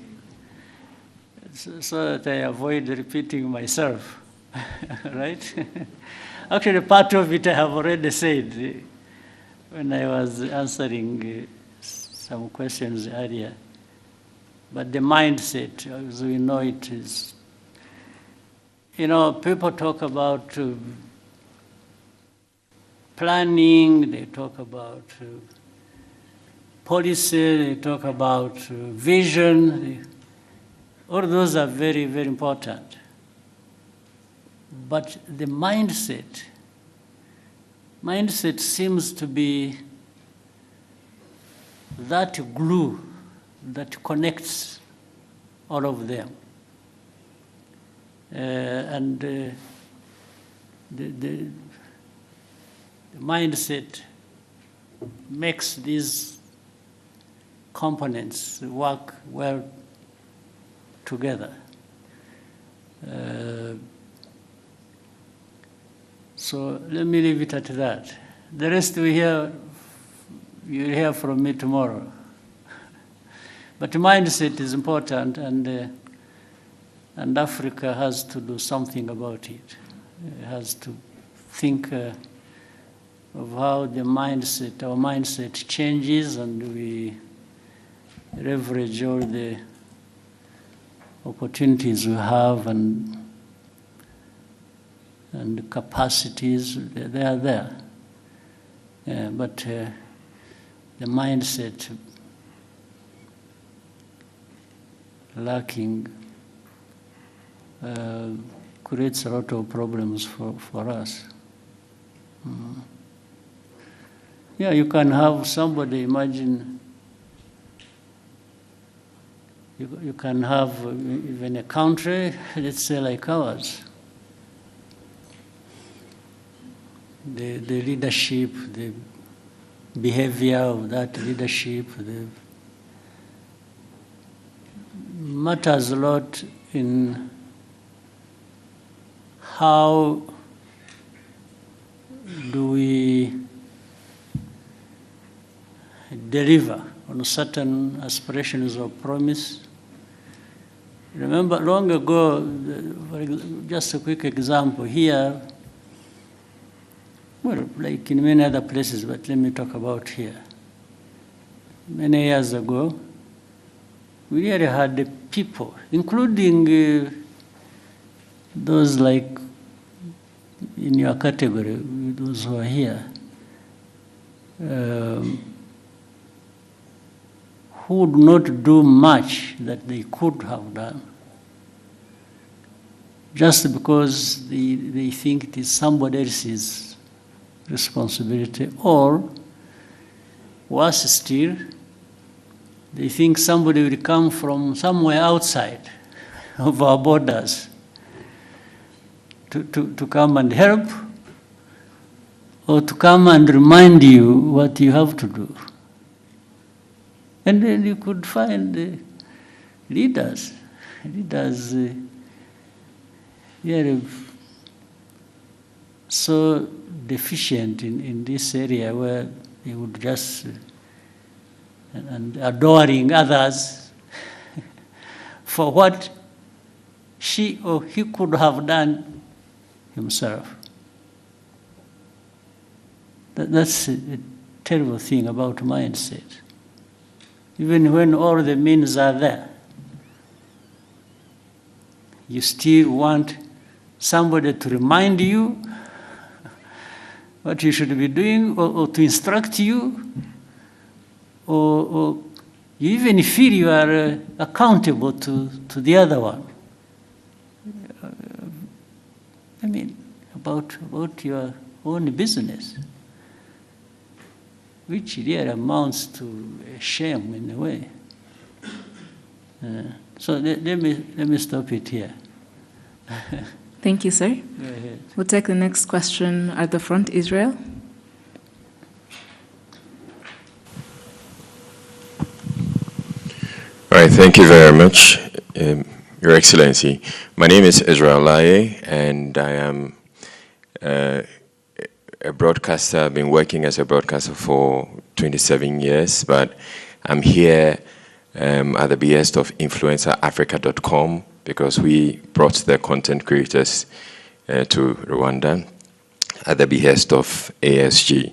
so that I avoid repeating myself. Right? Actually, part of it I have already said when I was answering some questions earlier. But the mindset, as we know it, is, people talk about planning, they talk about policy, they talk about vision. All those are very, very important. But the mindset seems to be that glue that connects all of them. And the mindset makes these components work well together. So let me leave it at that. The rest you'll hear from me tomorrow. But mindset is important, and Africa has to do something about it. It has to think of how our mindset changes, and we leverage all the opportunities we have and capacities. They are there. But the mindset lacking creates a lot of problems for us. Yeah, you can have somebody, imagine, you can have even a country, let's say like ours. The leadership, the behavior of that leadership, matters a lot in how do we deliver on certain aspirations or promise. Remember, long ago, just a quick example here, well, like in many other places, but let me talk about here. Many years ago, we really had the people, including those like in your category, those who are here, who would not do much that they could have done, just because they think it is somebody else's responsibility, or Worse still, they think somebody will come from somewhere outside of our borders to come and help, or to come and remind you what you have to do. And then you could find leaders really so deficient in this area, where they would just, and adoring others for what she or he could have done himself. That's a terrible thing about mindset. Even when all the means are there, you still want somebody to remind you what you should be doing, or to instruct you, or you even feel you are accountable to the other one. I mean, about your own business, which really amounts to a shame in a way. So let me stop it here. Thank you, sir. Go ahead. We'll take the next question at the front, Israel. All right, thank you very much, Your Excellency. My name is Israel Laye, and I am a broadcaster. I've been working as a broadcaster for 27 years, but I'm here at the behest of InfluencerAfrica.com, because we brought the content creators to Rwanda at the behest of ASG.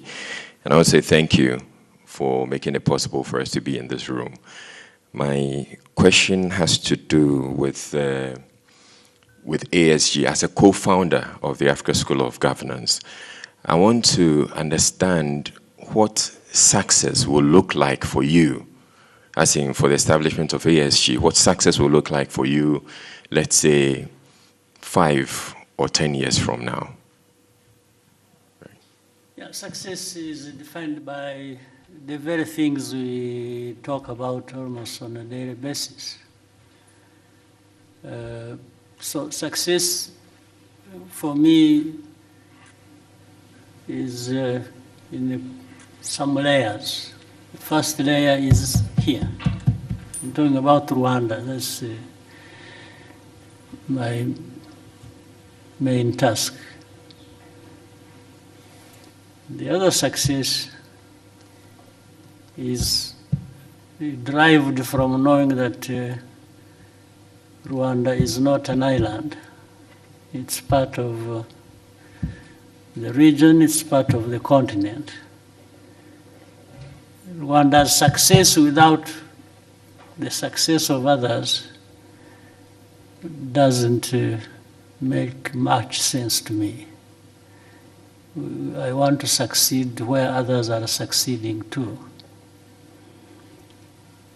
And I want to say thank you for making it possible for us to be in this room. My question has to do with ASG as a co-founder of the Africa School of Governance. I want to understand what success will look like for you, as in for the establishment of ASG, what success will look like for you, let's say 5 or 10 years from now. Yeah, success is defined by the very things we talk about almost on a daily basis. So success for me is in some layers. The first layer is here. I'm talking about Rwanda. That's my main task. The other success is derived from knowing that Rwanda is not an island. It's part of the region, it's part of the continent. Rwanda's success without the success of others doesn't make much sense to me. I want to succeed where others are succeeding too.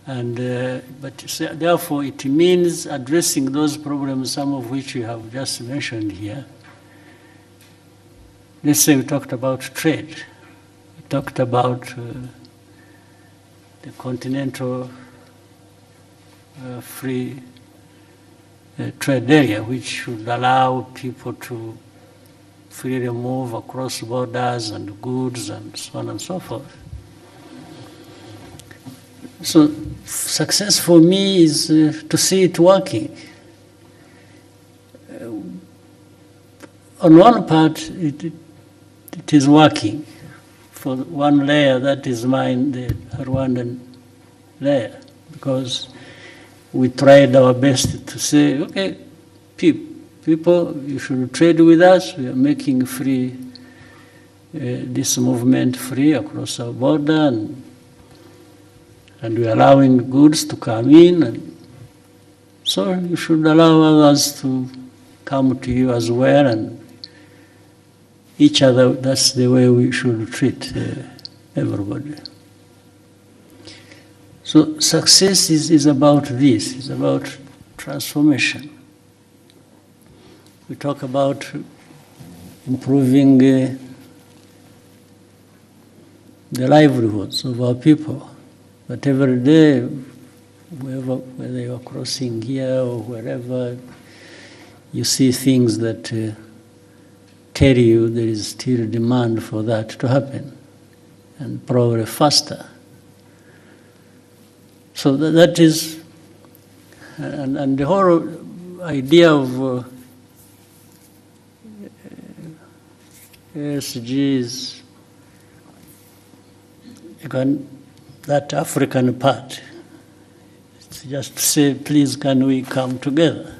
And, but therefore it means addressing those problems, some of which you have just mentioned here. Let's say we talked about trade. We talked about the continental free trade area, which should allow people to freely move across borders and goods and so on and so forth. So success for me is to see it working. On one part, it is working. For one layer, that is mine, the Rwandan layer, because we tried our best to say, okay, people, you should trade with us. We are making free, this movement free across our border, and we are allowing goods to come in. And so you should allow others to come to you as well, and each other. That's the way we should treat everybody. So success is about this, it's about transformation. We talk about improving the the livelihoods of our people. But every day, whether you are crossing here or wherever, you see things that tell you there is still demand for that to happen, and probably faster. So that is, and the whole idea of SGs, that African part, it's just to say, please, can we come together?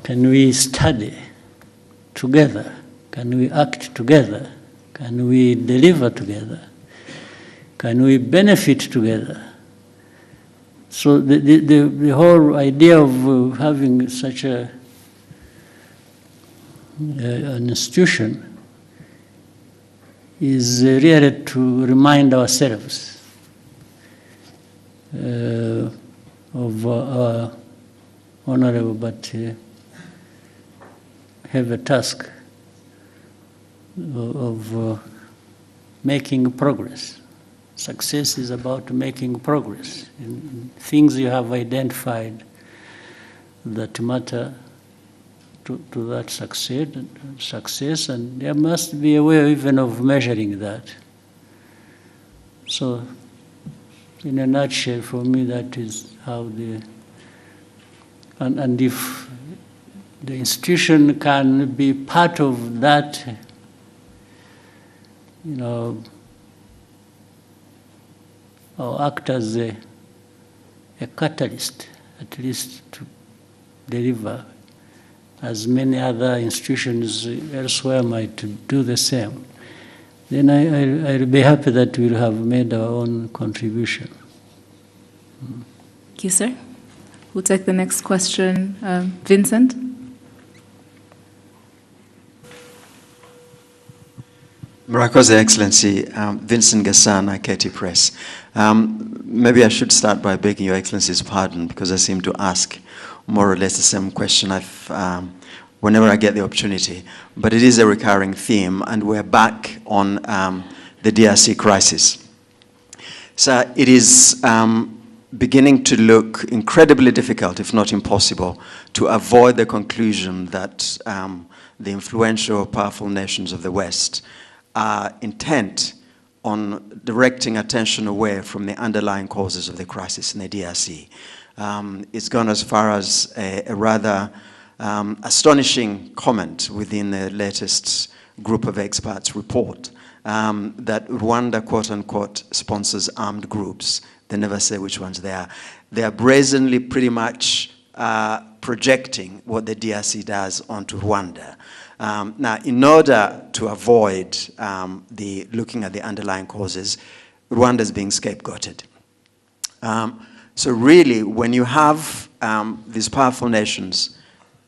Can we study together? Can we act together? Can we deliver together? Can we benefit together? So the whole idea of having such an institution is really to remind ourselves of our honorable but heavy task of making progress. Success is about making progress in things you have identified that matter to that success, and there must be a way even of measuring that. So, in a nutshell, for me, that is how and if the institution can be part of that, or act as a catalyst, at least to deliver, as many other institutions elsewhere might do the same, then I'll be happy that we'll have made our own contribution. Thank you, sir. We'll take the next question. Vincent? Murakoze, Excellency. Vincent Gasana, KT Press. Maybe I should start by begging Your Excellency's pardon because I seem to ask more or less the same question whenever I get the opportunity. But it is a recurring theme, and we're back on the DRC crisis. So it is beginning to look incredibly difficult, if not impossible, to avoid the conclusion that the influential, powerful nations of the West are intent on directing attention away from the underlying causes of the crisis in the DRC. It's gone as far as a rather astonishing comment within the latest group of experts report that Rwanda, quote unquote, sponsors armed groups. They never say which ones they are. They are brazenly pretty much projecting what the DRC does onto Rwanda. Now, in order to avoid looking at the underlying causes, Rwanda is being scapegoated. So really, when you have these powerful nations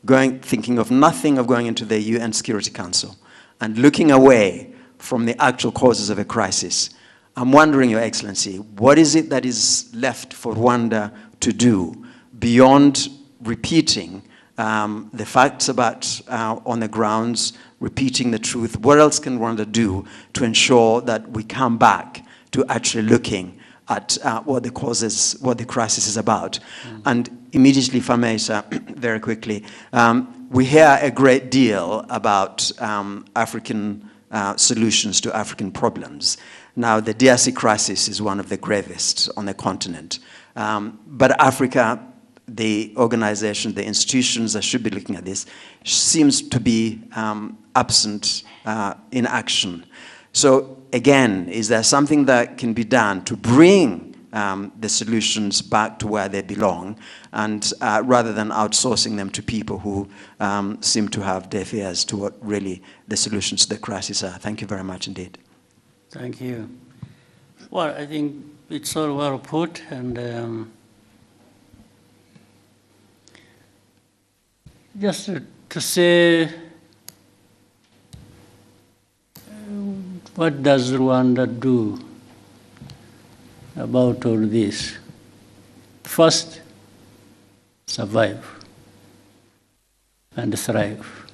thinking of nothing of going into the UN Security Council and looking away from the actual causes of a crisis, I'm wondering, Your Excellency, what is it that is left for Rwanda to do beyond repeating the facts about on the grounds, repeating the truth? What else can Rwanda do to ensure that we come back to actually looking at what the crisis is about? And immediately, if I may, sir, very quickly, we hear a great deal about African solutions to African problems. Now, the DRC crisis is one of the gravest on the continent. But Africa, the organization, the institutions that should be looking at this, seems to be absent in action. So again, is there something that can be done to bring the solutions back to where they belong, and rather than outsourcing them to people who seem to have deaf ears to what really the solutions to the crisis are? Thank you very much indeed. Thank you. Well, I think it's all well put, and just to say, what does Rwanda do about all this? First, survive and thrive.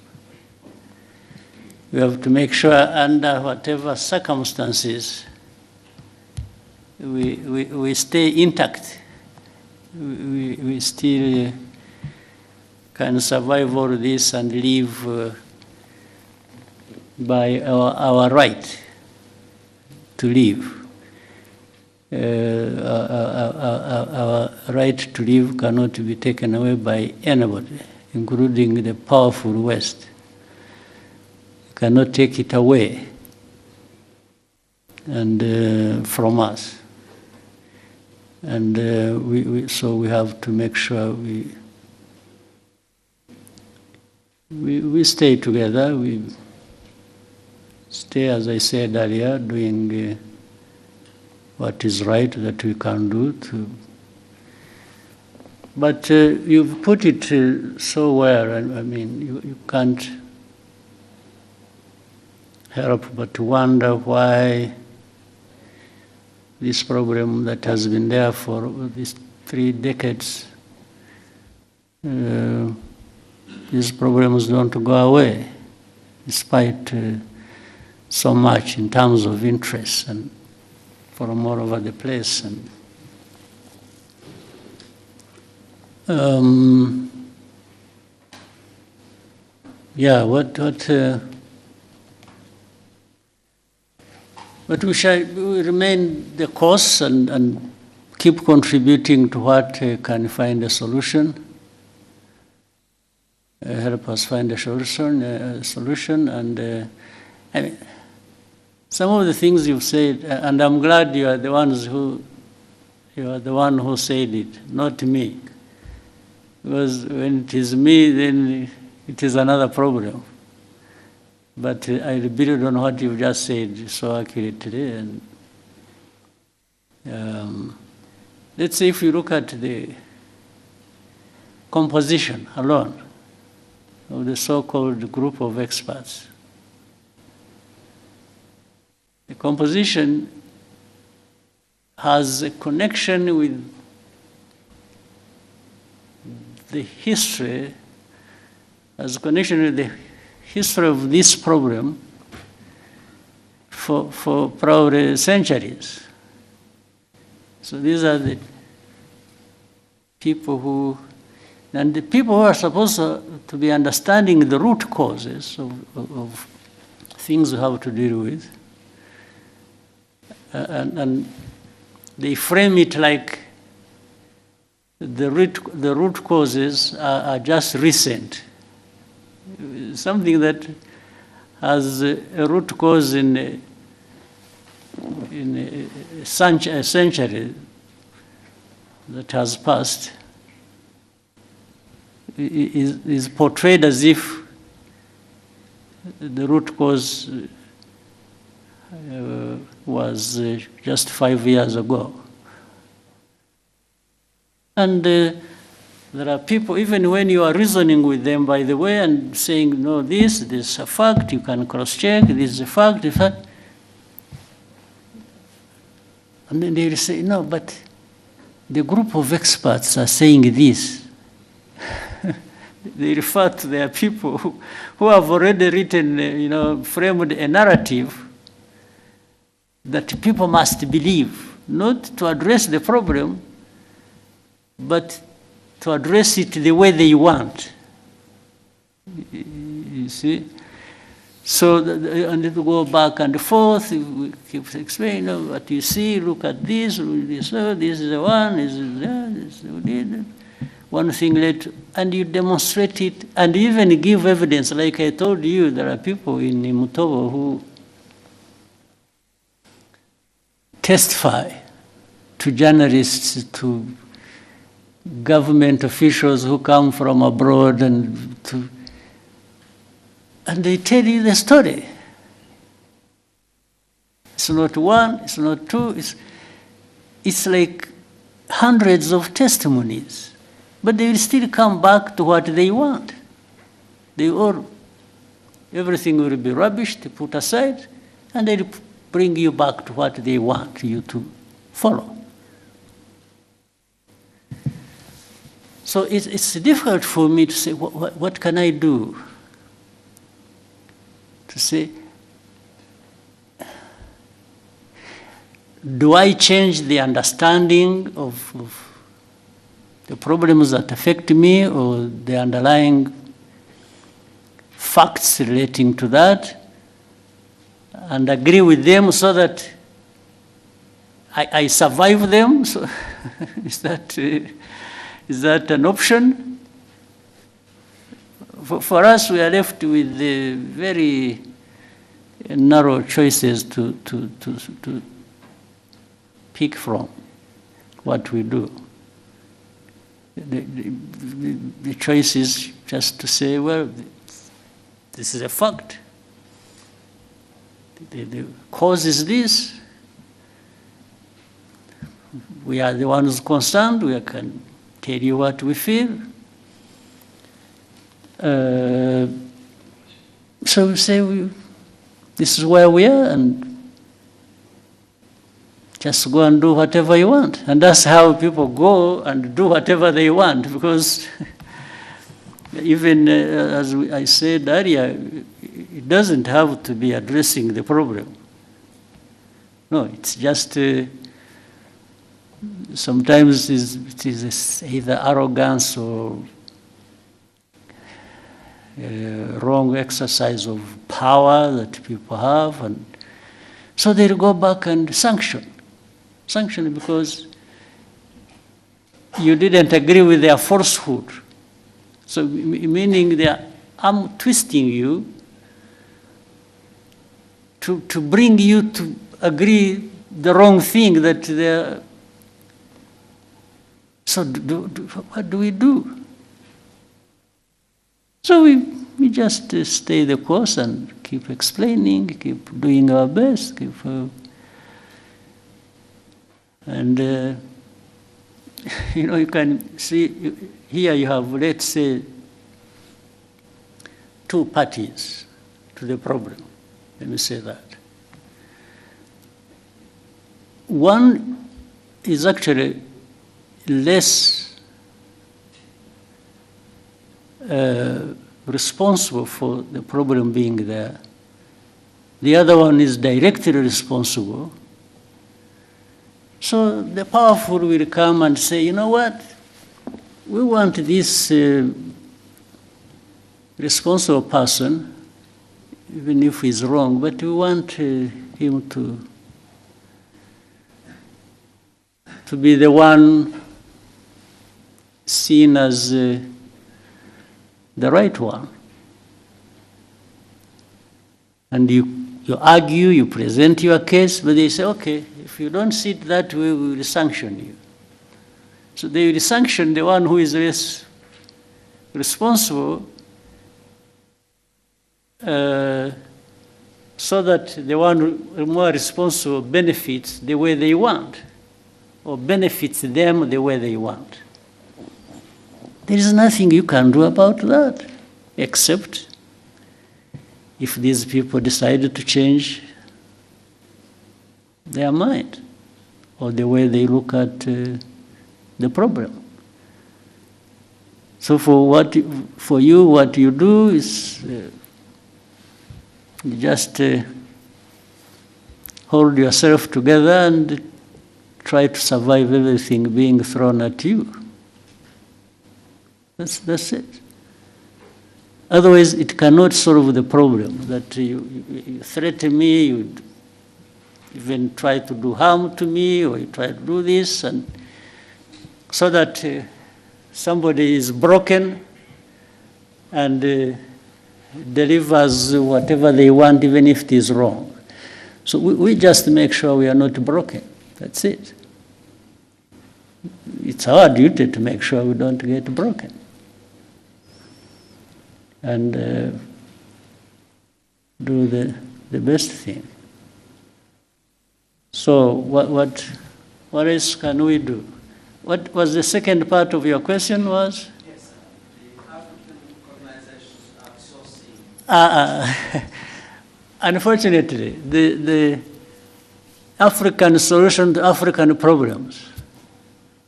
we have to make sure under whatever circumstances we stay intact. We still can survive all this and live by our right to live. Our right to live cannot be taken away by anybody, including the powerful West. You cannot take it away and from us. And so we have to make sure we stay together. We stay, as I said earlier, doing what is right that we can do. But you've put it so well. I mean, you can't help but wonder why this problem that has been there for these 3 decades, these problems don't go away, despite so much in terms of interest and from all over the place. And yeah, but we shall remain the course and keep contributing to what can find a solution, help us find a solution. And I mean, some of the things you've said, and I'm glad you are the one who said it, not me. Because when it is me, then it is another problem. But I build on what you've just said so accurately. And let's say if you look at the composition alone of the so-called group of experts, the composition has a connection with the history, has a connection with the history of this problem for probably centuries. So these are the people who are supposed to be understanding the root causes of things we have to deal with. And they frame it like the root causes are just recent. Something that has a root cause in a century that has passed is portrayed as if the root cause was just 5 years ago. And there are people, even when you are reasoning with them, by the way, and saying, no, this is a fact, you can cross-check, this is a fact, and then they will say, no, but the group of experts are saying this. They refer to their people who have already written, framed a narrative that people must believe, not to address the problem, but to address it the way they want. You see? So, and it will go back and forth, we keep explaining, what you see, look at this is the one, this is that, one thing later, and you demonstrate it, and even give evidence. Like I told you, there are people in Mutobo who testify to journalists, to government officials who come from abroad, and they tell you the story. It's not one, it's not two, it's like hundreds of testimonies. But they will still come back to what they want. Everything will be rubbish, put aside, and they'll bring you back to what they want you to follow. So it's difficult for me to say, what can I do to say, do I change the understanding of the problems that affect me or the underlying facts relating to that and agree with them so that I survive them? So is that an option? For us, we are left with the very narrow choices to pick from what we do. The choice is just to say, well, this is a fact. The cause is this. We are the ones concerned. We can tell you what we feel. So we say, this is where we are, and just go and do whatever you want. And that's how people go and do whatever they want, because even as I said earlier, it doesn't have to be addressing the problem. No, it's just sometimes it is either arrogance or wrong exercise of power that people have, and so they'll go back and sanction because you didn't agree with their falsehood. So meaning they are arm twisting you to bring you to agree the wrong thing that they're. So what do we do? So we just stay the course and keep explaining, keep doing our best, and you can see here you have, let's say, two parties to the problem. Let me say that. One is actually less responsible for the problem being there. The other one is directly responsible. So the powerful will come and say, you know what, we want this responsible person, even if he's wrong, but we want him to be the one seen as the right one. And you argue, you present your case, but they say, okay, if you don't see it that way, we will sanction you. So they will sanction the one who is less responsible so that the one who is more responsible benefits the way they want, or benefits them the way they want. There is nothing you can do about that, except if these people decided to change their mind or the way they look at the problem. So for you, what you do is you just hold yourself together and try to survive everything being thrown at you. That's it. Otherwise, it cannot solve the problem. That you threaten me, you even try to do harm to me, or you try to do this, and so that somebody is broken and delivers whatever they want, even if it is wrong. So we just make sure we are not broken. That's it. It's our duty to make sure we don't get broken. And do the best thing. So what else can we do? What was the second part of your question was? Yes, the African organizations outsourcing. Unfortunately, the African solution to African problems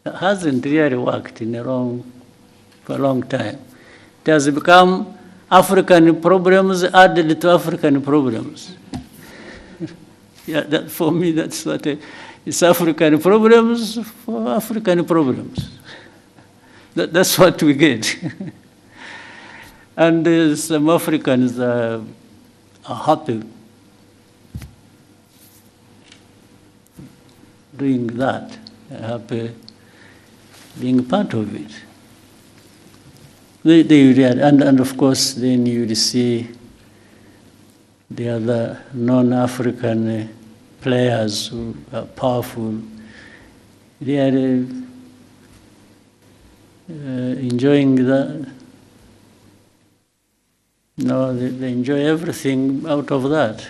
hasn't really worked for a long time. It has become African problems added to African problems. Yeah, that, for me, that's what it's African problems for African problems. That's what we get. And some Africans are happy doing that, happy being part of it. And of course, then you will see the other non-African players who are powerful. They are enjoying that. No, they enjoy everything out of that.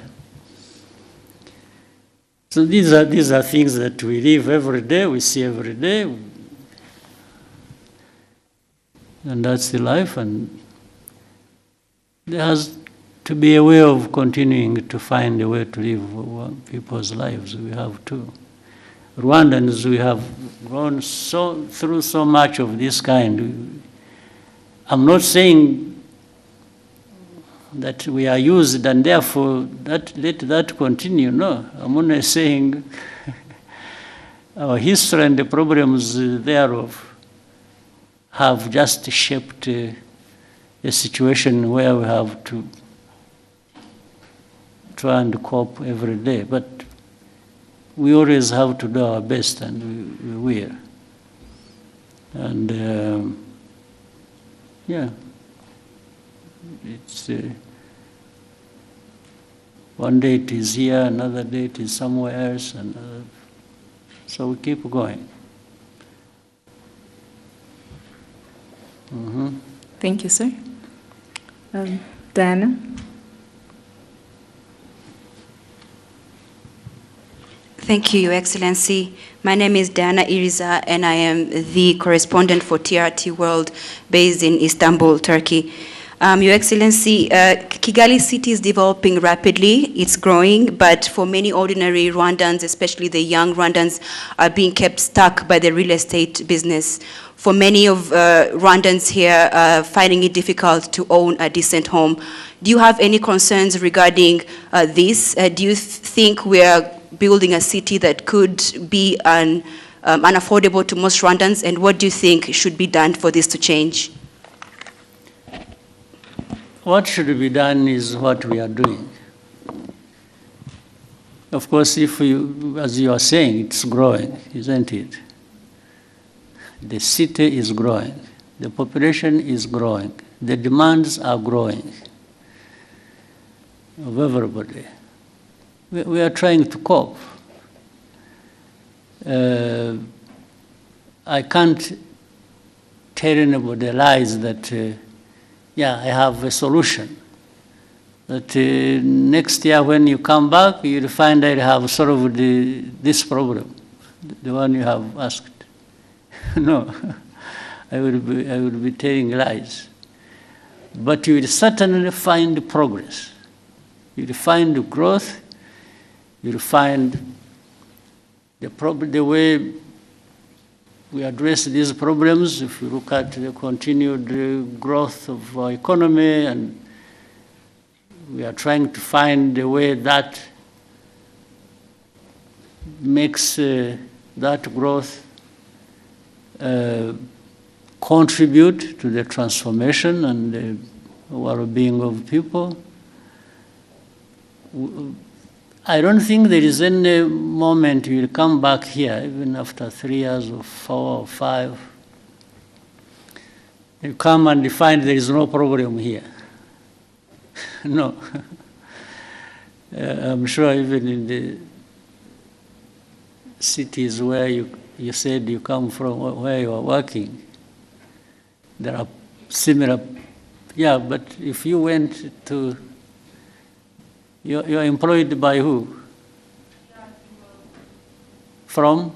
So these are things that we live every day, we see every day, and that's the life. And there has to be a way of continuing to find a way to live people's lives. We have to. Rwandans, we have gone through so much of this kind. I'm not saying that we are used and therefore let that continue. No, I'm only saying our history and the problems thereof have just shaped a situation where we have to try and cope every day. But we always have to do our best, and we will. And yeah, it's one day it is here, another day it is somewhere else, and so we keep going. Mm-hmm. Thank you, sir. Diana? Thank you, Your Excellency. My name is Diana Iriza, and I am the correspondent for TRT World based in Istanbul, Turkey. Your Excellency, Kigali city is developing rapidly, it's growing, but for many ordinary Rwandans, especially the young Rwandans, are being kept stuck by the real estate business. For many of Rwandans here, finding it difficult to own a decent home. Do you have any concerns regarding this? Do you think we are building a city that could be unaffordable to most Rwandans, and what do you think should be done for this to change? What should be done is what we are doing. Of course, if you, as you are saying, it's growing, isn't it? The city is growing. The population is growing. The demands are growing of everybody. We are trying to cope. I can't tell anybody lies that yeah, I have a solution. That next year when you come back, you'll find I have solved this problem, the one you have asked. No, I will be telling lies. But you will certainly find progress. You will find growth. You will find the way we address these problems. If you look at the continued growth of our economy, and we are trying to find a way that makes that growth contribute to the transformation and the well-being of people. I don't think there is any moment you will come back here, even after 3 years or 4 or 5. You come and you find there is no problem here. No. I'm sure even in the cities where you said you come from, where you are working, there are similar, yeah, but if you went to, you're employed by who? From?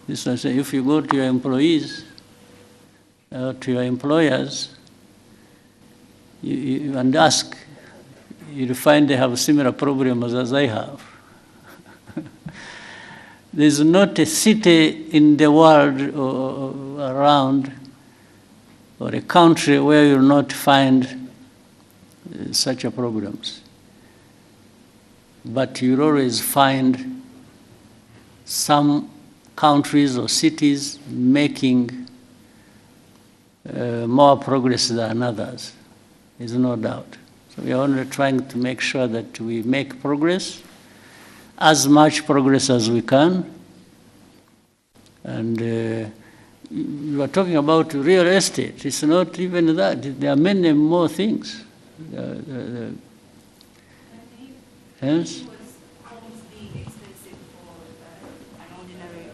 This I say, if you go to your employees, to your employers, and ask, you'll find they have similar problems as I have. There's not a city in the world or around or a country where you'll not find such a problems. But you'll always find some countries or cities making more progress than others. There's no doubt. So we are only trying to make sure that we make progress, as much progress as we can. And you are talking about real estate. It's not even that. There are many more things. Yes?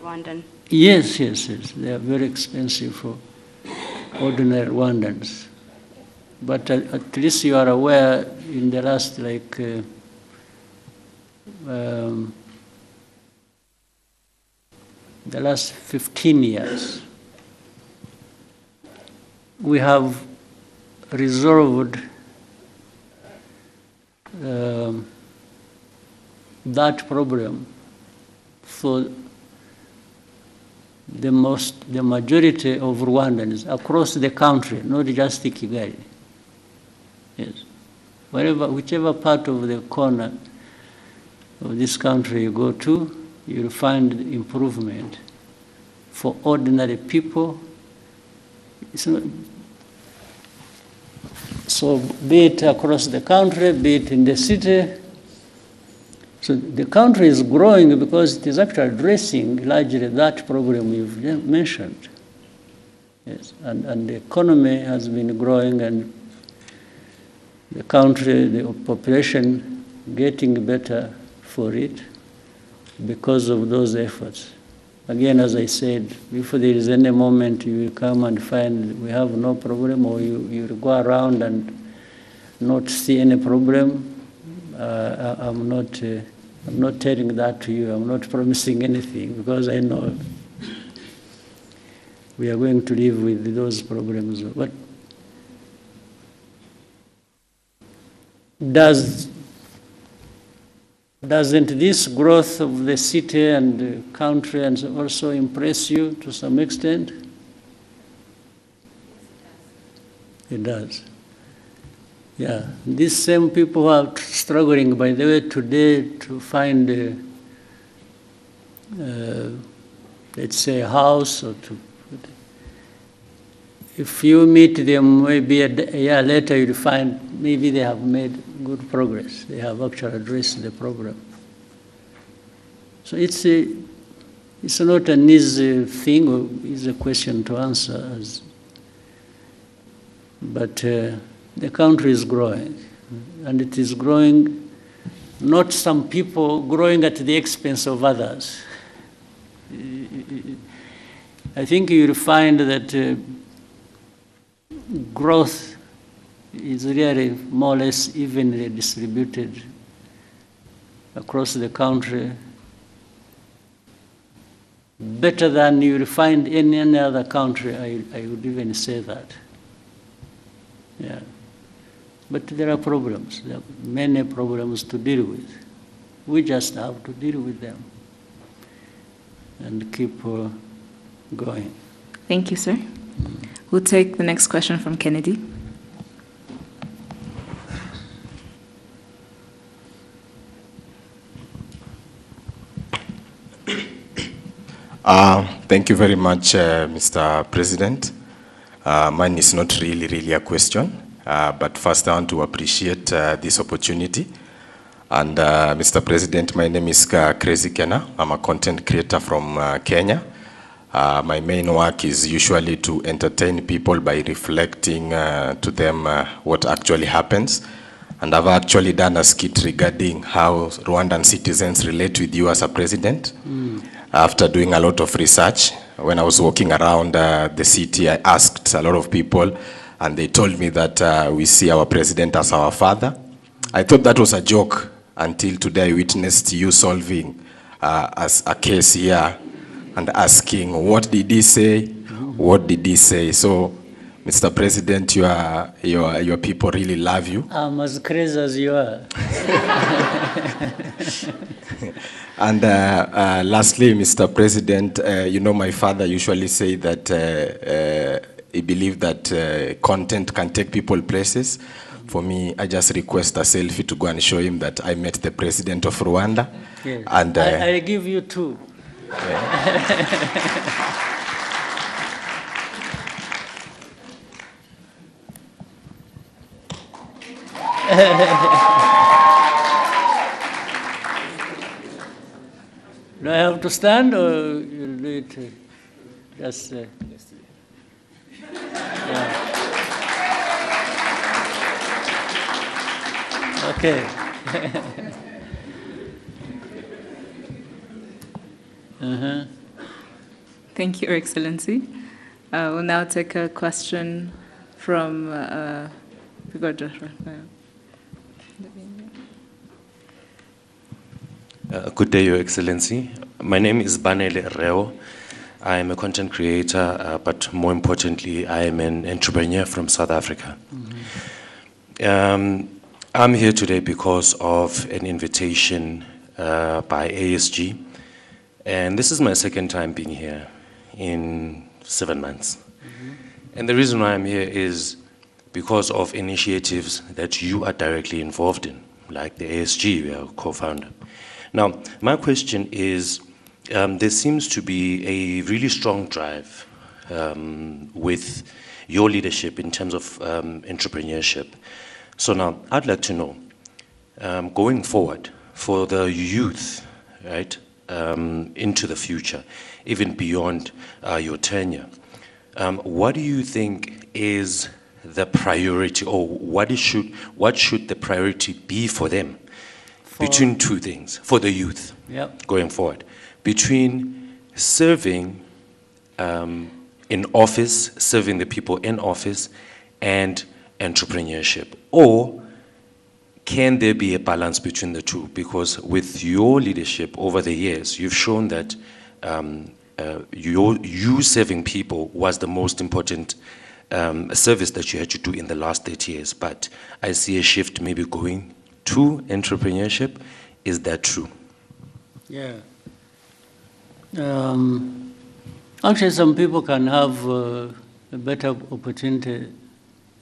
Rwandan. Yes, yes, yes. They are very expensive for ordinary Rwandans. But at least you are aware in the last, the last 15 years, we have resolved that problem for the majority of Rwandans across the country, not just Kigali. Yes. Whichever part of the corner of this country you go to, you'll find improvement for ordinary people. So be it across the country, be it in the city. So the country is growing because it is actually addressing largely that problem you've mentioned. Yes, and the economy has been growing, and the country, the population getting better for it because of those efforts. Again, as I said, if there is any moment you will come and find we have no problem, or you will go around and not see any problem, I'm not telling that to you. I'm not promising anything, because I know we are going to live with those problems. But doesn't this growth of the city and the country and also impress you to some extent? It does. Yeah, these same people who are struggling, by the way, today to find, let's say, a house, or if you meet them maybe a year later, you'll find maybe they have made good progress. They have actually addressed the problem. So it's not an easy thing, or easy question to answer, but the country is growing, and it is growing, not some people growing at the expense of others. I think you'll find that growth is really more or less evenly distributed across the country, better than you'll find in any other country. I would even say that. Yeah. But there are problems. There are many problems to deal with. We just have to deal with them and keep going. Thank you, sir. We'll take the next question from Kennedy. Thank you very much, Mr. President. Mine is not really a question, but first I want to appreciate this opportunity. And Mr. President, my name is Crazy Kenna. I'm a content creator from Kenya. My main work is usually to entertain people by reflecting to them what actually happens. And I've actually done a skit regarding how Rwandan citizens relate with you as a president. After doing a lot of research, when I was walking around the city, I asked a lot of people, and they told me that we see our president as our father. I thought that was a joke until today I witnessed you solving as a case here and asking, what did he say? What did he say? So, Mr. President, your people really love you. I'm as crazy as you are. And lastly, Mr. President, you know, my father usually say that he believed that content can take people places. For me, I just request a selfie to go and show him that I met the president of Rwanda. Yes. And I give you two. Do I have to stand or you'll do it just... yeah. Okay. Thank you, Your Excellency. We'll now take a question from Good day, Your Excellency. My name is Banele Reo. I am a content creator, but more importantly, I am an entrepreneur from South Africa. I'm here today because of an invitation by ASG, and this is my second time being here in 7 months. And the reason why I'm here is because of initiatives that you are directly involved in, like the ASG, we are co-founder. Now, my question is, there seems to be a really strong drive with your leadership in terms of entrepreneurship. So now, I'd like to know, going forward, for the youth, right, into the future, even beyond your tenure, what do you think is the priority, or what should the priority be for them? Between two things, for the youth, going forward, between serving in office, serving the people in office, and entrepreneurship? Or can there be a balance between the two? Because with your leadership over the years, you've shown that you serving people was the most important service that you had to do in the last 30 years. But I see a shift maybe going to entrepreneurship. Is that true? Yeah. Actually, some people can have a better opportunity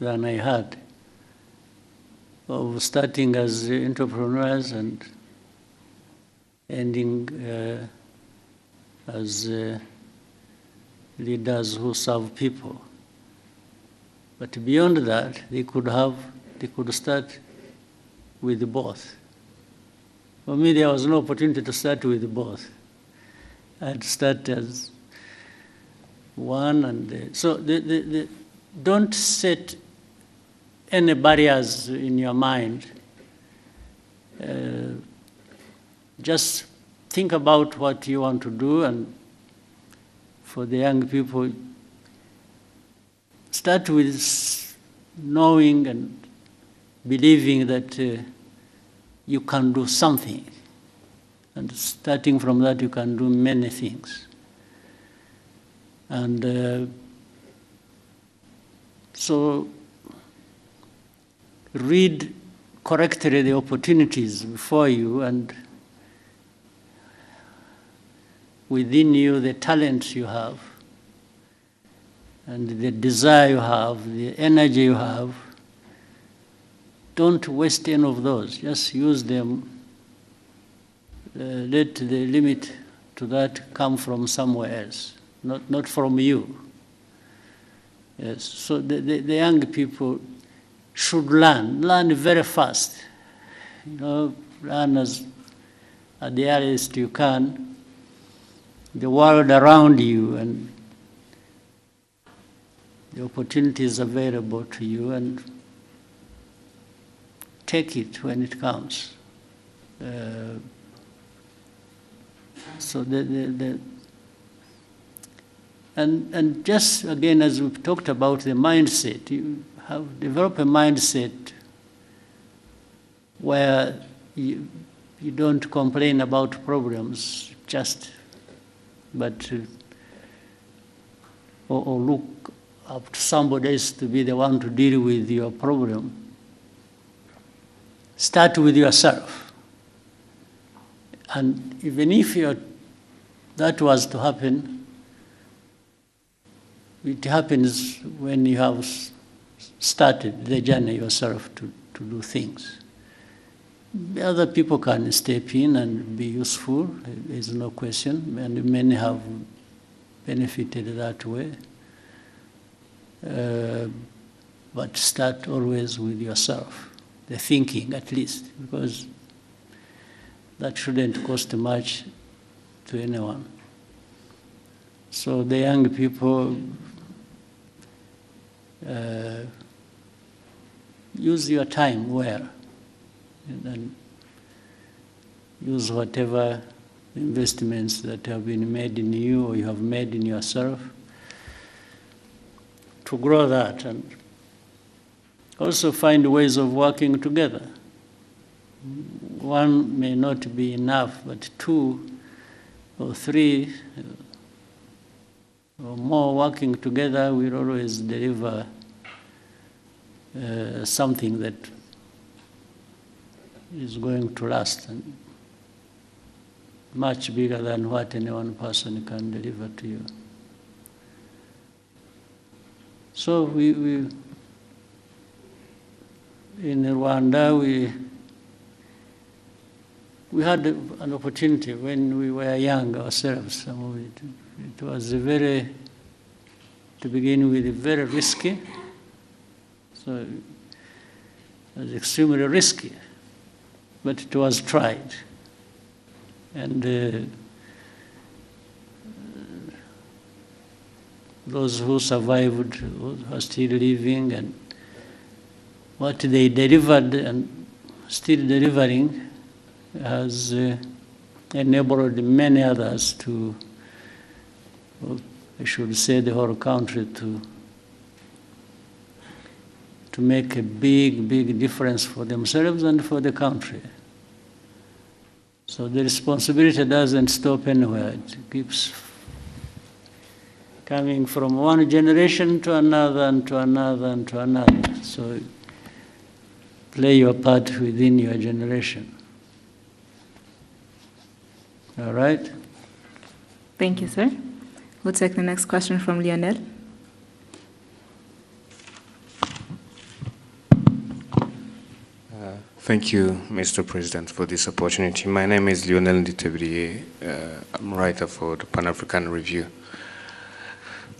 than I had of starting as entrepreneurs and ending as leaders who serve people. But beyond that, they could start with both. For me, there was no opportunity to start with both. I had to start as one, and so don't set any barriers in your mind. Just think about what you want to do, and for the young people, start with knowing and believing that you can do something. And starting from that, you can do many things. And so read correctly the opportunities before you, and within you the talents you have, and the desire you have, the energy you have. Don't waste any of those. Just use them. Let the limit to that come from somewhere else, not from you. Yes. So the young people should learn very fast. Learn at the earliest you can, the world around you and the opportunities available to you, and take it when it comes. So and just again, as we've talked about the mindset, you have developed a mindset where you don't complain about problems, but or look up to somebody else to be the one to deal with your problem. Start with yourself. And even if that was to happen, it happens when you have started the journey yourself to do things. Other people can step in and be useful, there's no question, and many have benefited that way. But start always with yourself, the thinking at least, because that shouldn't cost much to anyone. So the young people, use your time well, and use whatever investments that have been made in you or you have made in yourself to grow that, and also find ways of working together. One may not be enough, but 2 or 3 or more working together will always deliver something that is going to last, and much bigger than what any one person can deliver to you. So we in Rwanda, we had an opportunity when we were young ourselves. Some of it was to begin with, very risky. So it was extremely risky, but it was tried. And those who survived, who are still living, and what they delivered and still delivering has enabled many others to, well, I should say the whole country, to make a big, big difference for themselves and for the country. So the responsibility doesn't stop anywhere. It keeps coming from one generation to another and to another and to another. So play your part within your generation. All right? Thank you, sir. We'll take the next question from Lionel. Thank you, Mr. President, for this opportunity. My name is Lionel Nditebriye. I'm a writer for the Pan-African Review.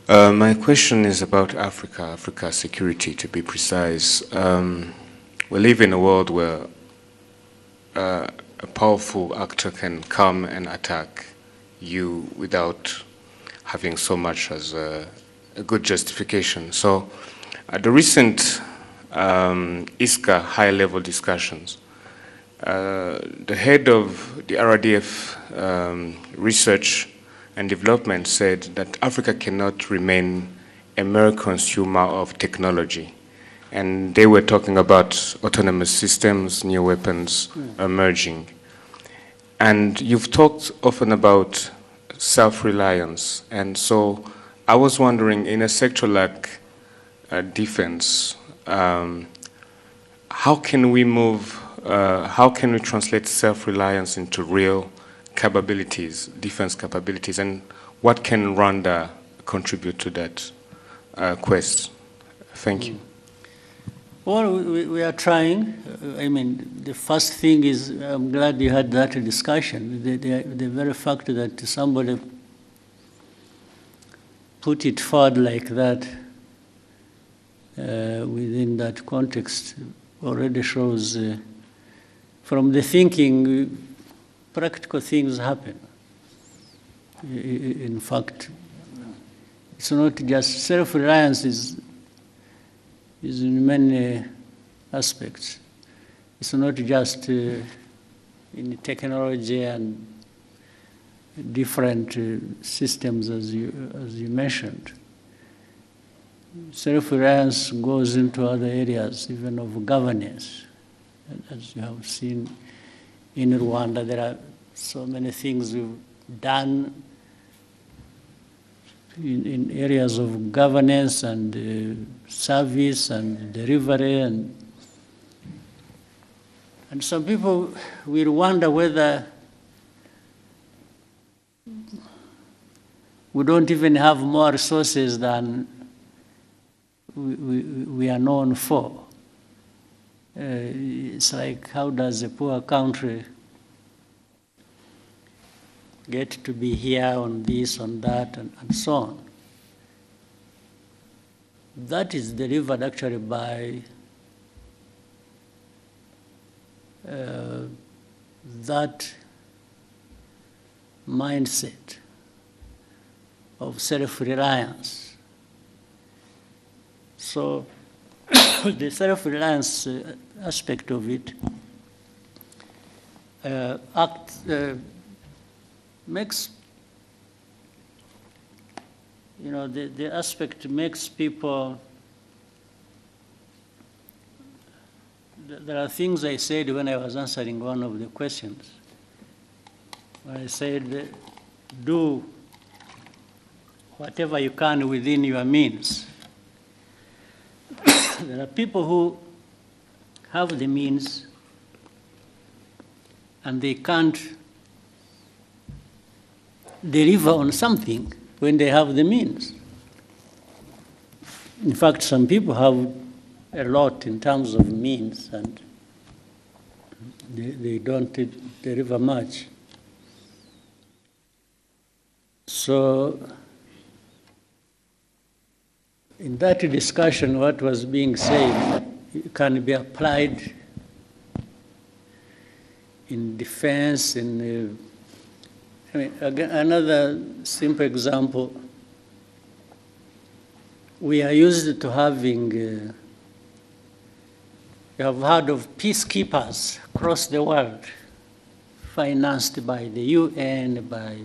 My question is about Africa security, to be precise. We live in a world where a powerful actor can come and attack you without having so much as a good justification. So at the recent ISCA high-level discussions, the head of the RDF research and development said that Africa cannot remain a mere consumer of technology. And they were talking about autonomous systems, new weapons emerging. And you've talked often about self-reliance. And so I was wondering, in a sector like defense, how can we translate self-reliance into real capabilities, defense capabilities, and what can Rwanda contribute to that quest? Thank you. Well, we are trying. I mean, the first thing is, I'm glad you had that discussion. The very fact that somebody put it forward like that within that context already shows from the thinking, practical things happen. In fact, it's not just self-reliance is in many aspects. It's not just in technology and different systems as you mentioned. Self-reliance goes into other areas, even of governance. As you have seen in Rwanda, there are so many things we've done in areas of governance and service and delivery. And some people will wonder whether we don't even have more resources than we are known for. It's like, how does a poor country get to be here on this, on that, and so on? That is delivered actually by that mindset of self-reliance. So the self-reliance aspect of it makes, you know, the aspect makes people, there are things I said when I was answering one of the questions. When I said, do whatever you can within your means. There are people who have the means and they can't deliver on something when they have the means. In fact, some people have a lot in terms of means and they don't deliver much. So in that discussion, what was being said can be applied in defense, in I mean, again, another simple example, we are used to having, you have heard of peacekeepers across the world, financed by the UN, by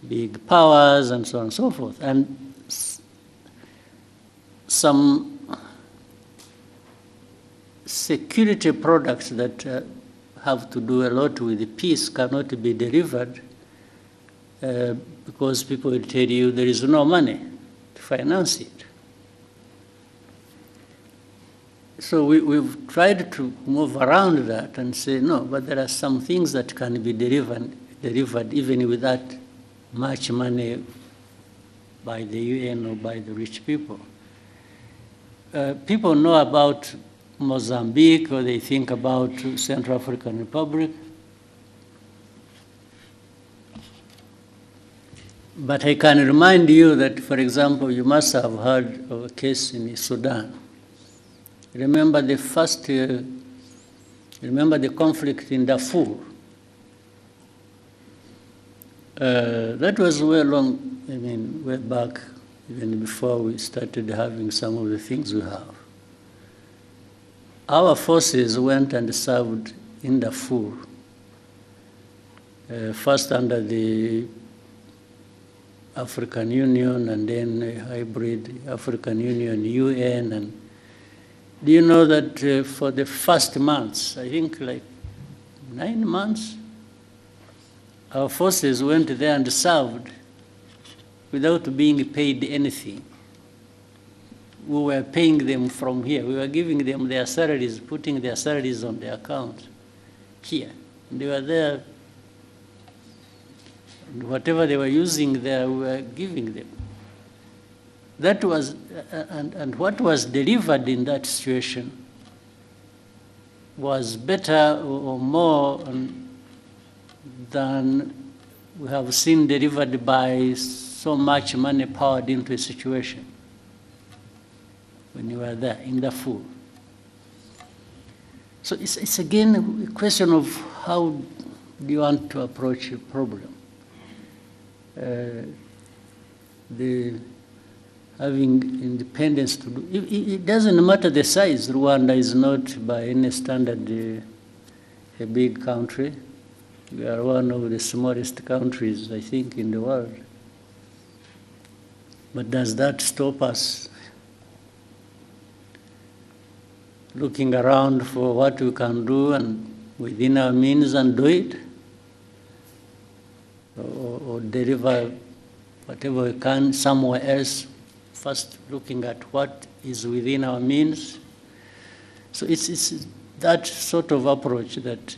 big powers, and so on and so forth. And some security products that have to do a lot with peace cannot be delivered because people will tell you there is no money to finance it. So we've tried to move around that and say, no, but there are some things that can be delivered even without much money by the UN or by the rich people. People know about Mozambique, or they think about Central African Republic. But I can remind you that, for example, you must have heard of a case in Sudan. Remember the conflict in Darfur. That was way back, even before we started having some of the things we have. Our forces went and served in Darfur, first under the African Union and then a hybrid African Union, UN. And do you know that for the first months, I think like 9 months, our forces went there and served without being paid anything. We were paying them from here. We were giving them their salaries, putting their salaries on their account here. And they were there. And whatever they were using there, we were giving them. That was, and what was delivered in that situation was better or more than we have seen delivered by so much money poured into a situation when you were there in Darfur. So it's again a question of how do you want to approach a problem. Having independence to do, it doesn't matter the size. Rwanda is not by any standard a big country. We are one of the smallest countries, I think, in the world. But does that stop us looking around for what we can do and within our means and do it? Or deliver whatever we can somewhere else, first looking at what is within our means? So it's that sort of approach that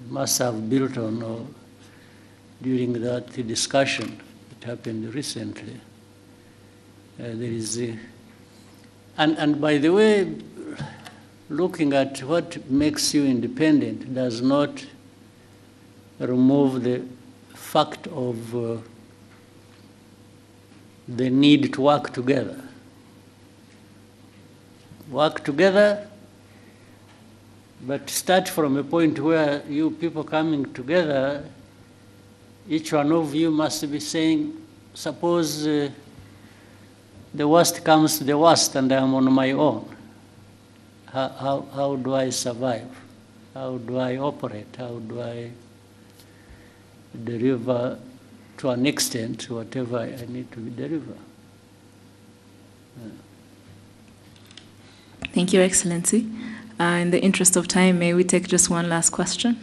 must have built on during that discussion that happened recently. There is, and by the way, looking at what makes you independent does not remove the fact of the need to work together. Work together, but start from a point where you people coming together, each one of you must be saying, suppose the worst comes to the worst and I'm on my own. How do I survive? How do I operate? How do I deliver to an extent whatever I need to deliver? Thank you, Excellency. In the interest of time, may we take just one last question?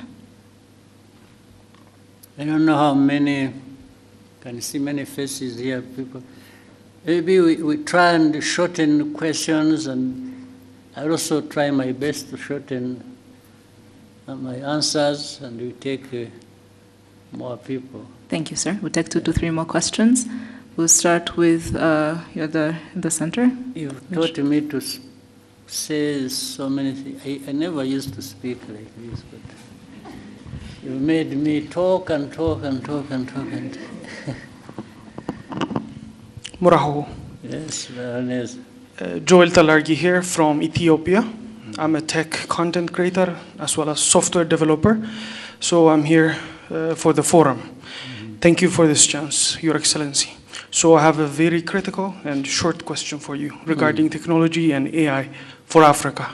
I don't know how many, can see many faces here, people. Maybe we try and shorten questions, and I also try my best to shorten my answers, and we take more people. Thank you, sir. We'll take 2 to 3 more questions. We'll start with you're the center. You've taught me to say so many things. I never used to speak like this, but you made me talk and talk and talk and talk and Muraho. Yes, Baroness. Joel Talargi here from Ethiopia. I'm a tech content creator as well as software developer. So I'm here for the forum. Thank you for this chance, Your Excellency. So I have a very critical and short question for you regarding technology and AI for Africa.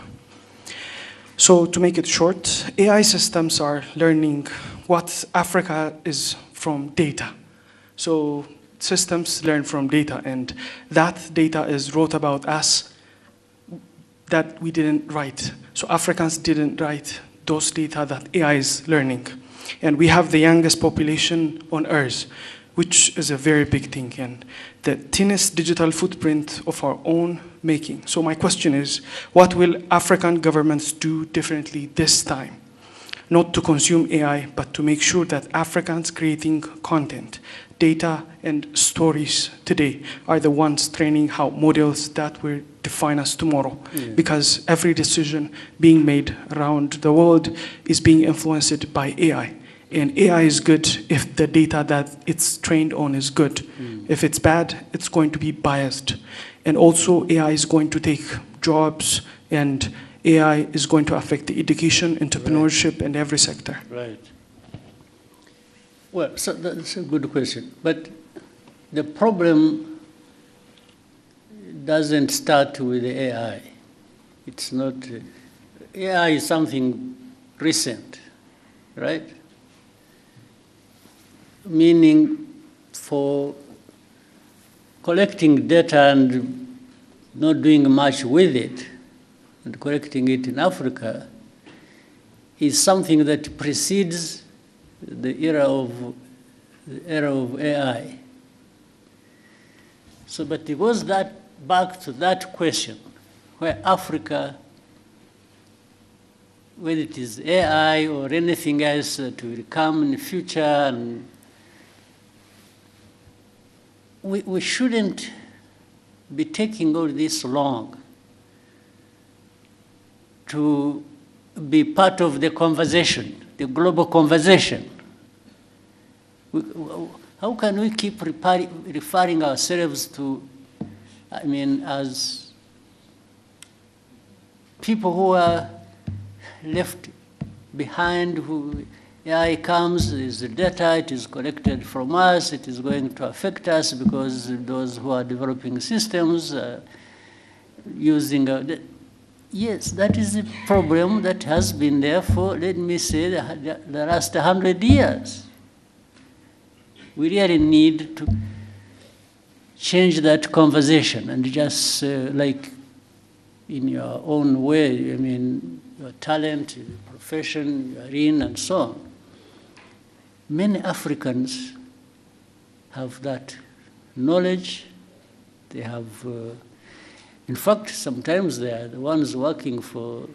So to make it short, AI systems are learning what Africa is from data. So systems learn from data, and that data is wrote about us that we didn't write. So Africans didn't write those data that AI is learning. And we have the youngest population on Earth, which is a very big thing, and the thinnest digital footprint of our own making. So my question is, what will African governments do differently this time? Not to consume AI, but to make sure that Africans creating content, data, and stories today are the ones training how models that will define us tomorrow. Yeah. Because every decision being made around the world is being influenced by AI. And AI is good if the data that it's trained on is good. If it's bad, it's going to be biased. And also AI is going to take jobs, and AI is going to affect the education, entrepreneurship, and every sector. Right. Well, so that's a good question. But the problem doesn't start with the AI. It's not, AI is something recent, right? Meaning for collecting data and not doing much with it, and collecting it in Africa, is something that precedes the era of AI. So, but it goes back to that question, where Africa, whether it is AI or anything else that will come in the future, and we shouldn't be taking all this long to be part of the conversation, the global conversation. How can we keep referring ourselves to, I mean, as people who are left behind, who AI comes, is the data, it is collected from us, it is going to affect us because those who are developing systems are using yes, that is a problem that has been there for, let me say, the last 100 years. We really need to change that conversation and just like in your own way, I mean, your talent, your profession, your in, and so on. Many Africans have that knowledge. They have, in fact, sometimes they are the ones working for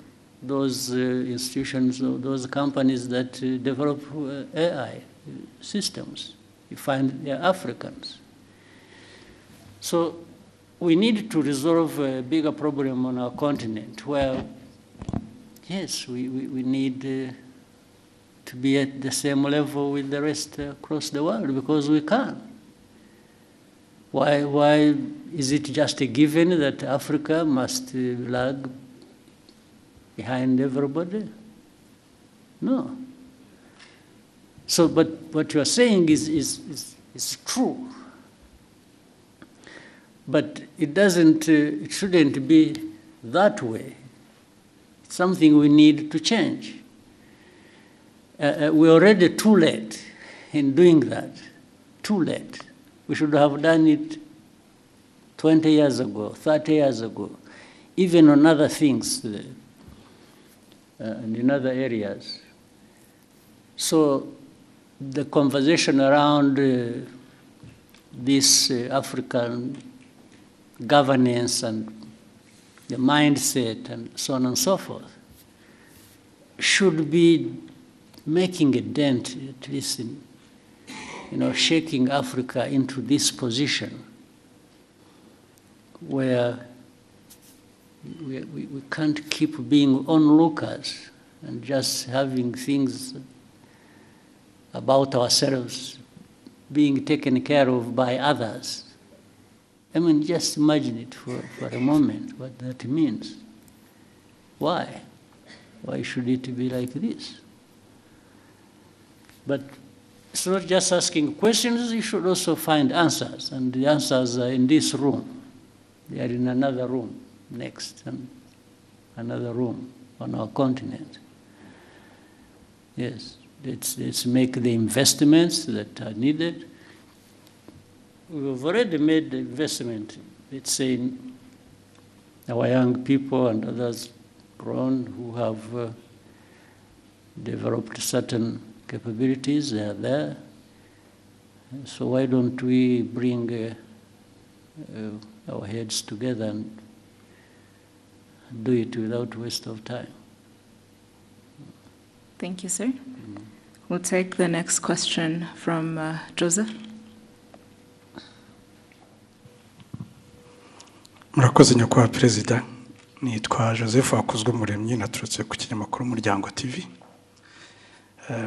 those institutions or those companies that develop AI systems. You find they're Africans. So we need to resolve a bigger problem on our continent where, yes, we need to be at the same level with the rest across the world, because we can. Why is it just a given that Africa must lag behind everybody? No. So, but what you are saying is true. But it doesn't, it shouldn't be that way. It's something we need to change. We're already too late in doing that. Too late. We should have done it 20 years ago, 30 years ago, even on other things and in other areas. So the conversation around this African governance and the mindset and so on and so forth should be making a dent, at least in, shaking Africa into this position where we can't keep being onlookers and just having things about ourselves being taken care of by others. I mean, just imagine it for a moment, what that means. Why? Why should it be like this? But it's not just asking questions, you should also find answers. And the answers are in this room. They are in another room next, and another room on our continent. Yes, let's make the investments that are needed. We've already made the investment, let's say, in our young people and others grown who have developed certain capabilities. They are there. So why don't we bring our heads together and do it without waste of time? Thank you, sir. We'll take the next question from Joseph. Murakoze nyakubahwa Perezida, nitwa Joseph Wakuzwumuremyi, naturutse ku kinyamakuru Umuryango TV.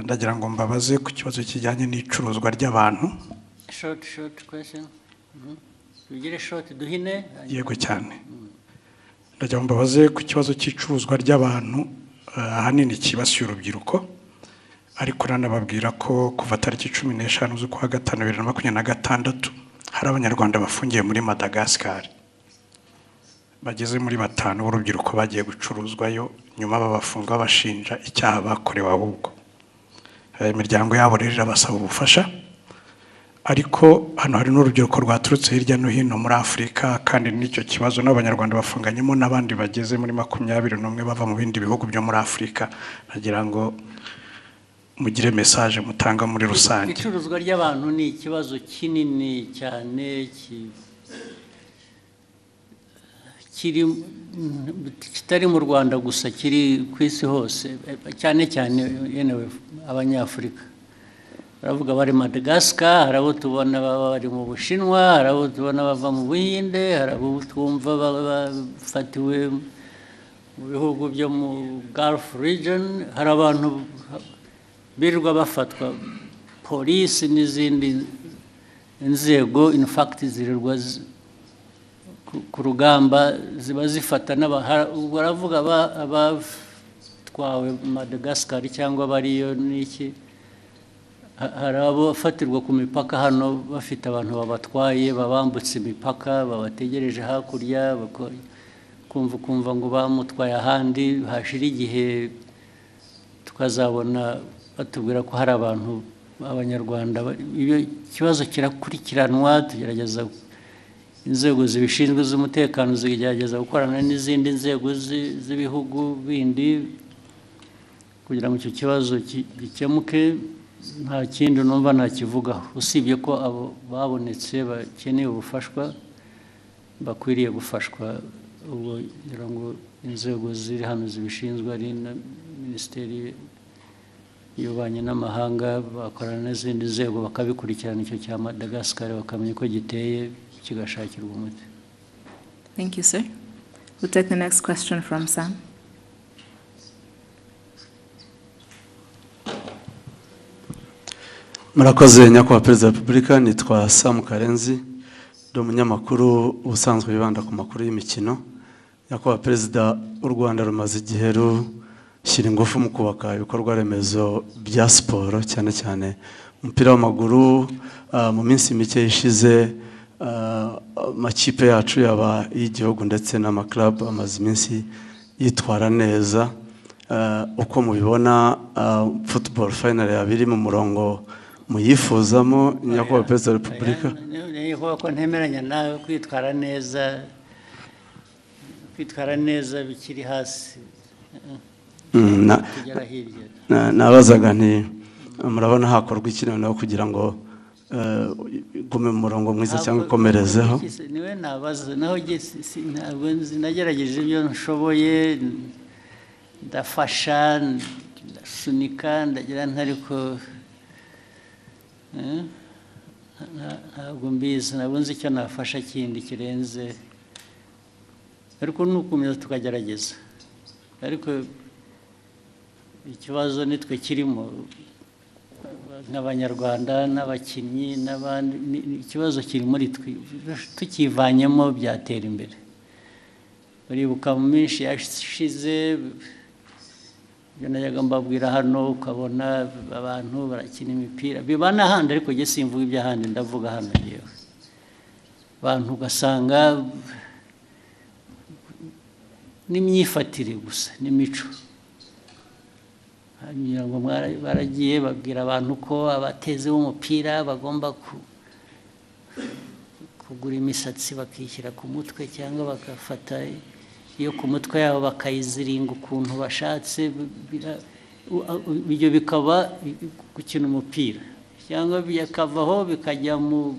Ndagira ngo mbabaze ku kibazo kijyanye n'icuruzwa ry'abantu. Short question. Ugire short duhine. Yego cyane. Ndagira ngo mbabaze ku kibazo cy'icuruzwa ry'abantu ahanini kibasiye urubyiruko, ariko nanababwira ko kuva tariki 15 z'ukwa gatanu 2026 hari abanyarwanda bafungiye muri Madagascar. Bageze muri 5 b'urubyiruko bagiye gucuruzwayo, nyuma babafunga bashinja icyaha bakorewe ahubwo. Imiryango yabo rero basaba ubufasha, ariko hano hari n'urubyiruko rwaturutse hirya no hino muri Afurika, kandi n'icyo kibazo n'abanyarwanda bafunganyemo n'abandi bageze muri 21 bava mu bindi bihugu byo muri Afurika. Nagira ngo mugire message mutanga muri rusange. Icuruzwa ry'abantu ni ikibazo kinini cyane kitari mu Rwanda gusa, kiri ku isi hose, cyane cyane yenewe abanyafurika. Baravuga bari Madagascar, hari abo tubona bari mu Bushinwa, hari abo tubona bava mu Buhinde, hari abo twumva bafatiwe mu bihugu byo mu Gulf region, hari abantu birirwa bafatwa, polisi n'izindi inzego in fact zirirwa ku rugamba ziba zifata baravuga abatwawe Madagascar cyangwa bariyo n'iki. Hari abo bafatirwa ku mipaka hano bafite abantu babatwaye, babambutse imipaka, babategereje hakurya, kumva ngo bamutwaye ahandi, hashira igihe tukazabona batubwira ko hari abantu b'abanyarwanda. Iyo kibazo kirakurikiranwa, tugerageza inzego zibishinzwe z'umutekano zigerageza gukorana n'izindi nzego z'ibihugu bindi kugira ngo icyo kibazo gikemuke. Nta kindi numva nakivugaho, usibye ko abo babonetse bakeneye ubufashwa bakwiriye gufashwa. Ubwo ngira ngo inzego ziri hano zibishinzwe ari na Minisiteri y'Ububanyi n'Amahanga bakorana n'izindi nzego bakabikurikirana icyo cya Madagascar bakamenya ko giteye kigashakirwa umuti. Thank you, sir. We'll take the next question from Sam. Murakoze nyakubahwa Perezida wa Repubulika, nitwa Sam Karenzi, ndi umunyamakuru ubusanzwe wibanda ku makuru y'imikino. Nyakubahwa Perezida, u Rwanda rumaze igihe rushyira ingufu mu kubaka ibikorwa remezo bya siporo, cyane cyane umupira w'amaguru. Mu minsi mike ishize amakipe yacu yaba y'igihugu ndetse n'amaklub amaze iminsi yitwara neza. Uko mubibona football final yabiri mu murongo muyifuzamo, nyakubahwa Perezida wa Repubulika? Niho ko ntemeranya nawe, kwitwara neza bikiri hasi. Nabazaga nti murabona hakorwa iki noneho kugira ngo gume mu murongo mwiza cyangwa ikomerezeho? Niwe nabaza, naho ntabwo nagerageje ibyo nshoboye, ndafasha, ndasunika, ndagira ntariko ntabwo mbizi, ntabwo nzi icyo nafasha kindi kirenze, ariko nukomeza tukagerageza. Ariko ikibazo nitwe kirimo nk'abanyarwanda n'abakinnyi n'abandi, ikibazo kiri muri twe, tukivanyemo byatera imbere. Uribuka mu minsi yashize ibyo najyaga mbabwira hano, ukabona abantu barakina imipira, biba n'ahandi, ariko njye simvuga iby'ahandi, ndavuga hano yewe. Abantu ugasanga n'imyifatire gusa n'imico, hanyuma ngo baragiye babwira abantu ko abateze b'umupira bagomba kugura imisatsi bakishyira ku mutwe, cyangwa bagafata iyo ku mutwe yabo bakayiziringa ukuntu bashatse. Ibyo bikaba gukina umupira, cyangwa bikavaho bikajya mu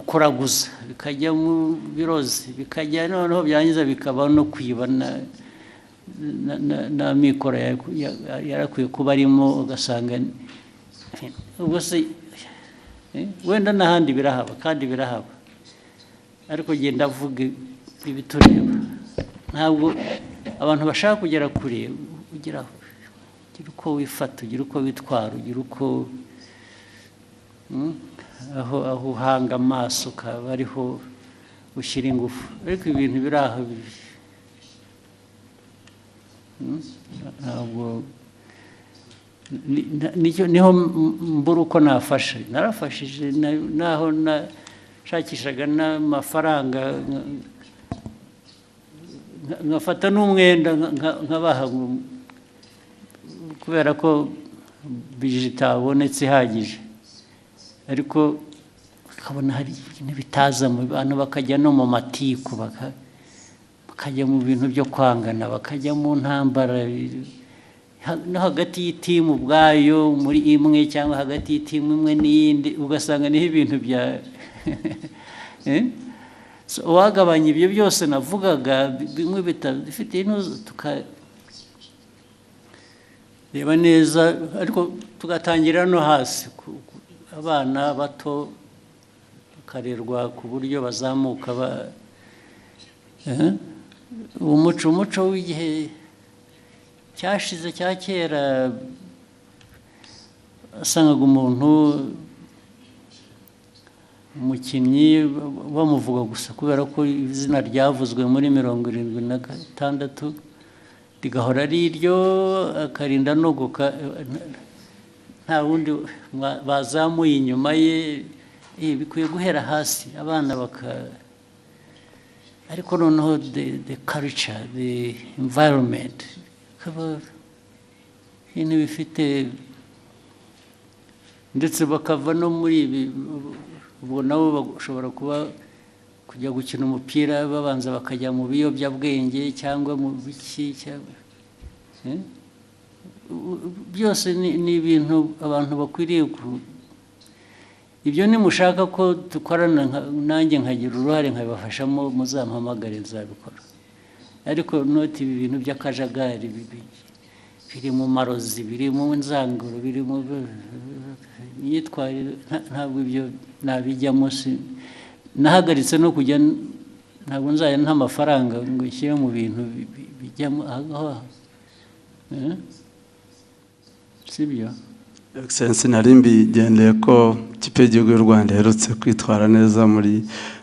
kuraguza, bikajya mu birozi, bikajya noneho byangiza bikaba no kwiba na mikoro yarakwiye kuba arimo, ugasanga ubwo se wenda n'ahandi birahaba, kandi birahaba, ariko genda avuga ibitureba. Ntabwo abantu bashaka kugera kure, ugira uko wifata, ugira uko witwara, ugira uko aho uhanga amaso ukaba ariho ushyira ingufu. Ariko ibintu biri aho ntabwo, niho mbura uko nafasha. Narafashije naho nashakishaga n'amafaranga, nkafata n'umwenda nkabaha, kubera ko bije itabonetse ihagije. Ariko ukabona hari ibintu bitaza mu bantu, bakajya no mu matiku, bakajya mu bintu byo kwangana, bakajya mu ntambara no hagati y'itimu ubwayo muri imwe, cyangwa hagati y'itimu imwe n'iyindi, ugasanga niho ibintu bya wagabanya ibyo byose navugaga, bimwe bifite inuzu, tukareba neza, ariko tugatangira no hasi, abana bato bakarerwa ku buryo bazamuka umuco w'igihe cyashize cya kera, asangaga umuntu, umukinnyi bamuvuga gusa kubera ko izina ryavuzwe muri 76 rigahora ari iryo, akarinda nogoka, nta wundi bazamuye inyuma ye. Bikwiye guhera hasi, abana ariko noneho the culture, the environment, kaba ibintu bifite, ndetse bakava no muri ibi. Ubwo nabo bashobora kujya gukina umupira babanza bakajya mu biyobyabwenge cyangwa mu biki, byose ni ibintu abantu bakwiriye ibyo. Nimushaka ko dukorana nanjye nkagira uruhare nkabibafashamo, muzampamagare nzabikora. Ariko noti ibi bintu by'akajagari biri mu marozi, biri mu nzanguro, biri mu myitwarire, ntabwo ibyo nabijyamo. Nahagaritse no kujya ntabwo nzajya nta mafaranga ngo nshyire mu bintu bijyamo sibyo. Excellency, nari mbigendeye ko ikipe y'igihugu y'u Rwanda iherutse kwitwara neza muri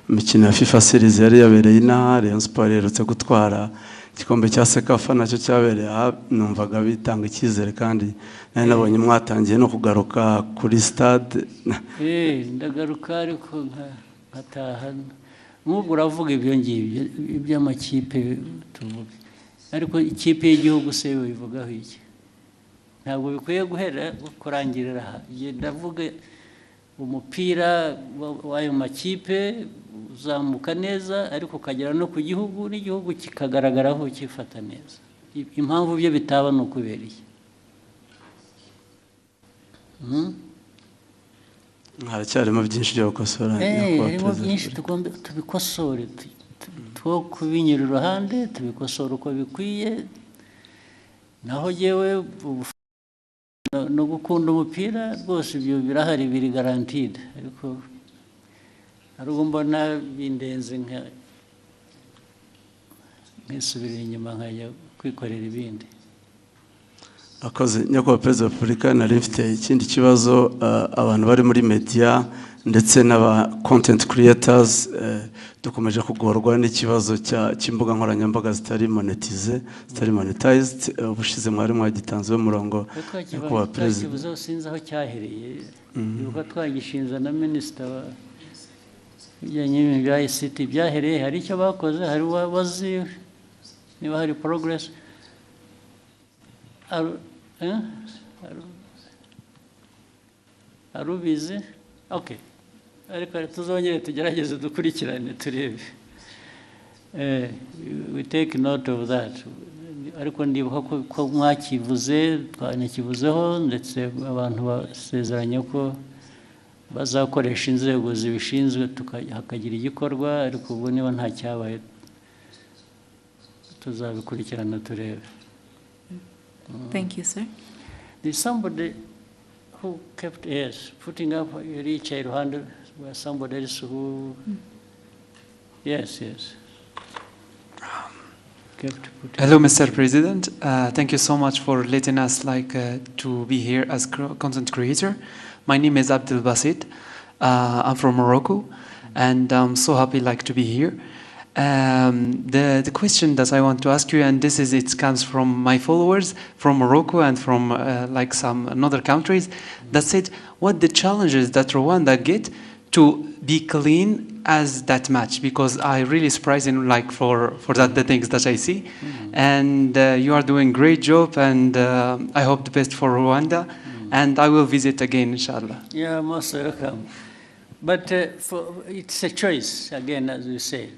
mikino ya FIFA series yari yabereye inaha. Rayon Sport iherutse gutwara igikombe cya Sekafa nacyo cyabereye aha, numvaga bitanga icyizere kandi nari nabonye mwatangiye no kugaruka kuri stade. Ndagaruka ariko nkataha nk'ubwo uravuga ibyo ngibyo iby'amakipe tuvuga, ariko ikipe y'igihugu se bivugaho iki? Ntabwo bikwiye guhera kurangirira aha. Ndavuga umupira w'ayo makipe uzamuka neza ariko ukagera no ku gihugu, n'igihugu kikagaragaraho kifata neza. Impamvu byo bitaba ni ukubera iki? Haracyarimo byinshi byo gukosora. Harimo byinshi tugomba tubikosore, two kubinyura iruhande tubikosora uko bikwiye. Naho yewe no gukunda umupira rwose ibyo birahari, biri guaranteed, ariko ariko mbona bindenze nkisubira inyuma nkajya kwikorera ibindi. Akoze nyakubahwa Perezida wa Repubulika, nari mfite ikindi kibazo. Abantu bari muri media ndetse n'aba content creators dukomeje kugorwa n'ikibazo cy'imbuga nkoranyambaga zitari monetized. Ubushize mwari mwagitanzeho umurongo nyakubahwa Perezida. Ikibazo sinzi aho cyahereye, yuko twagishinza na Minisita bijyanye n'ibintu bya ICT byahereye. Hari icyo bakoze, hari wazi niba hari progress. Arubizi? Okay. Ariko tuzongere tugerageze dukurikirane turebe. We take note of that. Ariko ndibuka ko mwakivuze, twanakivuzeho, ndetse abantu basezeranye ko bazakoresha inzego zibishinzwe hakagira igikorwa, ariko ubu niba nta cyabaye tuzabikurikirana turebe. Thank you, sir. There's somebody who kept putting up reach iruhande where somebody else who yes. Hello, Mr. President. Thank you so much for letting us to be here as content creator. My name is Abdel Basit. I'm from Morocco, and I'm so happy to be here. The question that I want to ask you, and it comes from my followers from Morocco and from some other countries, that said, what the challenges that Rwanda get to be clean as that match, because I really surprising for that the things that I see, and you are doing great job, and I hope the best for Rwanda, and I will visit again, inshallah. Yeah, most welcome. But it's a choice again, as you said.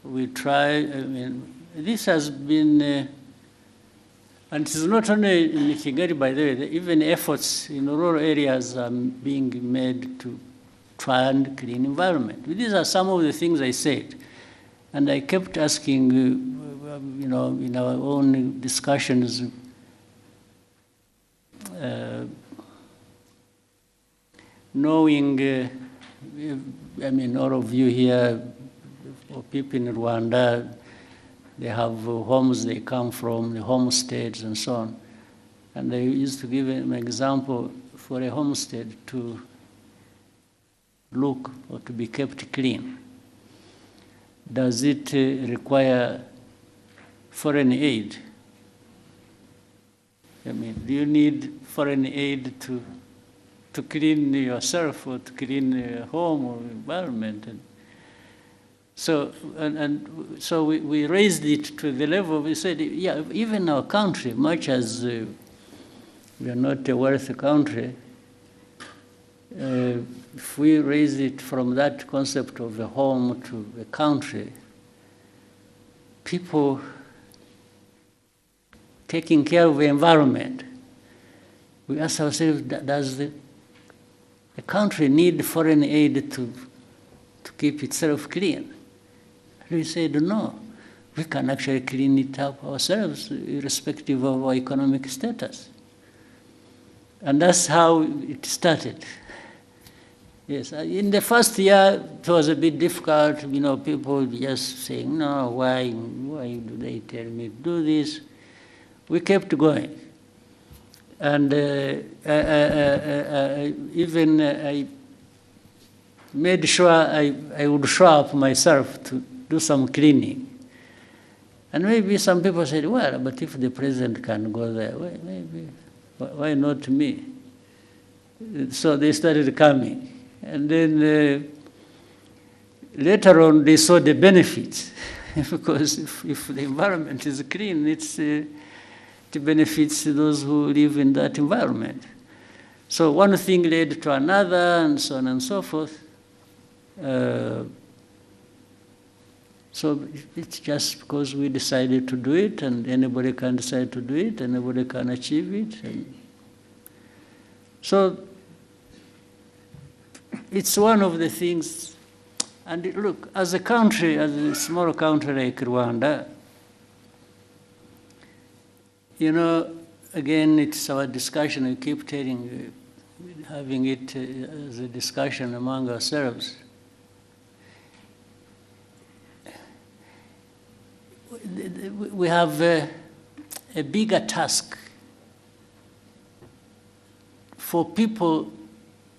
We try. I mean, this has been, and it's not only in Kigali, by the way. Even efforts in rural areas are being made to try and clean environment. These are some of the things I said, and I kept asking, in our own discussions, knowing. All of you here, or people in Rwanda, they have homes they come from, the homesteads and so on. And I used to give an example for a homestead to look or to be kept clean. Does it require foreign aid? Do you need foreign aid to clean yourself or to clean your home or environment? So we raised it to the level, we said, yeah, even our country, much as we are not a wealthy country, if we raise it from that concept of a home to a country, people taking care of the environment, we ask ourselves, does the country need foreign aid to keep itself clean? We said, no, we can actually clean it up ourselves, irrespective of our economic status. And that's how it started. Yes, in the first year, it was a bit difficult, you know, people just saying, no, why do they tell me to do this? We kept going. And even I made sure I would show up myself to do some cleaning. And maybe some people said, well, but if the president can go there, maybe, why not me? So they started coming. And then later on, they saw the benefits. Because if the environment is clean, it benefits those who live in that environment. So one thing led to another, and so on and so forth. So it's just because we decided to do it, and anybody can decide to do it, anybody can achieve it. And so it's one of the things. And look, as a country, as a small country like Rwanda, you know, again, it's our discussion. We keep having it as a discussion among ourselves. We have a bigger task for people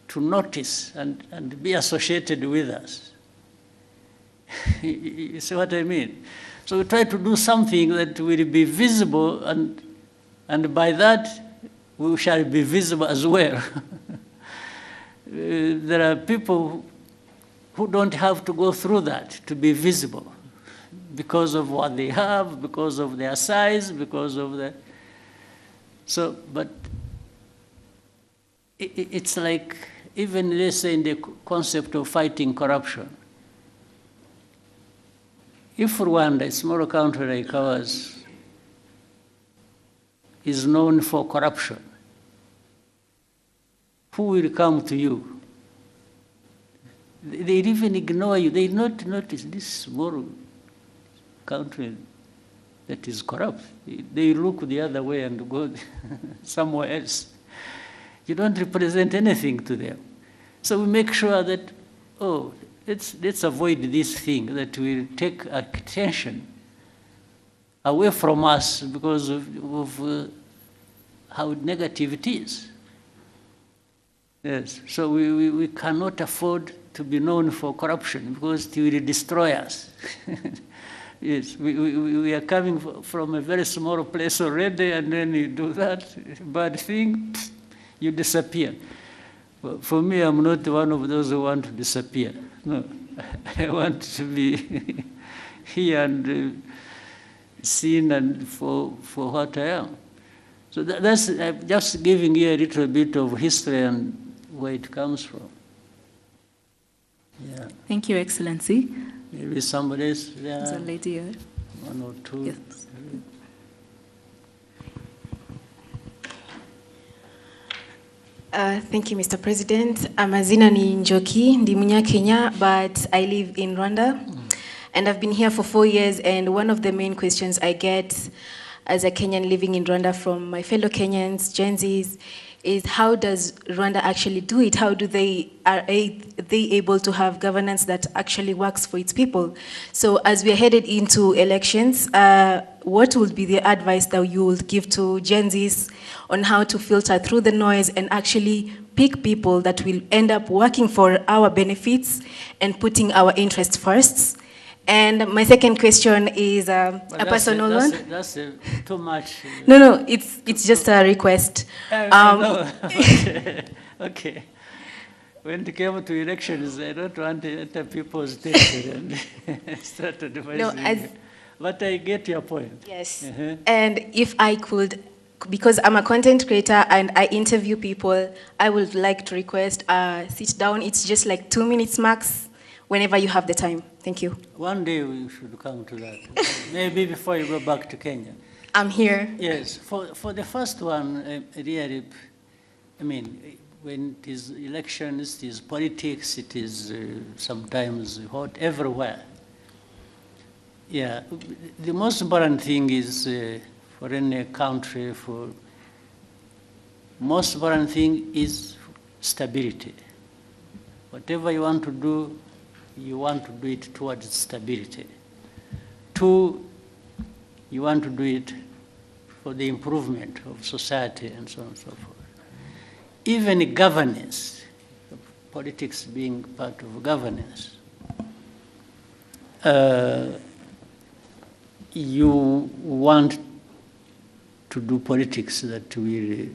to notice and be associated with us. You see what I mean? So we try to do something that will be visible, and by that we shall be visible as well. There are people who don't have to go through that to be visible because of what they have, because of their size, because of the... So, but it's like, even let's say in the concept of fighting corruption, if Rwanda, a small country like ours, is known for corruption, who will come to you? They even ignore you. They not notice this small country that is corrupt. They look the other way and go somewhere else. You don't represent anything to them. So we make sure that, oh, let's avoid this thing that will take attention away from us because of how negative it is. Yes, so we cannot afford to be known for corruption because it will destroy us. Yes, we are coming from a very small place already, and then you do that bad thing, you disappear. Well, for me, I'm not one of those who want to disappear. No, I want to be here and seen and for what I am. So that's I'm just giving you a little bit of history and where it comes from. Yeah. Thank you, Excellency. Maybe somebody else there. There's a lady here. One or two. Yes. Thank you, Mr. President. Amazina ni Njoki, ndi Munyakenya, but I live in Rwanda. And I've been here for 4 years, and one of the main questions I get as a Kenyan living in Rwanda from my fellow Kenyans, Gen Zs, is how does Rwanda actually do it? How are they able to have governance that actually works for its people? So as we are headed into elections, what would be the advice that you would give to Gen Zs on how to filter through the noise and actually pick people that will end up working for our benefits and putting our interests first? And my second question is a personal one. That's too much. No, it's just a request. Okay. When it came to elections, I don't want to enter people's territory and start advising. But I get your point. Yes. And if I could, because I'm a content creator and I interview people, I would like to request sit down. It's just like 2 minutes max, whenever you have the time. Thank you. One day we should come to that. Maybe before you go back to Kenya. I'm here. Yes. For the first one, really, I mean, when it is elections, it is politics, it is sometimes hot everywhere. Yeah. The most important thing is for any country, most important thing is stability. whatever you want to do it towards stability. 2, you want to do it for the improvement of society and so on and so forth. Even governance, politics being part of governance, you want to do politics that will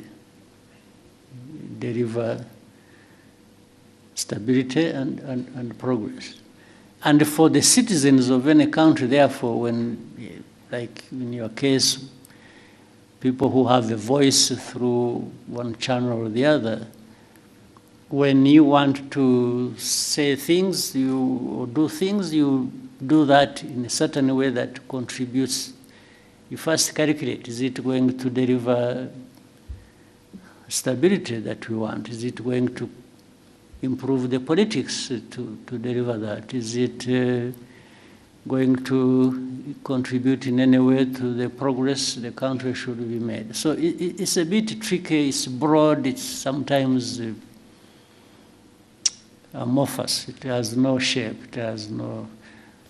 deliver stability and progress. And for the citizens of any country, therefore, when, like in your case, people who have a voice through one channel or the other, when you want to say things, or do things, you do that in a certain way that contributes. You first calculate, is it going to deliver stability that we want? Is it going to improve the politics to deliver that? Is it going to contribute in any way to the progress the country should be made? So it's a bit tricky, it's broad, it's sometimes amorphous, it has no shape, it has no,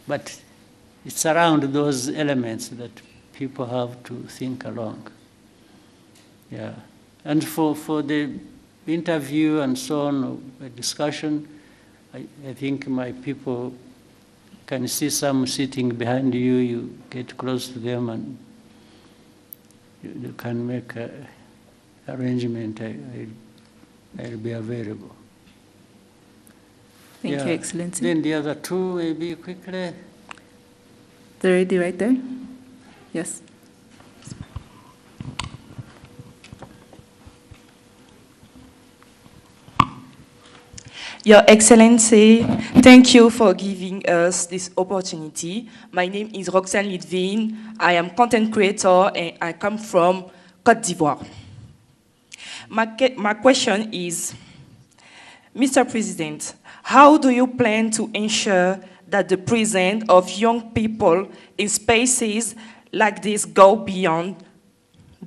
but it's around those elements that people have to think along. Yeah, and for the interview and so on, a discussion, I think my people can see some sitting behind you, you get close to them and you can make an arrangement. I'll be available. Thank you, Excellency. Then the other 2, maybe quickly. The lady right there. Yes. Your Excellency, thank you for giving us this opportunity. My name is Roxane Litvin. I am content creator and I come from Côte d'Ivoire. My question is, Mr. President, how do you plan to ensure that the presence of young people in spaces like this go beyond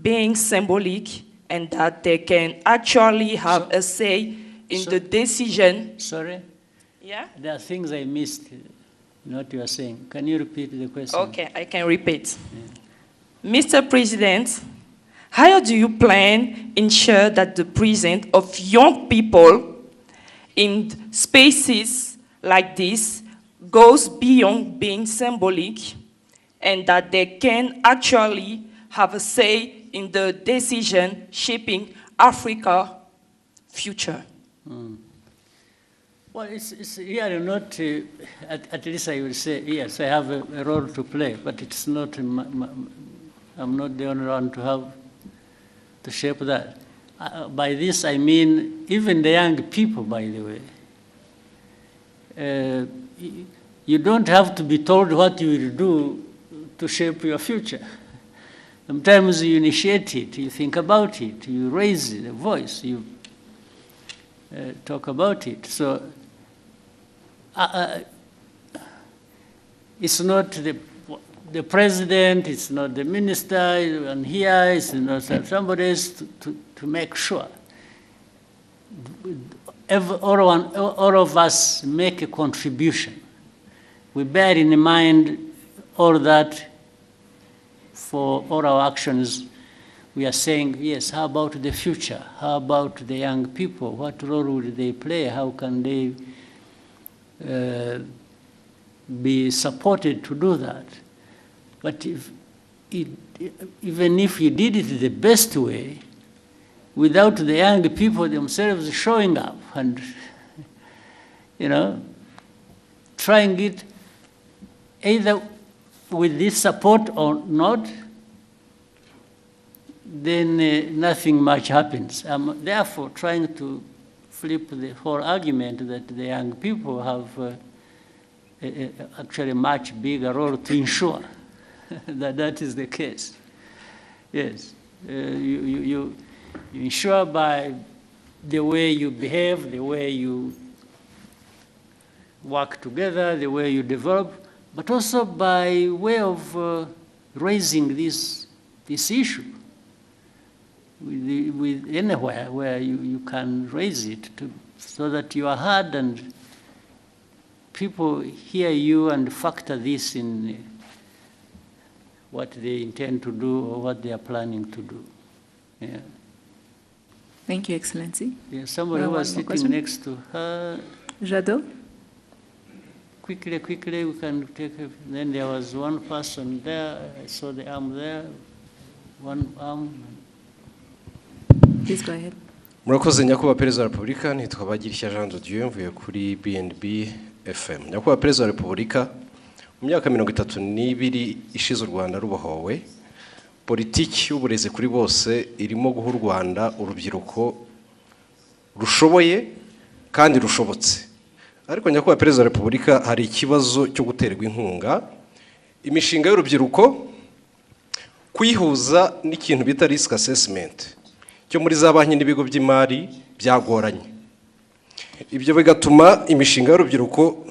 being symbolic and that they can actually have a say in the decision? Sorry? Yeah? There are things I missed in what you are saying. Can you repeat the question? Okay, I can repeat. Yeah. Mr. President, how do you plan to ensure that the presence of young people in spaces like this goes beyond being symbolic and that they can actually have a say in the decision shaping Africa's future? Well, it's really not, at least I will say, yes, I have a role to play, but it's not, I'm not the only one to shape that. By this I mean even the young people, by the way. You don't have to be told what you will do to shape your future. Sometimes you initiate it, you think about it, you raise the voice, you talk about it. So it's not the president, it's not the minister, and here it's not somebody else to make sure. All of us make a contribution. We bear in mind all that for all our actions. We are saying, yes, how about the future? How about the young people? What role will they play? How can they be supported to do that? But even if you did it the best way, without the young people themselves showing up and, trying it either with this support or not, then nothing much happens. I'm therefore trying to flip the whole argument that the young people have actually a much bigger role to ensure that is the case. Yes, you ensure by the way you behave, the way you work together, the way you develop, but also by way of raising this issue with anywhere where you can raise it to so that you are heard and people hear you and factor this in what they intend to do or what they are planning to do. Yeah. Thank you, Excellency. Yeah, somebody who was sitting next to her. Jadot? Quickly, we can take it. Then there was one person there. I saw the arm there. One arm. Please go ahead. Murakoze nyakubahwa Perezida wa Repubulika, nitwa Bagirishya Jean de Dieu mvuye kuri BNB FM. Nyakubahwa Perezida wa Repubulika, mu myaka 32 ishize u Rwanda rubohowe, politiki y'uburezi kuri bose irimo guha u Rwanda urubyiruko rushoboye kandi rushobotse. Ariko nyakubahwa Perezida wa Repubulika, hari ikibazo cyo guterwa inkunga imishinga y'urubyiruko kuyihuza n'ikintu bita risk assessment cyo muri za banki n'ibigo by'imari byagoranye. Ibyo bigatuma imishinga y'urubyiruko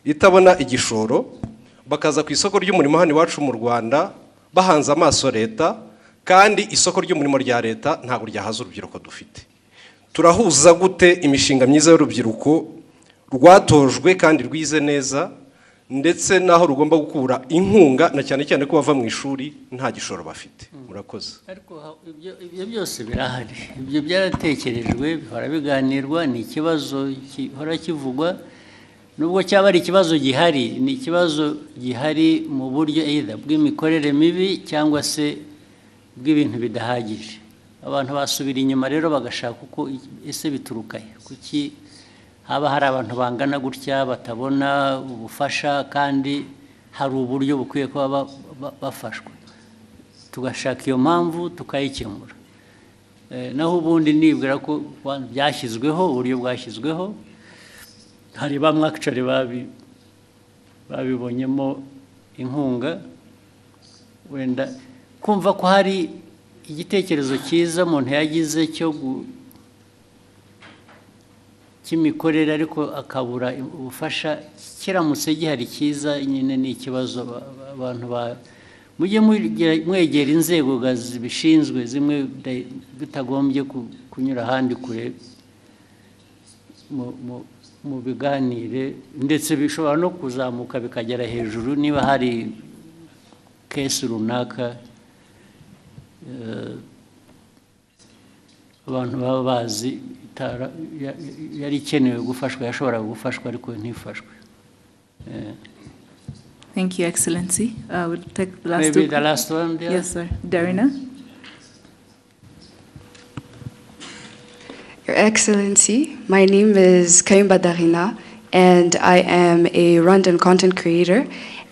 itabona igishoro, bakaza ku isoko ry'umurimo hano iwacu mu Rwanda bahanze amaso leta, kandi isoko ry'umurimo rya leta ntabwo ryahaza urubyiruko dufite. Turahuza gute imishinga myiza y'urubyiruko rwatojwe kandi rwize neza, ndetse naho rugomba gukura inkunga na cyane cyane ko bava mu ishuri nta gishoro bafite? Murakoze. Ariko ibyo byose birahari, ibyo byaratekerejwe, bihora biganirwa, ni ikibazo gihora kivugwa. Nubwo cyaba ari ikibazo gihari, ni ikibazo gihari mu buryo either bw'imikorere mibi cyangwa se bw'ibintu bidahagije. Abantu basubira inyuma rero bagashaka uko ese bituruka he, kuki haba hari abantu bangana gutya batabona ubufasha kandi hari uburyo bukwiye kuba bafashwa. Tugashaka iyo mpamvu tukayikemura. Naho ubundi nibwira ko byashyizweho, uburyo bwashyizweho, hari bamwe actually babibonyemo inkunga. Wenda kumva ko hari igitekerezo cyiza umuntu yagize cy'imikorere ariko akabura ubufasha, kiramutse gihari cyiza nyine ni ikibazo. Abantu mujye mwegera inzego zibishinzwe, zimwe bitagombye kunyura ahandi kure, mu biganire, ndetse bishobora no kuzamuka bikagera hejuru niba hari kesi runaka abantu baba bazi yari ikenewe gufashwa, yashobora gufashwa ariko ntifashwe. Thank you, Excellency. We'll take the last Maybe the last one there. Yes, sir. Darina? Your Excellency, my name is Kaimba Darina, and I am a Rwandan content creator.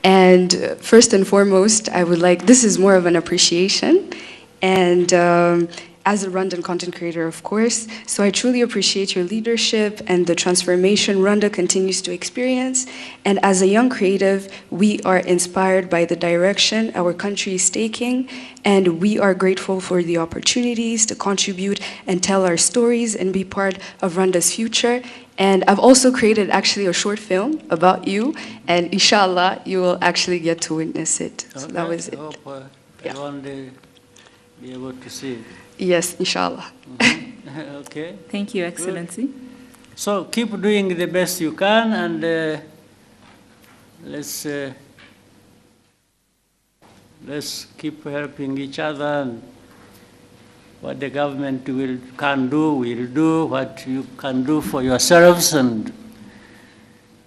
And first and foremost, this is more of an appreciation. And as a Rwandan content creator, of course, so I truly appreciate your leadership and the transformation Rwanda continues to experience. And as a young creative, we are inspired by the direction our country is taking, and we are grateful for the opportunities to contribute and tell our stories and be part of Rwanda's future. And I've also created actually a short film about you, and inshallah, you will actually get to witness it. So that was it. I hope one day be able to see it. Yes, inshallah. Okay. Thank you, Excellency. Good. So keep doing the best you can, and let's keep helping each other. And what the government can do, will do. What you can do for yourselves, and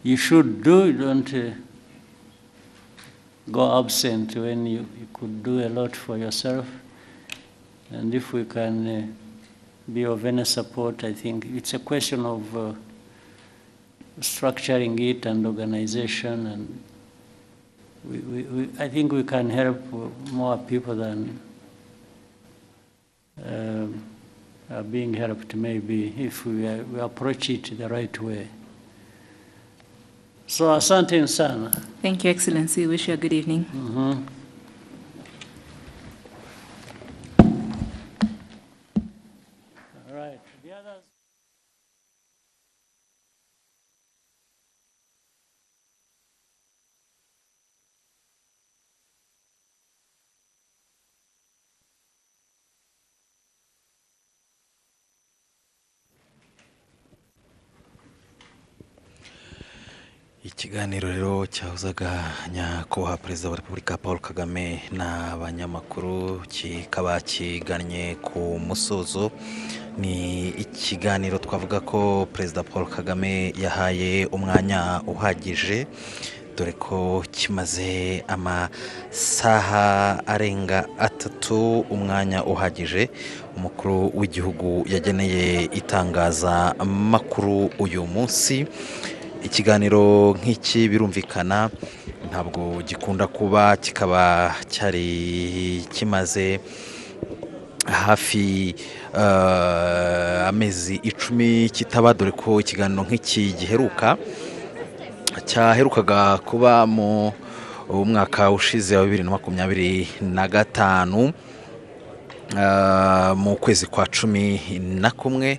you should do. You don't go absent when you could do a lot for yourself. And if we can be of any support, I think it's a question of structuring it and organization, and I think we can help more people than are being helped, maybe, if we approach it the right way. So, asante sana. Thank you, Excellency. Wish you a good evening. Mm-hmm. Ikiganiro rero cyahuzaga nyakubahwa perezida wa Repubulika Paul Kagame n'abanyamakuru kikaba kigannye ku musozo. Ni ikiganiro twavuga ko perezida Paul Kagame yahaye umwanya uhagije, dore ko kimaze amasaha arenga 3 umwanya uhagije umukuru w'igihugu yageneye itangazamakuru uyu munsi. Ikiganiro nk'iki birumvikana ntabwo gikunda kuba, kikaba cyari kimaze hafi amezi 10 kitaba, dore ko ikiganiro nk'iki cyaherukaga kuba mu mwaka ushize wa 2025 mu kwezi kwa 11